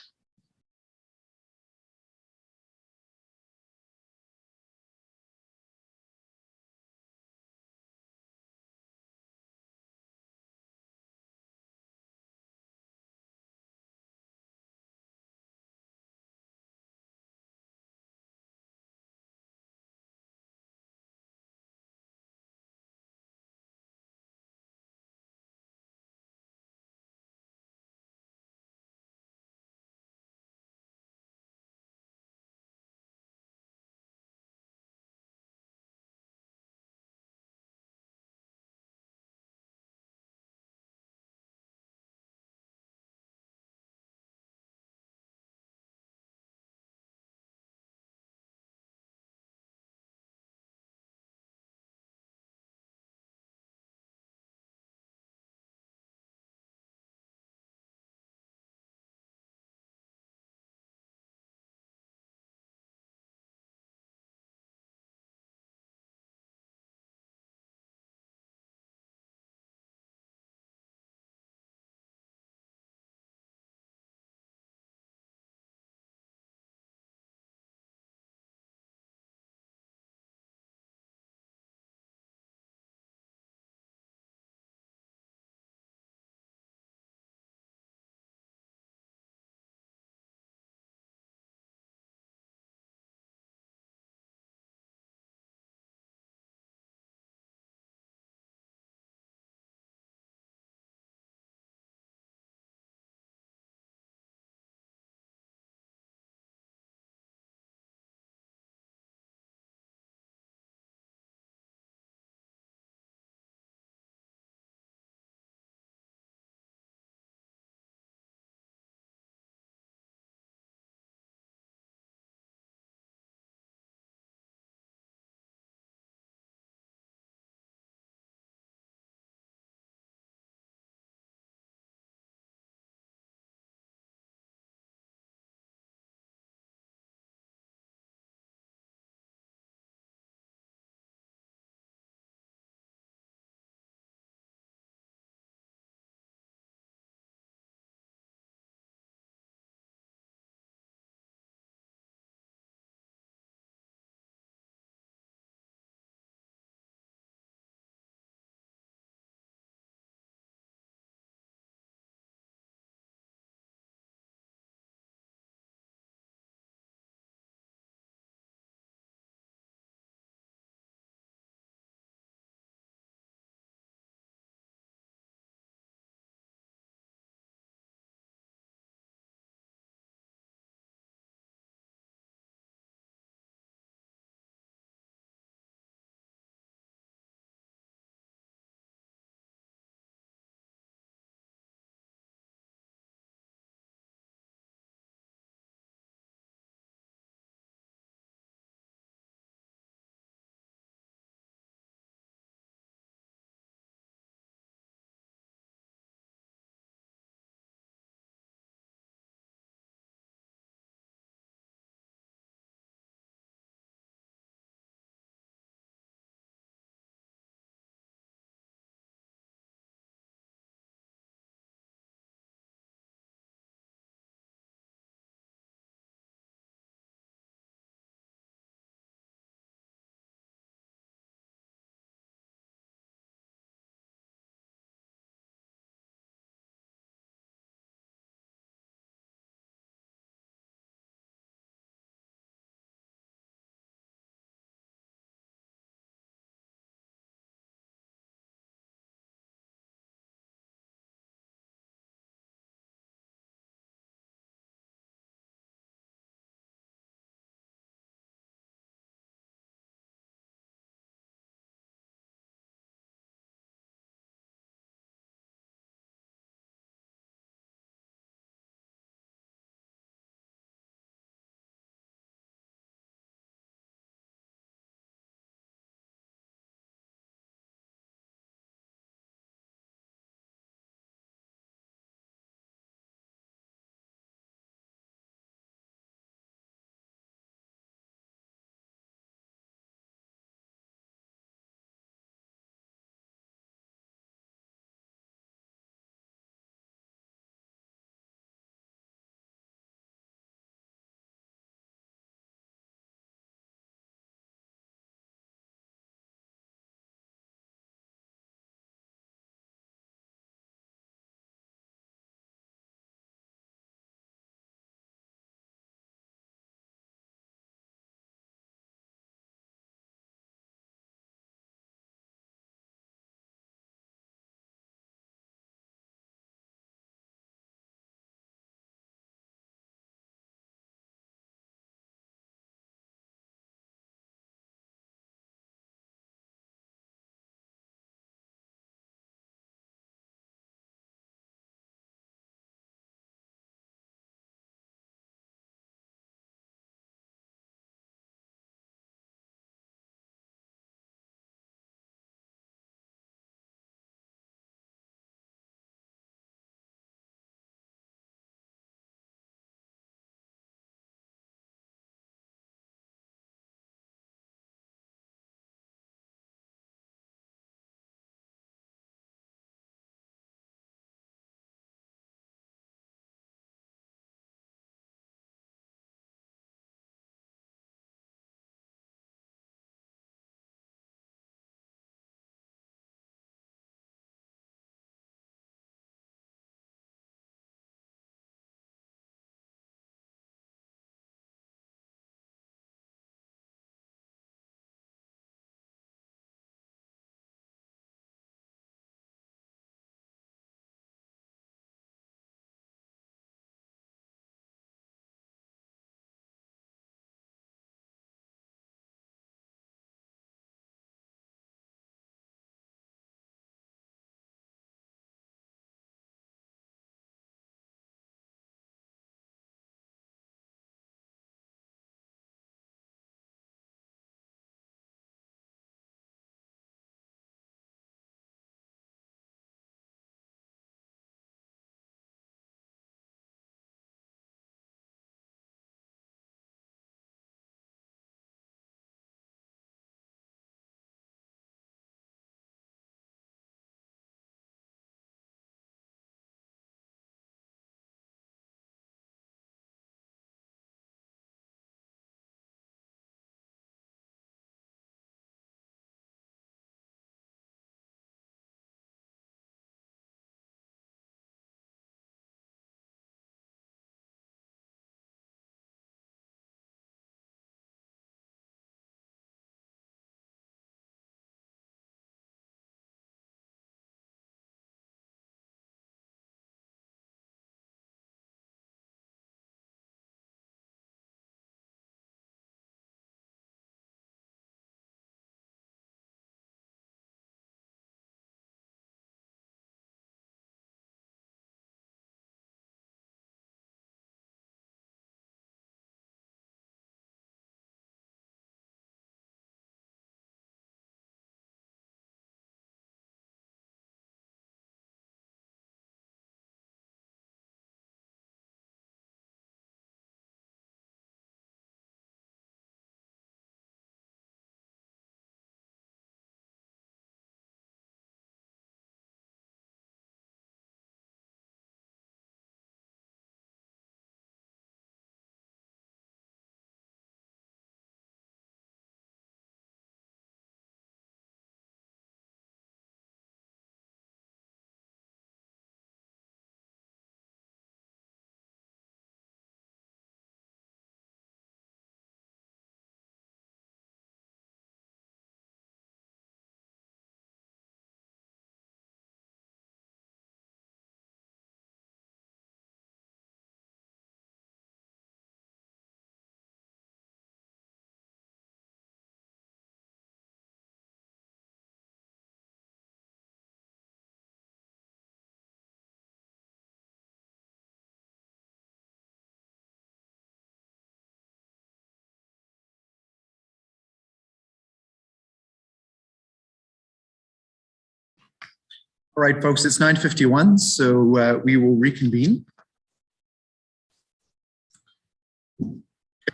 All right, folks, it's 9:51, so we will reconvene.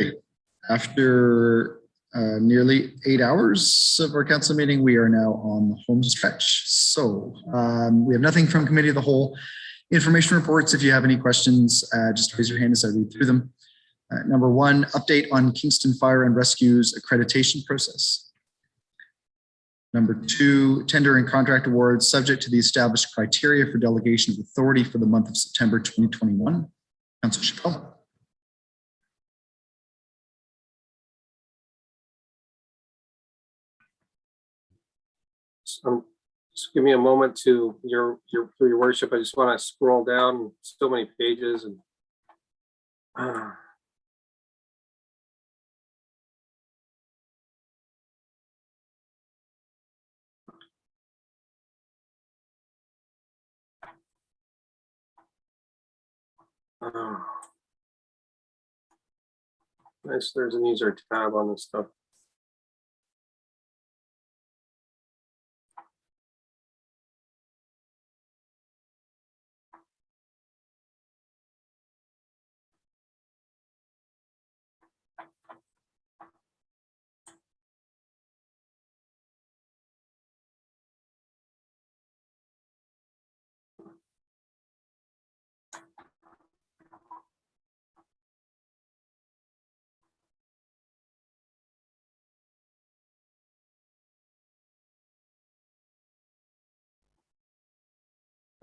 Okay. After nearly 8 hours of our council meeting, we are now on the home stretch. So we have nothing from committee of the whole. Information reports, if you have any questions, just raise your hand as I read through them. Number one, update on Kingston Fire and Rescue's accreditation process. Number two, tender and contract awards subject to the established criteria for delegation of authority for the month of September 2021. Councillor Chappelle. Just give me a moment to your worship. I just want to scroll down so many pages and nice. There's an easier tab on this stuff.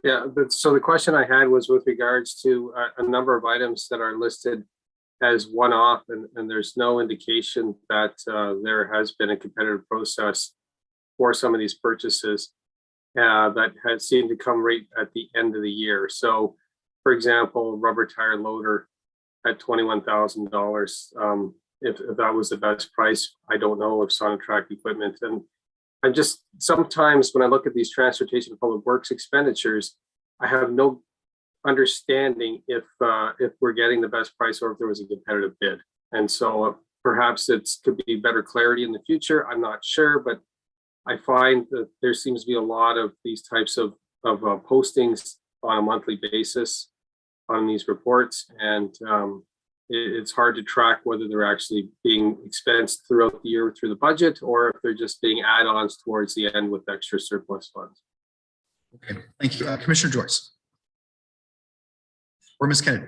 Yeah, so the question I had was with regards to a number of items that are listed as one-off, and there's no indication that there has been a competitive process for some of these purchases that has seemed to come right at the end of the year. So, for example, rubber tire loader at $21,000. If that was the best price, I don't know, of Sonatrach equipment. And I'm just, sometimes when I look at these transportation and public works expenditures, I have no understanding if we're getting the best price or if there was a competitive bid. And so perhaps it could be better clarity in the future. I'm not sure, but I find that there seems to be a lot of these types of postings on a monthly basis on these reports. And it's hard to track whether they're actually being expensed throughout the year through the budget or if they're just being add-ons towards the end with extra surplus funds. Okay, thank you. Commissioner Joyce. Or Ms. Kennedy.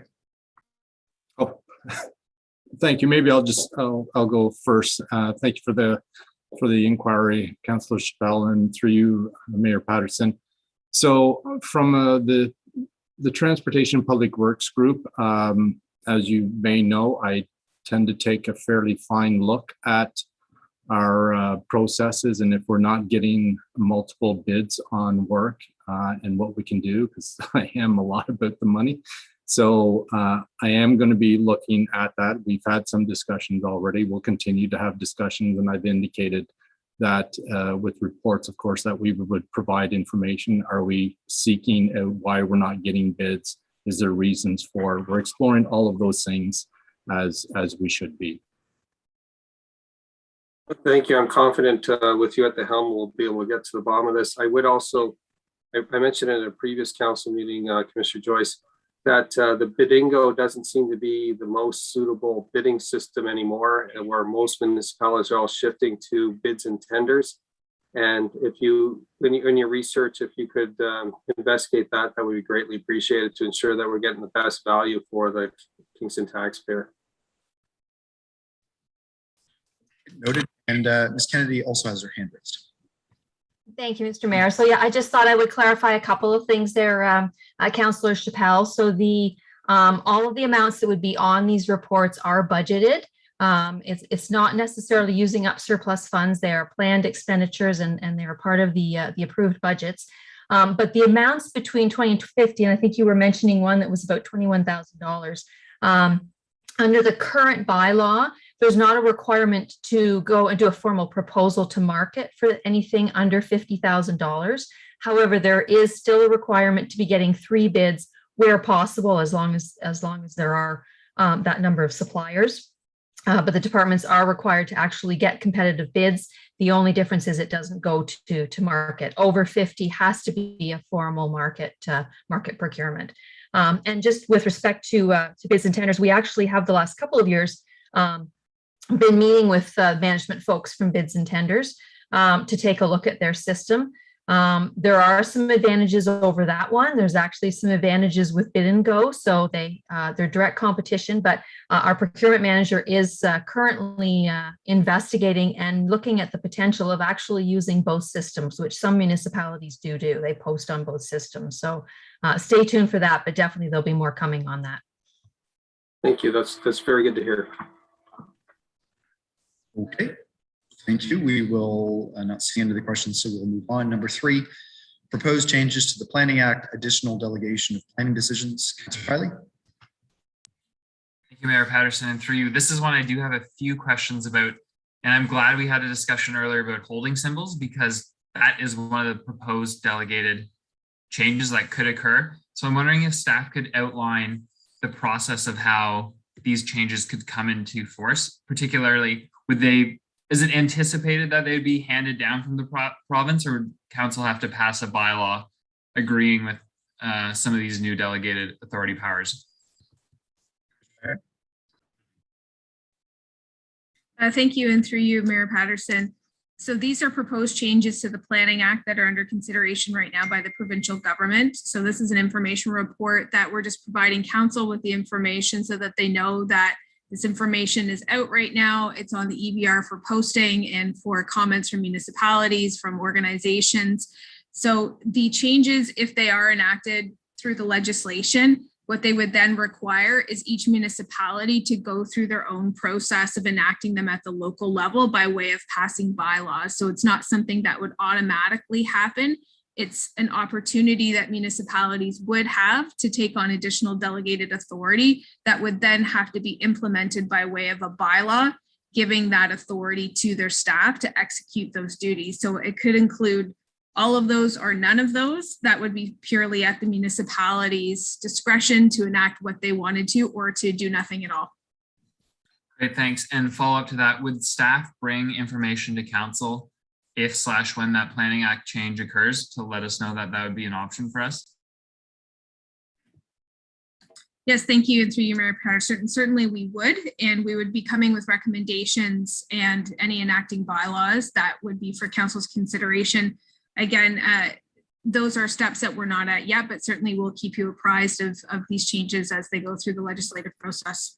Oh, thank you. Maybe I'll go first. Thank you for the inquiry, Councillor Chappelle, and through you, Mayor Patterson. So from the Transportation Public Works Group, as you may know, I tend to take a fairly fine look at our processes and if we're not getting multiple bids on work and what we can do, because I am a lot about the money. So I am going to be looking at that. We've had some discussions already. We'll continue to have discussions, and I've indicated that with reports, of course, that we would provide information. Are we seeking out why we're not getting bids? Is there reasons for? We're exploring all of those things as we should be. Thank you. I'm confident with you at the helm, we'll be able to get to the bottom of this. I would also, I mentioned in a previous council meeting, Commissioner Joyce, that the Bidingo doesn't seem to be the most suitable bidding system anymore, and where most municipalities are all shifting to bids and tenders. And if you, in your research, if you could investigate that, that would be greatly appreciated to ensure that we're getting the best value for the Kingston taxpayer. Noted. And Ms. Kennedy also has her hand raised. Thank you, Mr. Mayor. So yeah, I just thought I would clarify a couple of things there, Councillor Chappelle. So the all of the amounts that would be on these reports are budgeted. It's not necessarily using up surplus funds. They are planned expenditures and they're part of the approved budgets. But the amounts between 20 and 50, and I think you were mentioning one that was about $21,000. Under the current bylaw, there's not a requirement to go and do a formal proposal to market for anything under $50,000. However, there is still a requirement to be getting 3 bids where possible, as long as there are that number of suppliers. but the departments are required to actually get competitive bids. The only difference is it doesn't go to market. Over 50 has to be a formal market procurement. And just with respect to bids and tenders, we actually have the last couple of years been meeting with management folks from bids and tenders to take a look at their system. There are some advantages over that one. There's actually some advantages with bid and go. So they're direct competition, but our procurement manager is currently investigating and looking at the potential of actually using both systems, which some municipalities do. They post on both systems. So stay tuned for that, but definitely there'll be more coming on that. Thank you. That's very good to hear. Okay. Thank you. We will not see any of the questions, so we'll move on. Number 3, proposed changes to the Planning Act, additional delegation of planning decisions. Councillor Riley. Thank you, Mayor Patterson. And through you, this is one I do have a few questions about, and I'm glad we had a discussion earlier about holding symbols, because that is one of the proposed delegated changes that could occur. So I'm wondering if staff could outline the process of how these changes could come into force, particularly is it anticipated that they'd be handed down from the province, or would council have to pass a bylaw agreeing with some of these new delegated authority powers? Thank you, and through you, Mayor Patterson. So these are proposed changes to the Planning Act that are under consideration right now by the provincial government. So this is an information report that we're just providing council with the information so that they know that this information is out right now. It's on the EBR for posting and for comments from municipalities, from organizations. So the changes, if they are enacted through the legislation, what they would then require is each municipality to go through their own process of enacting them at the local level by way of passing bylaws. So it's not something that would automatically happen. It's an opportunity that municipalities would have to take on additional delegated authority that would then have to be implemented by way of a bylaw, giving that authority to their staff to execute those duties. So it could include all of those or none of those. That would be purely at the municipality's discretion to enact what they wanted to or to do nothing at all. Great, thanks. And follow up to that, would staff bring information to council if/when that Planning Act change occurs to let us know that that would be an option for us? Yes, thank you. And through you, Mayor Patterson, certainly we would, and we would be coming with recommendations and any enacting bylaws that would be for council's consideration. Again, those are steps that we're not at yet, but certainly we'll keep you apprised of these changes as they go through the legislative process.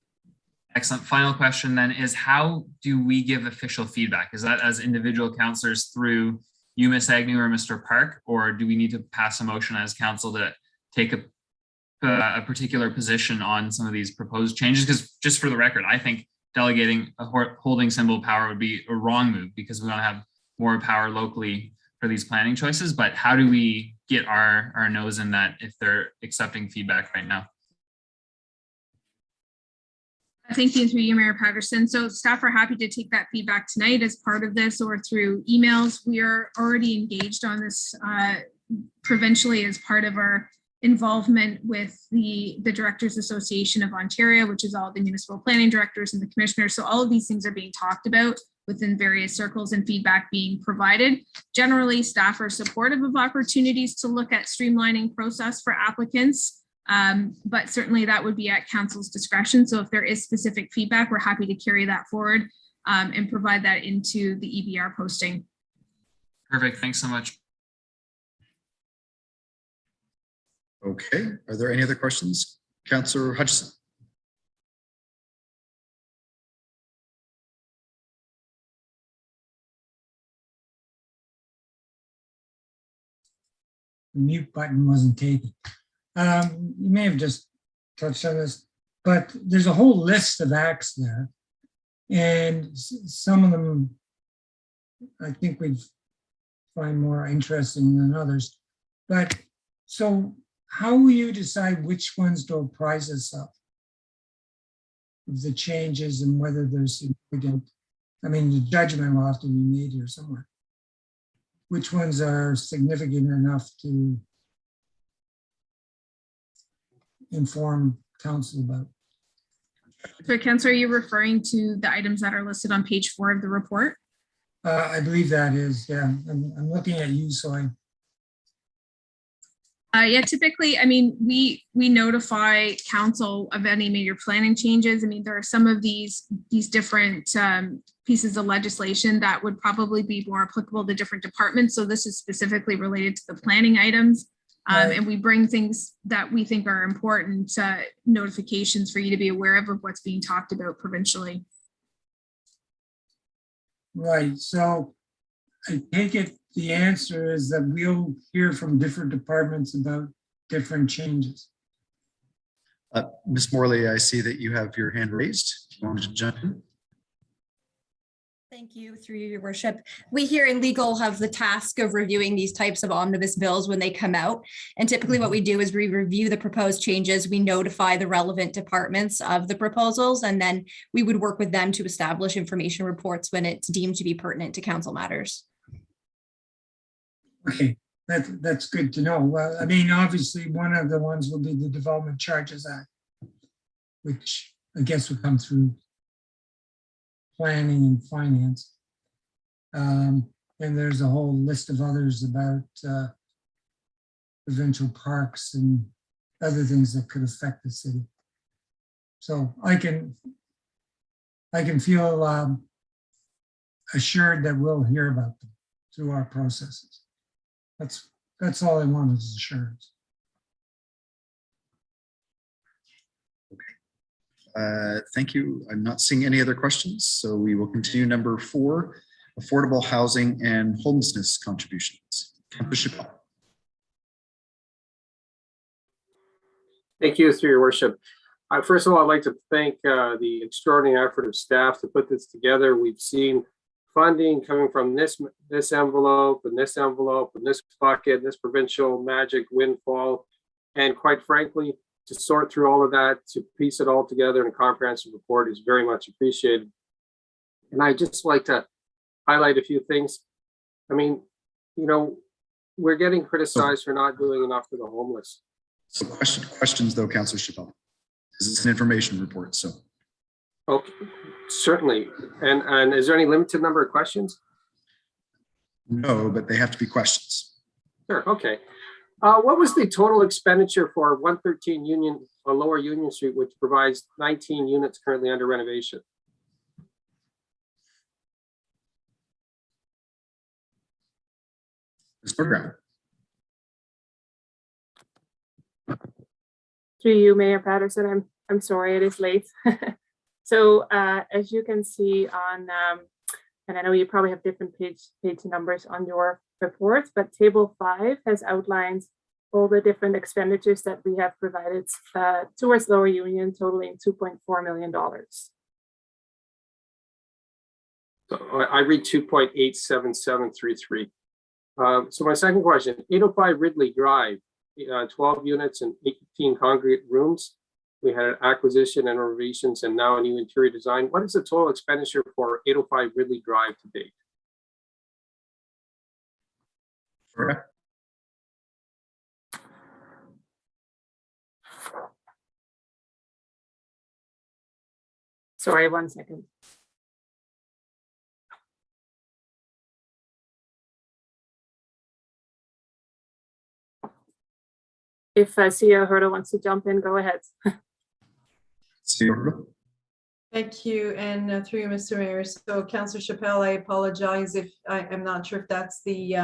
Excellent. Final question then is, how do we give official feedback? Is that as individual councillors through you, Ms. Agnew, or Mr. Park, or do we need to pass a motion as council to take a particular position on some of these proposed changes? Because just for the record, I think delegating a holding symbol power would be a wrong move, because we want to have more power locally for these planning choices. But how do we get our nose in that if they're accepting feedback right now? Thank you, through you, Mayor Patterson. So staff are happy to take that feedback tonight as part of this or through emails. We are already engaged on this provincially as part of our involvement with the Directors Association of Ontario, which is all the municipal planning directors and the commissioners. So all of these things are being talked about within various circles and feedback being provided. Generally, staff are supportive of opportunities to look at streamlining process for applicants. But certainly that would be at council's discretion. So if there is specific feedback, we're happy to carry that forward and provide that into the EBR posting. Perfect. Thanks so much. Okay. Are there any other questions? Councillor Hutchison. The mute button wasn't taken. You may have just touched on this, but there's a whole list of acts there. And some of them I think we'd find more interesting than others. But so how will you decide which ones to apprise us of the changes and whether there's significant, I mean, the judgment will have to be made here somewhere. Which ones are significant enough to inform council about? So Councillor, are you referring to the items that are listed on page 4 of the report? I believe that is, yeah, I'm looking at you, so Yeah, typically, I mean, we notify council of any major planning changes. I mean, there are some of these different pieces of legislation that would probably be more applicable to different departments. So this is specifically related to the planning items. And we bring things that we think are important notifications for you to be aware of what's being talked about provincially. right, so I take it the answer is that we'll hear from different departments about different changes. Ms. Morley, I see that you have your hand raised. If you wanted to jump in. Thank you, through your worship. We here in legal have the task of reviewing these types of omnibus bills when they come out. And typically what we do is we review the proposed changes, we notify the relevant departments of the proposals, and then we would work with them to establish information reports when it's deemed to be pertinent to council matters. Okay, that's good to know. Well, I mean, obviously, one of the ones will be the Development Charges Act, which I guess will come through planning and finance. And there's a whole list of others about provincial parks and other things that could affect the city. So I can feel assured that we'll hear about them through our processes. That's all I want is assurance. Thank you. I'm not seeing any other questions, so we will continue. Number 4, affordable housing and homelessness contributions. Councillor Chappell. Thank you, through your worship. First of all, I'd like to thank the extraordinary effort of staff to put this together. We've seen funding coming from this envelope and this envelope and this bucket, this provincial magic windfall. And quite frankly, to sort through all of that, to piece it all together in a comprehensive report is very much appreciated. And I just like to highlight a few things. I mean, you know, we're getting criticized for not doing enough for the homeless. So questions though, Councillor Chappell. This is an information report, so. Okay, certainly. And is there any limited number of questions? No, but they have to be questions. Sure, okay. What was the total expenditure for 113 Union, Lower Union Street, which provides 19 units currently under renovation? Ms. Berggraf. Through you, Mayor Patterson, I'm sorry, it is late. So as you can see on, and I know you probably have different page numbers on your reports, but table 5 has outlined all the different expenditures that we have provided towards Lower Union, totaling $2.4 million. So I read 2.87733. So my second question, 805 Ridley Drive, 12 units and 18 congregate rooms. We had acquisition and renovations and now a new interior design. What is the total expenditure for 805 Ridley Drive to date? Correct. Sorry, 1 second. If CEO Hurta wants to jump in, go ahead. Thank you, and through you, Mr. Mayor. So Councillor Chappell, I apologize if I'm not sure if that's the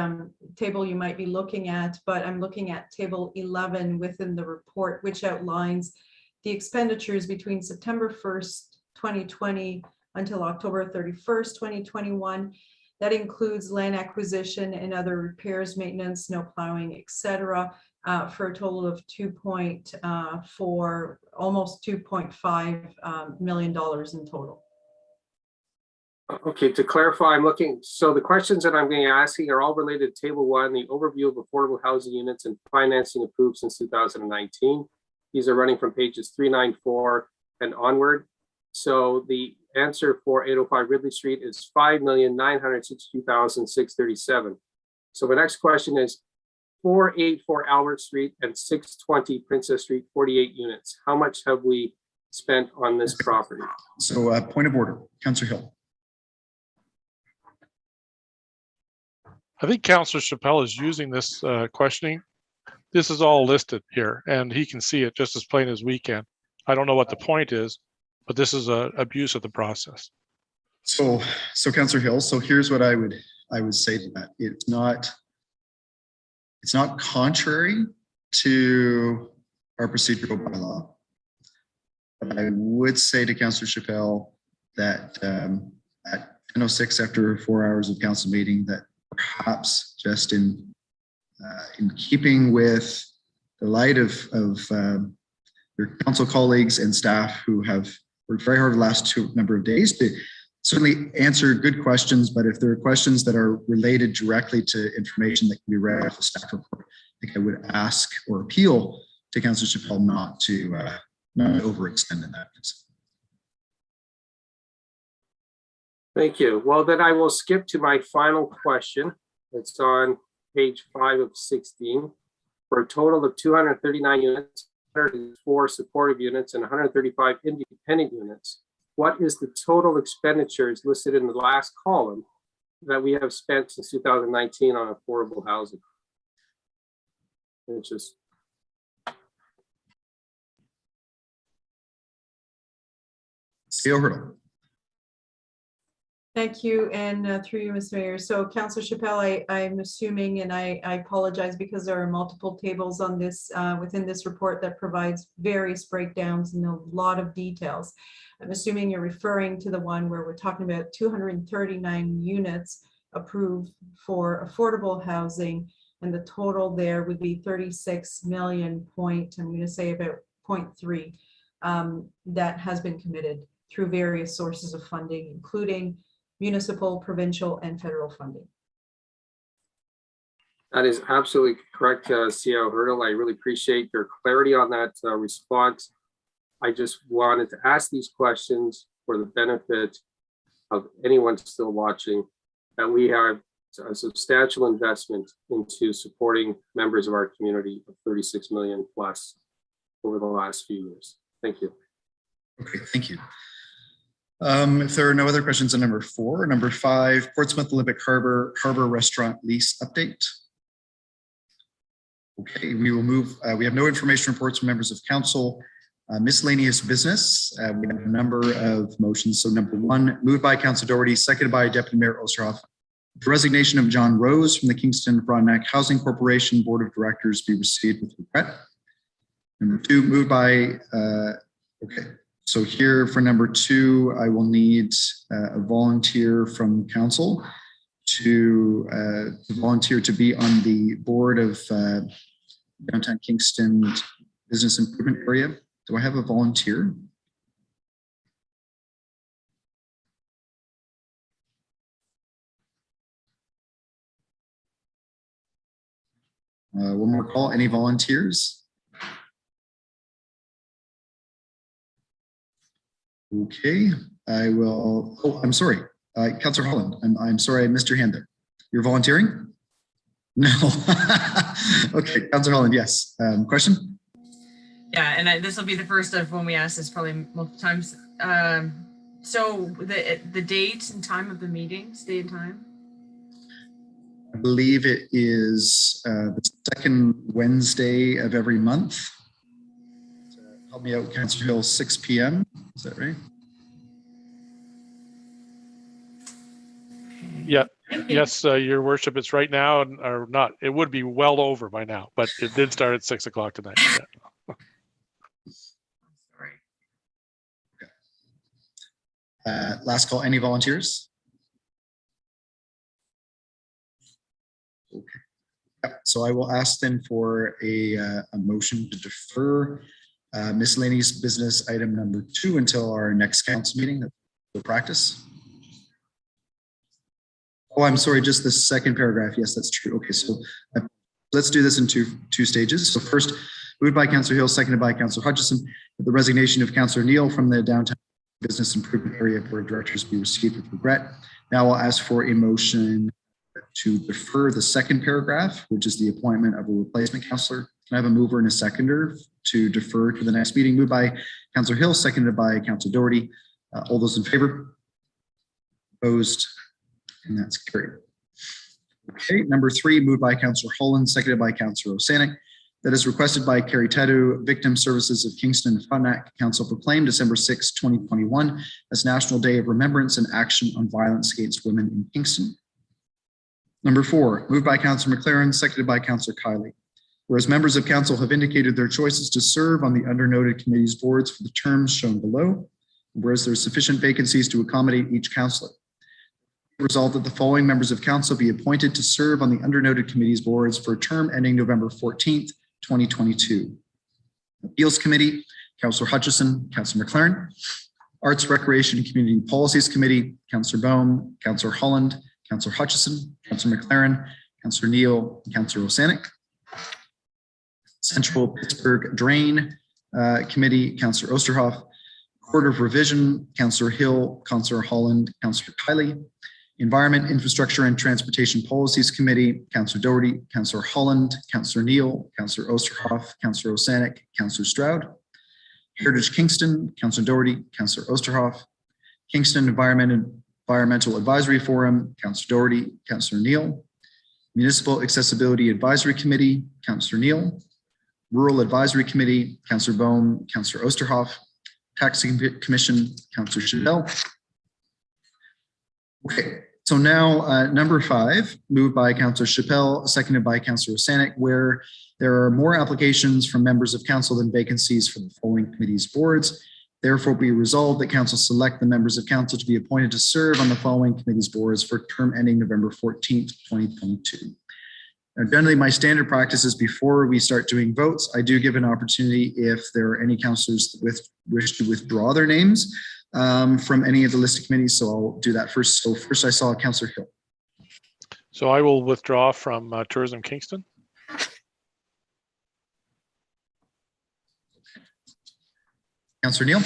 table you might be looking at, but I'm looking at table 11 within the report, which outlines the expenditures between September 1st, 2020 until October 31st, 2021. That includes land acquisition and other repairs, maintenance, snow plowing, etc. For a total of almost $2.5 million in total. Okay, to clarify, I'm looking, so the questions that I'm going to ask you are all related to table 1, the overview of affordable housing units and financing approved since 2019. These are running from pages 394 and onward. So the answer for 805 Ridley Street is $5,962,637. So the next question is 484 Albert Street and 620 Princess Street, 48 units. How much have we spent on this property. So point of order, Councillor Hill. I think Councillor Chappelle is using this questioning. This is all listed here and he can see it just as plain as we can. I don't know what the point is, but this is a abuse of the process. So Councillor Hill, so here's what I would say to that. It's not contrary to our procedural bylaw. But I would say to Councillor Chappelle that at 10:06 after 4 hours of council meeting, that perhaps just in keeping with the light of your council colleagues and staff who have worked very hard the last number of days to certainly answer good questions, but if there are questions that are related directly to information that can be read off the staff report, I think I would ask or appeal to Councillor Chappelle not to overextend in that. Thank you. Well, then I will skip to my final question. It's on page 5 of 16. For a total of 239 units, 104 supportive units, and 135 independent units, what is the total expenditures listed in the last column that we have spent since 2019 on affordable housing? It's just CEO Hurdle. Thank you, and through you, Mr. Mayor. So Councillor Chappelle, I'm assuming, and I apologize because there are multiple tables on this within this report that provides various breakdowns and a lot of details. I'm assuming you're referring to the one where we're talking about 239 units approved for affordable housing, and the total there would be 36 million point, I'm going to say about 0.3 that has been committed through various sources of funding, including municipal, provincial, and federal funding. That is absolutely correct, CEO Hurdle. I really appreciate your clarity on that response. I just wanted to ask these questions for the benefit of anyone still watching, that we have a substantial investment into supporting members of our community of 36 million plus over the last few years. Thank you. Okay, thank you. If there are no other questions on number 4, number 5, Portsmouth Olympic Harbor restaurant lease update. Okay, we will move. We have no information reports from members of council. Miscellaneous business. We have a number of motions. So number 1, moved by Councillor Doherty, seconded by Deputy Mayor Osterhoff. The resignation of John Rose from the Kingston Frontenac Housing Corporation Board of Directors be received with regret. Number 2, moved by, okay. So here for number 2, I will need a volunteer from council to volunteer to be on the board of Downtown Kingston Business Improvement Area. Do I have a volunteer? One more call. Any volunteers? Okay, I will. Oh, I'm sorry, Councillor Holland. I'm sorry, I missed your hand there. You're volunteering? No. Okay, Councillor Holland. Yes. Question? Yeah, and this will be the first of when we ask this probably multiple times. So the date and time of the meetings, date and time? I believe it is the second Wednesday of every month. Help me out, Councillor Hill, 6 p.m. Is that right? Yeah. Yes, Your Worship. It's right now, or not. It would be well over by now, but it did start at 6 o'clock tonight. Yeah. Okay. Last call. Any volunteers? Okay. Yeah, so I will ask then for a motion to defer miscellaneous business item number 2 until our next council meeting. The practice. Oh, I'm sorry, just the second paragraph. Yes, that's true. Okay, so let's do this in two stages. So first, moved by Councillor Hill, seconded by Councillor Hutchison, that the resignation of Councillor Neal from the Downtown Business Improvement Area Board of Directors be received with regret. Now I'll ask for a motion to defer the second paragraph, which is the appointment of a replacement councillor. Can I have a mover and a seconder to defer to the next meeting? Moved by Councillor Hill, seconded by Councillor Doherty. All those in favor? Opposed? And that's carried. Okay, number 3, moved by Councillor Holland, seconded by Councillor Osanek. That is requested by Carrie Tadu, Victim Services of Kingston and Frontenac. Council proclaimed December 6, 2021 as National Day of Remembrance and Action on Violence Against Women in Kingston. Number 4, moved by Councillor McLaren, seconded by Councillor Kiley. Whereas members of council have indicated their choices to serve on the undernoted committees boards for the terms shown below, whereas there are sufficient vacancies to accommodate each councillor. Resolved that the following members of council be appointed to serve on the undernoted committees boards for a term ending November 14th, 2022. Appeals Committee, Councillor Hutchison, Councillor McLaren. Arts, Recreation and Community Policies Committee, Councillor Bohm, Councillor Holland, Councillor Hutchison, Councillor McLaren, Councillor Neal, and Councillor Osanek. Central Pittsburgh Drain Committee, Councillor Osterhoff. Court of Revision, Councillor Hill, Councillor Holland, Councillor Kiley. Environment, Infrastructure and Transportation Policies Committee, Councillor Doherty, Councillor Holland, Councillor Neal, Councillor Osterhoff, Councillor Osanek, Councillor Stroud. Heritage Kingston, Councillor Doherty, Councillor Osterhoff. Kingston Environmental Advisory Forum, Councillor Doherty, Councillor Neal. Municipal Accessibility Advisory Committee, Councillor Neal. Rural Advisory Committee, Councillor Bohm, Councillor Osterhoff. Taxing Commission, Councillor Chappelle. Okay, so now number 5, moved by Councillor Chappelle, seconded by Councillor Osanek, where there are more applications from members of council than vacancies for the following committees boards. Therefore, be resolved that council select the members of council to be appointed to serve on the following committees boards for term ending November 14th, 2022. Now, generally, my standard practice is before we start doing votes, I do give an opportunity if there are any councillors that wish to withdraw their names from any of the listed committees. So I'll do that first. So first I saw Councillor Hill. So I will withdraw from Tourism Kingston. Councillor Neal.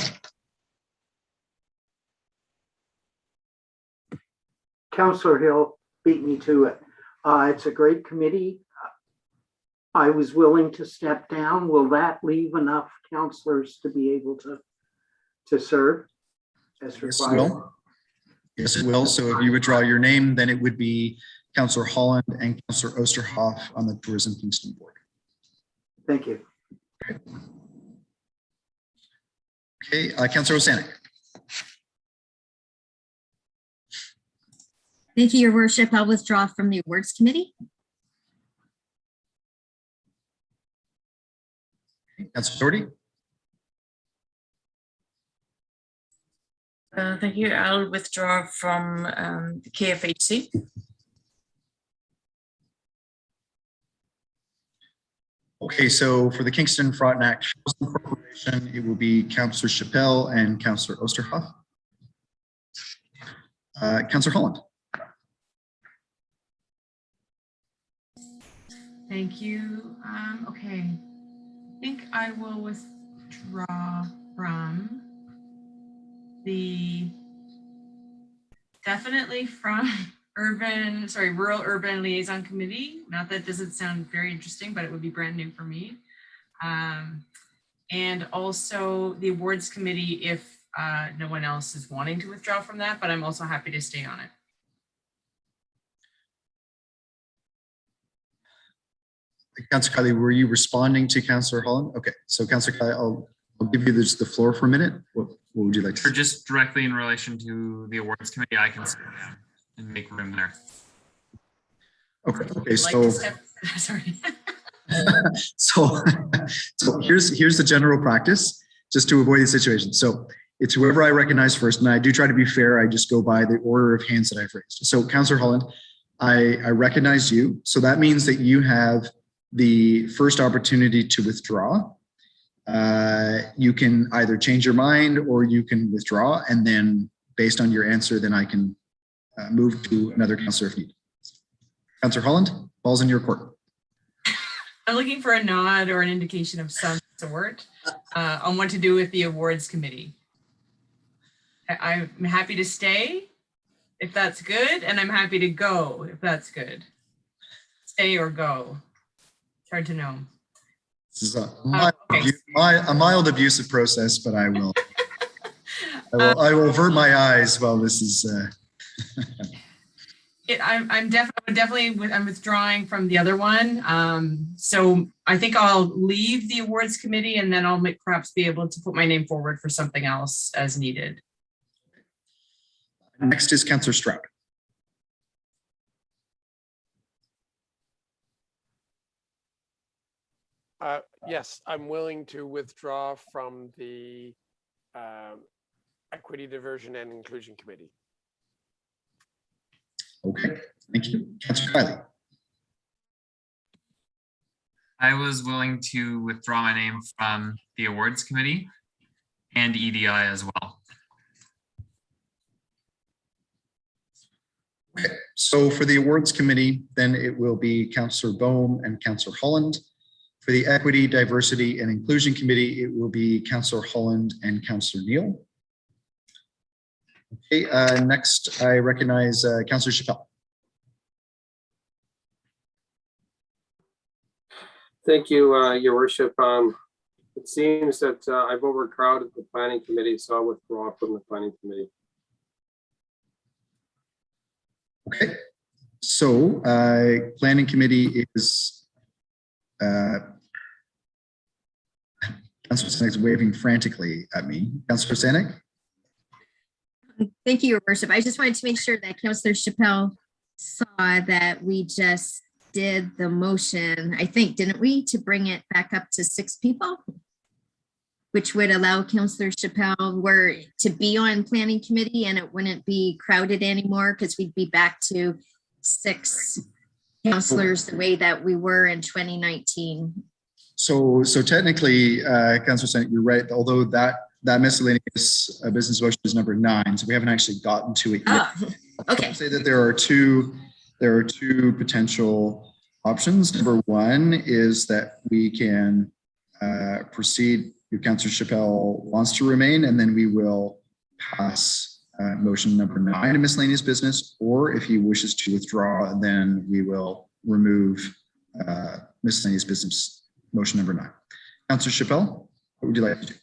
Councillor Hill beat me to it. It's a great committee. I was willing to step down. Will that leave enough councillors to be able to serve as required? Yes, it will. Yes, it will. So if you withdraw your name, then it would be Councillor Holland and Councillor Osterhoff on the Tourism Kingston board. Thank you. Okay, Councillor Osanek. Thank you, Your Worship. I'll withdraw from the Awards Committee. Councillor Doherty. Thank you. I'll withdraw from the KFHC. Okay, so for the Kingston Frontenac Housing Corporation, it will be Councillor Chappelle and Councillor Osterhoff. Councillor Holland. Thank you. Okay, I think I will withdraw from definitely from Rural Urban Liaison Committee. Not that doesn't sound very interesting, but it would be brand new for me. And also the Awards Committee if no one else is wanting to withdraw from that, but I'm also happy to stay on it. Councillor Kiley, were you responding to Councillor Holland? Okay, so Councillor Kiley, I'll give you the floor for a minute. What would you like to say? Or just directly in relation to the Awards Committee, I can sit down and make room there. Okay, so Sorry. so here's the general practice, just to avoid the situation. So it's whoever I recognize first, and I do try to be fair. I just go by the order of hands that I've raised. So Councillor Holland, I recognize you. So that means that you have the first opportunity to withdraw. You can either change your mind or you can withdraw, and then based on your answer, then I can move to another councillor if needed. Councillor Holland, ball's in your court. I'm looking for a nod or an indication of some sort on what to do with the Awards Committee. I'm happy to stay if that's good, and I'm happy to go if that's good. Stay or go. It's hard to know. This is a mild abusive process, but I will avert my eyes while this is. I'm withdrawing from the other one. So I think I'll leave the awards committee, and then I'll perhaps be able to put my name forward for something else as needed. Next is Councillor Stroud. Yes, I'm willing to withdraw from the Equity, Diversion and Inclusion Committee. Okay, thank you. Councillor Kiley. I was willing to withdraw my name from the awards committee and EDI as well. Okay, so for the awards committee, then it will be Councillor Bohm and Councillor Holland. For the Equity, Diversity and Inclusion Committee, it will be Councillor Holland and Councillor Neal. Okay, next I recognize Councillor Chappelle. Thank you, Your Worship. It seems that I've overcrowded the planning committee, so I'll withdraw from the planning committee. Okay, so planning committee is Councillor Senek's waving frantically at me. Councillor Senek? Thank you, Your Worship. I just wanted to make sure that Councillor Chappelle saw that we just did the motion, I think, didn't we, to bring it back up to 6 people? Which would allow Councillor Chappelle to be on planning committee, and it wouldn't be crowded anymore because we'd be back to 6 councillors the way that we were in 2019. So technically, Councillor Senek, you're right. Although that miscellaneous business motion is number 9, so we haven't actually gotten to it yet. Okay. I'll say that there are two potential options. Number 1 is that we can proceed if Councillor Chappelle wants to remain, and then we will pass motion number 9 to miscellaneous business, or if he wishes to withdraw, then we will remove miscellaneous business motion number 9. Councillor Chappelle, what would you like to do?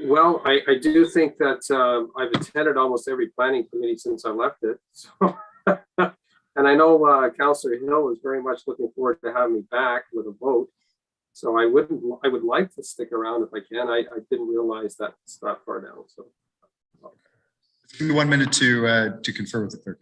Well, I do think that I've attended almost every planning committee since I left it. So, and I know Councillor Hill is very much looking forward to having me back with a vote. So I would like to stick around if I can. I didn't realize that it's that far down. So give me 1 minute to confer with the clerk.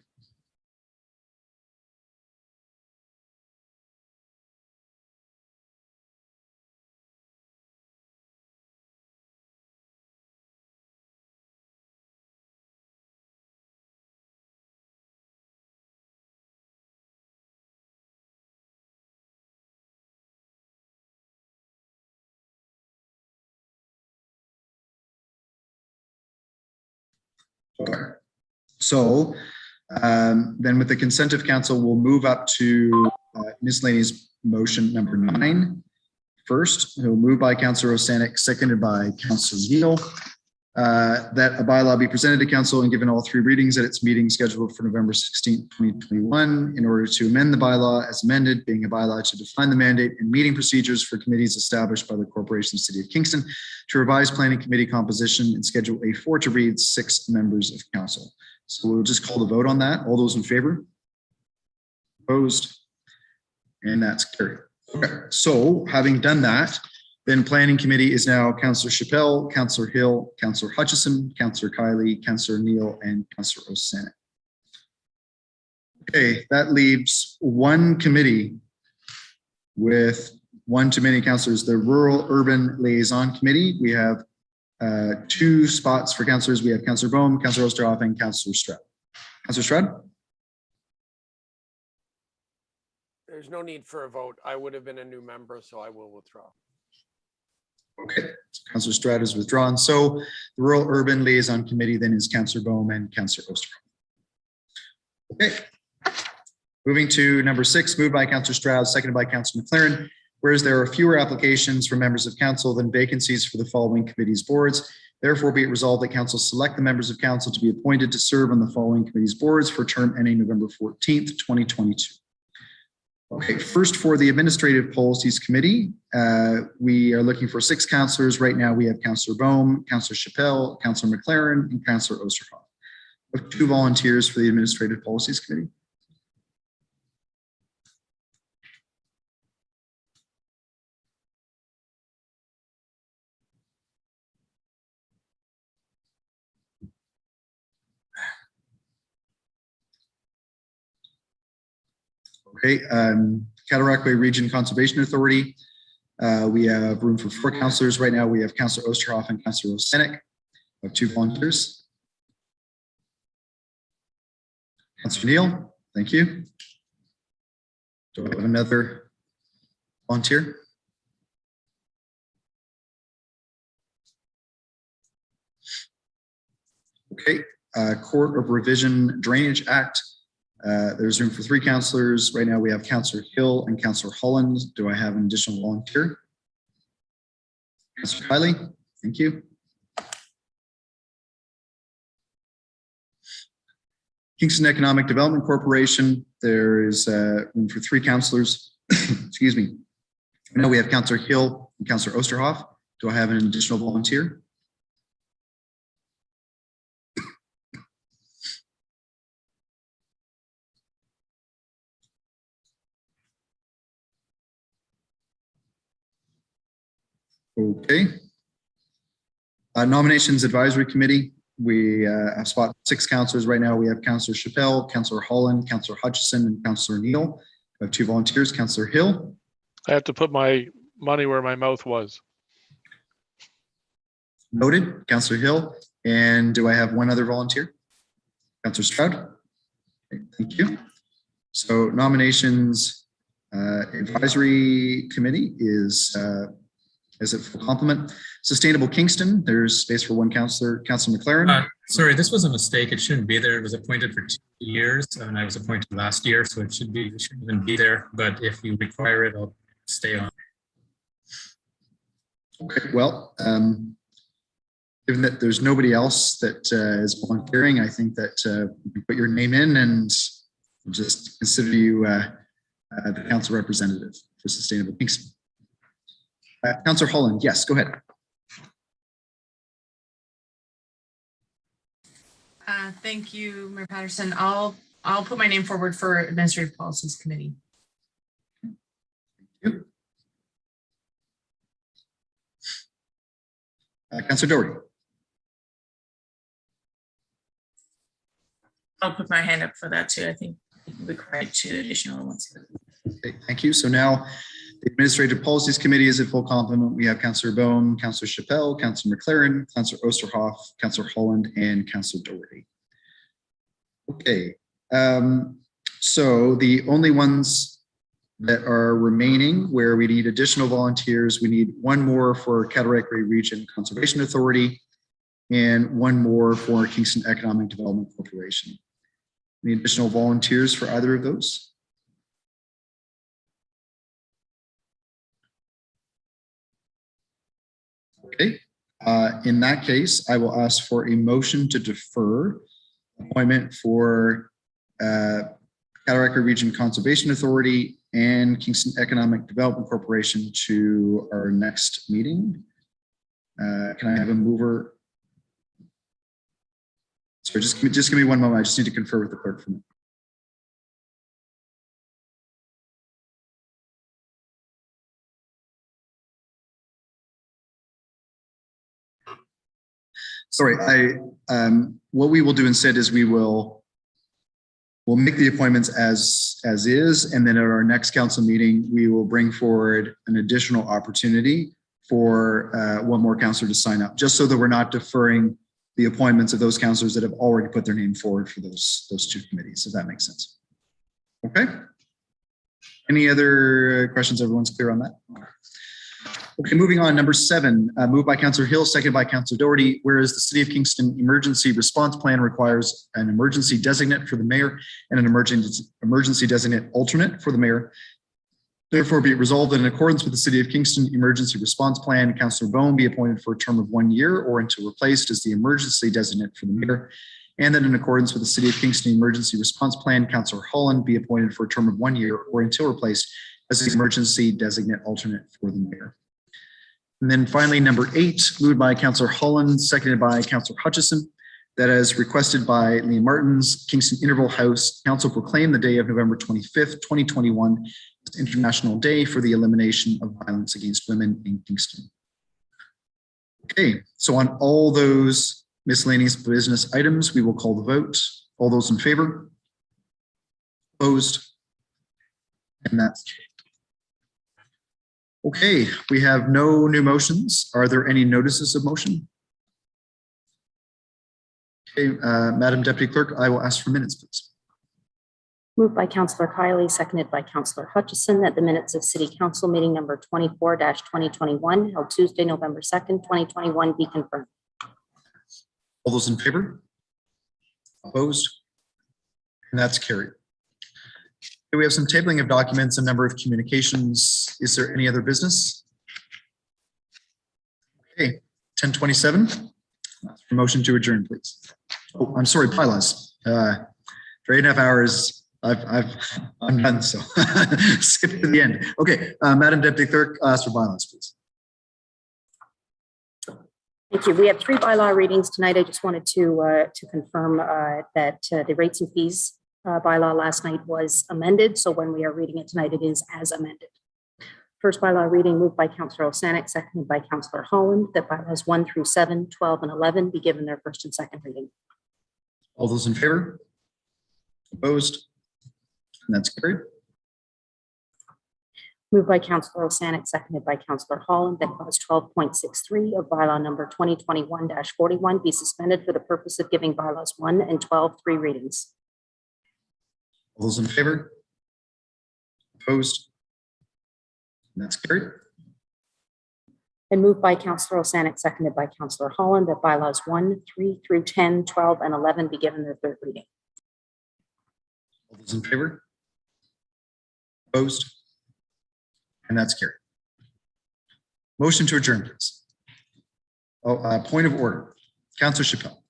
Okay. So then with the consent of council, we'll move up to miscellaneous motion number 9 first. It'll move by Councillor Osanek, seconded by Councillor Neal, that a bylaw be presented to council and given all 3 readings at its meeting scheduled for November 16th, 2021, in order to amend the bylaw as amended, being a bylaw to define the mandate and meeting procedures for committees established by the Corporation of the City of Kingston, to revise planning committee composition and schedule a 4 to read 6 members of council. So we'll just call the vote on that. All those in favor? Opposed? And that's carried. Okay, so having done that, then planning committee is now Councillor Chappelle, Councillor Hill, Councillor Hutchison, Councillor Kiley, Councillor Neal, and Councillor Osanek. Okay, that leaves 1 committee with 1 too many councillors. The Rural Urban Liaison Committee. We have 2 spots for councillors. We have Councillor Bohm, Councillor Osterhoff, and Councillor Stroud. Councillor Stroud? There's no need for a vote. I would have been a new member, so I will withdraw. Okay, so Councillor Stroud is withdrawn. So the Rural Urban Liaison Committee then is Councillor Bohm and Councillor Osterhoff. Okay, moving to number 6, moved by Councillor Stroud, seconded by Councillor McLaren. Whereas there are fewer applications for members of council than vacancies for the following committees boards, therefore be it resolved that council select the members of council to be appointed to serve on the following committees boards for term ending November 14th, 2022. Okay, first for the Administrative Policies Committee, we are looking for 6 councillors. Right now we have Councillor Bohm, Councillor Chappell, Councillor McLaren, and Councillor Osterhoff. We have 2 volunteers for the Administrative Policies Committee. Okay, Cataraqui Region Conservation Authority. We have room for 4 councillors. Right now we have Councillor Osterhoff and Councillor Osenik. We have 2 volunteers. Councillor Neal, thank you. Do I have another volunteer? Okay, Court of Revision Drainage Act. There's room for 3 councillors. Right now we have Councillor Hill and Councillor Holland. Do I have an additional volunteer? Councillor Kiley, thank you. Kingston Economic Development Corporation, there is room for 3 councillors. Excuse me. I know we have Councillor Hill and Councillor Osterhoff. Do I have an additional volunteer? Okay. Nominations Advisory Committee. We have spot 6 councillors right now. We have Councillor Chappell, Councillor Holland, Councillor Hutchison, and Councillor Neal. We have 2 volunteers. Councillor Hill. I have to put my money where my mouth was. Noted. Councillor Hill. And do I have one other volunteer? Councillor Stroud. Okay, thank you. So nominations Advisory Committee is it full complement? Sustainable Kingston, there's space for 1 councillor. Councillor McLaren. Sorry, this was a mistake. It shouldn't be there. It was appointed for 2 years and I was appointed last year, so it shouldn't even be there. But if you require it, I'll stay on. Okay, well, given that there's nobody else that is volunteering, I think that you put your name in and we'll just consider you the council representative for Sustainable Kingston. Councillor Holland, yes, go ahead. Thank you, Mayor Patterson. I'll put my name forward for Administrative Policies Committee. Thank you. Councillor Doherty. I'll put my hand up for that too. I think we require 2 additional ones. Okay, thank you. So now the Administrative Policies Committee is at full complement. We have Councillor Bohm, Councillor Chappell, Councillor McLaren, Councillor Osterhoff, Councillor Holland, and Councillor Doherty. Okay, so the only ones that are remaining where we need additional volunteers, we need 1 more for Cataraqui Region Conservation Authority and 1 more for Kingston Economic Development Corporation. Any additional volunteers for either of those? Okay, in that case, I will ask for a motion to defer appointment for Cataraqui Region Conservation Authority and Kingston Economic Development Corporation to our next meeting. Can I have a mover? Sorry, just give me 1 moment. I just need to confer with the clerk for a minute. Sorry, what we will do instead is we'll make the appointments as is, and then at our next council meeting, we will bring forward an additional opportunity for 1 more councillor to sign up, just so that we're not deferring the appointments of those councillors that have already put their name forward for those 2 committees, if that makes sense. Okay. Any other questions? Everyone's clear on that? Okay, moving on, number 7, moved by Councillor Hill, seconded by Councillor Doherty. Whereas the City of Kingston Emergency Response Plan requires an emergency designate for the mayor and an emergency designate alternate for the mayor. Therefore, be it resolved that in accordance with the City of Kingston Emergency Response Plan, Councillor Bohm be appointed for a term of 1 year or until replaced as the emergency designate for the mayor, and that in accordance with the City of Kingston Emergency Response Plan, Councillor Holland be appointed for a term of 1 year or until replaced as the emergency designate alternate for the mayor. And then finally, number 8, moved by Councillor Holland, seconded by Councillor Hutchison, that as requested by Liam Martins, Kingston Interval House, Council proclaim the day of November 25th, 2021 as International Day for the Elimination of Violence Against Women in Kingston. Okay, so on all those miscellaneous business items, we will call the vote. All those in favor? Opposed? And that's okay. We have no new motions. Are there any notices of motion? Okay, Madam Deputy Clerk, I will ask for minutes, please. Moved by Councillor Kiley, seconded by Councillor Hutchison, that the minutes of City Council meeting number 24-2021 held Tuesday, November 2nd, 2021 be confirmed. All those in favor? Opposed? And that's carried. We have some tabling of documents, a number of communications. Is there any other business? Okay, 10:27. Motion to adjourn, please. Oh, I'm sorry, bylaws. For 8.5 hours, I'm done, so skip to the end. Okay, Madam Deputy Clerk, ask for bylaws, please. Thank you. We have 3 bylaw readings tonight. I just wanted to confirm that the rates and fees bylaw last night was amended. So when we are reading it tonight, it is as amended. First bylaw reading moved by Councillor Osanek, seconded by Councillor Holland, that bylaws 1 through 7, 12, and 11 be given their first and second reading. All those in favor? Opposed? And that's carried. Moved by Councillor Osanek, seconded by Councillor Holland, that clause 12.63 of bylaw number 2021-41 be suspended for the purpose of giving bylaws 1 and 12 3 readings. All those in favor? Opposed? And that's carried. And moved by Councillor Osanek, seconded by Councillor Holland, that bylaws 1, 3 through 10, 12, and 11 be given their third reading. All those in favor? Opposed? And that's carried. Motion to adjourn, please. Oh, point of order. Councillor Chappelle.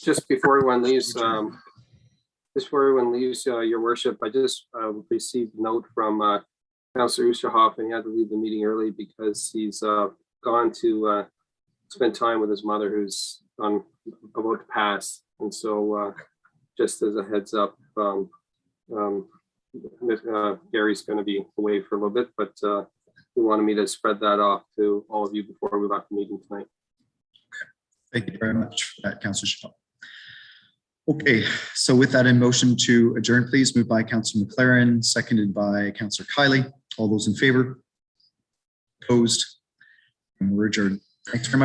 Just before everyone leaves, Your Worship, I just received a note from Councillor Oosterhoff, and he had to leave the meeting early because he's gone to spend time with his mother, who's about to pass. And so, just as a heads up, Gary's going to be away for a little bit, but he wanted me to spread that off to all of you before we left the meeting tonight. Thank you very much for that, Councillor Chappelle. Okay, so with that in motion to adjourn, please, moved by Councillor McLaren, seconded by Councillor Kiley. All those in favor? Opposed? And we're adjourned. Thanks very much.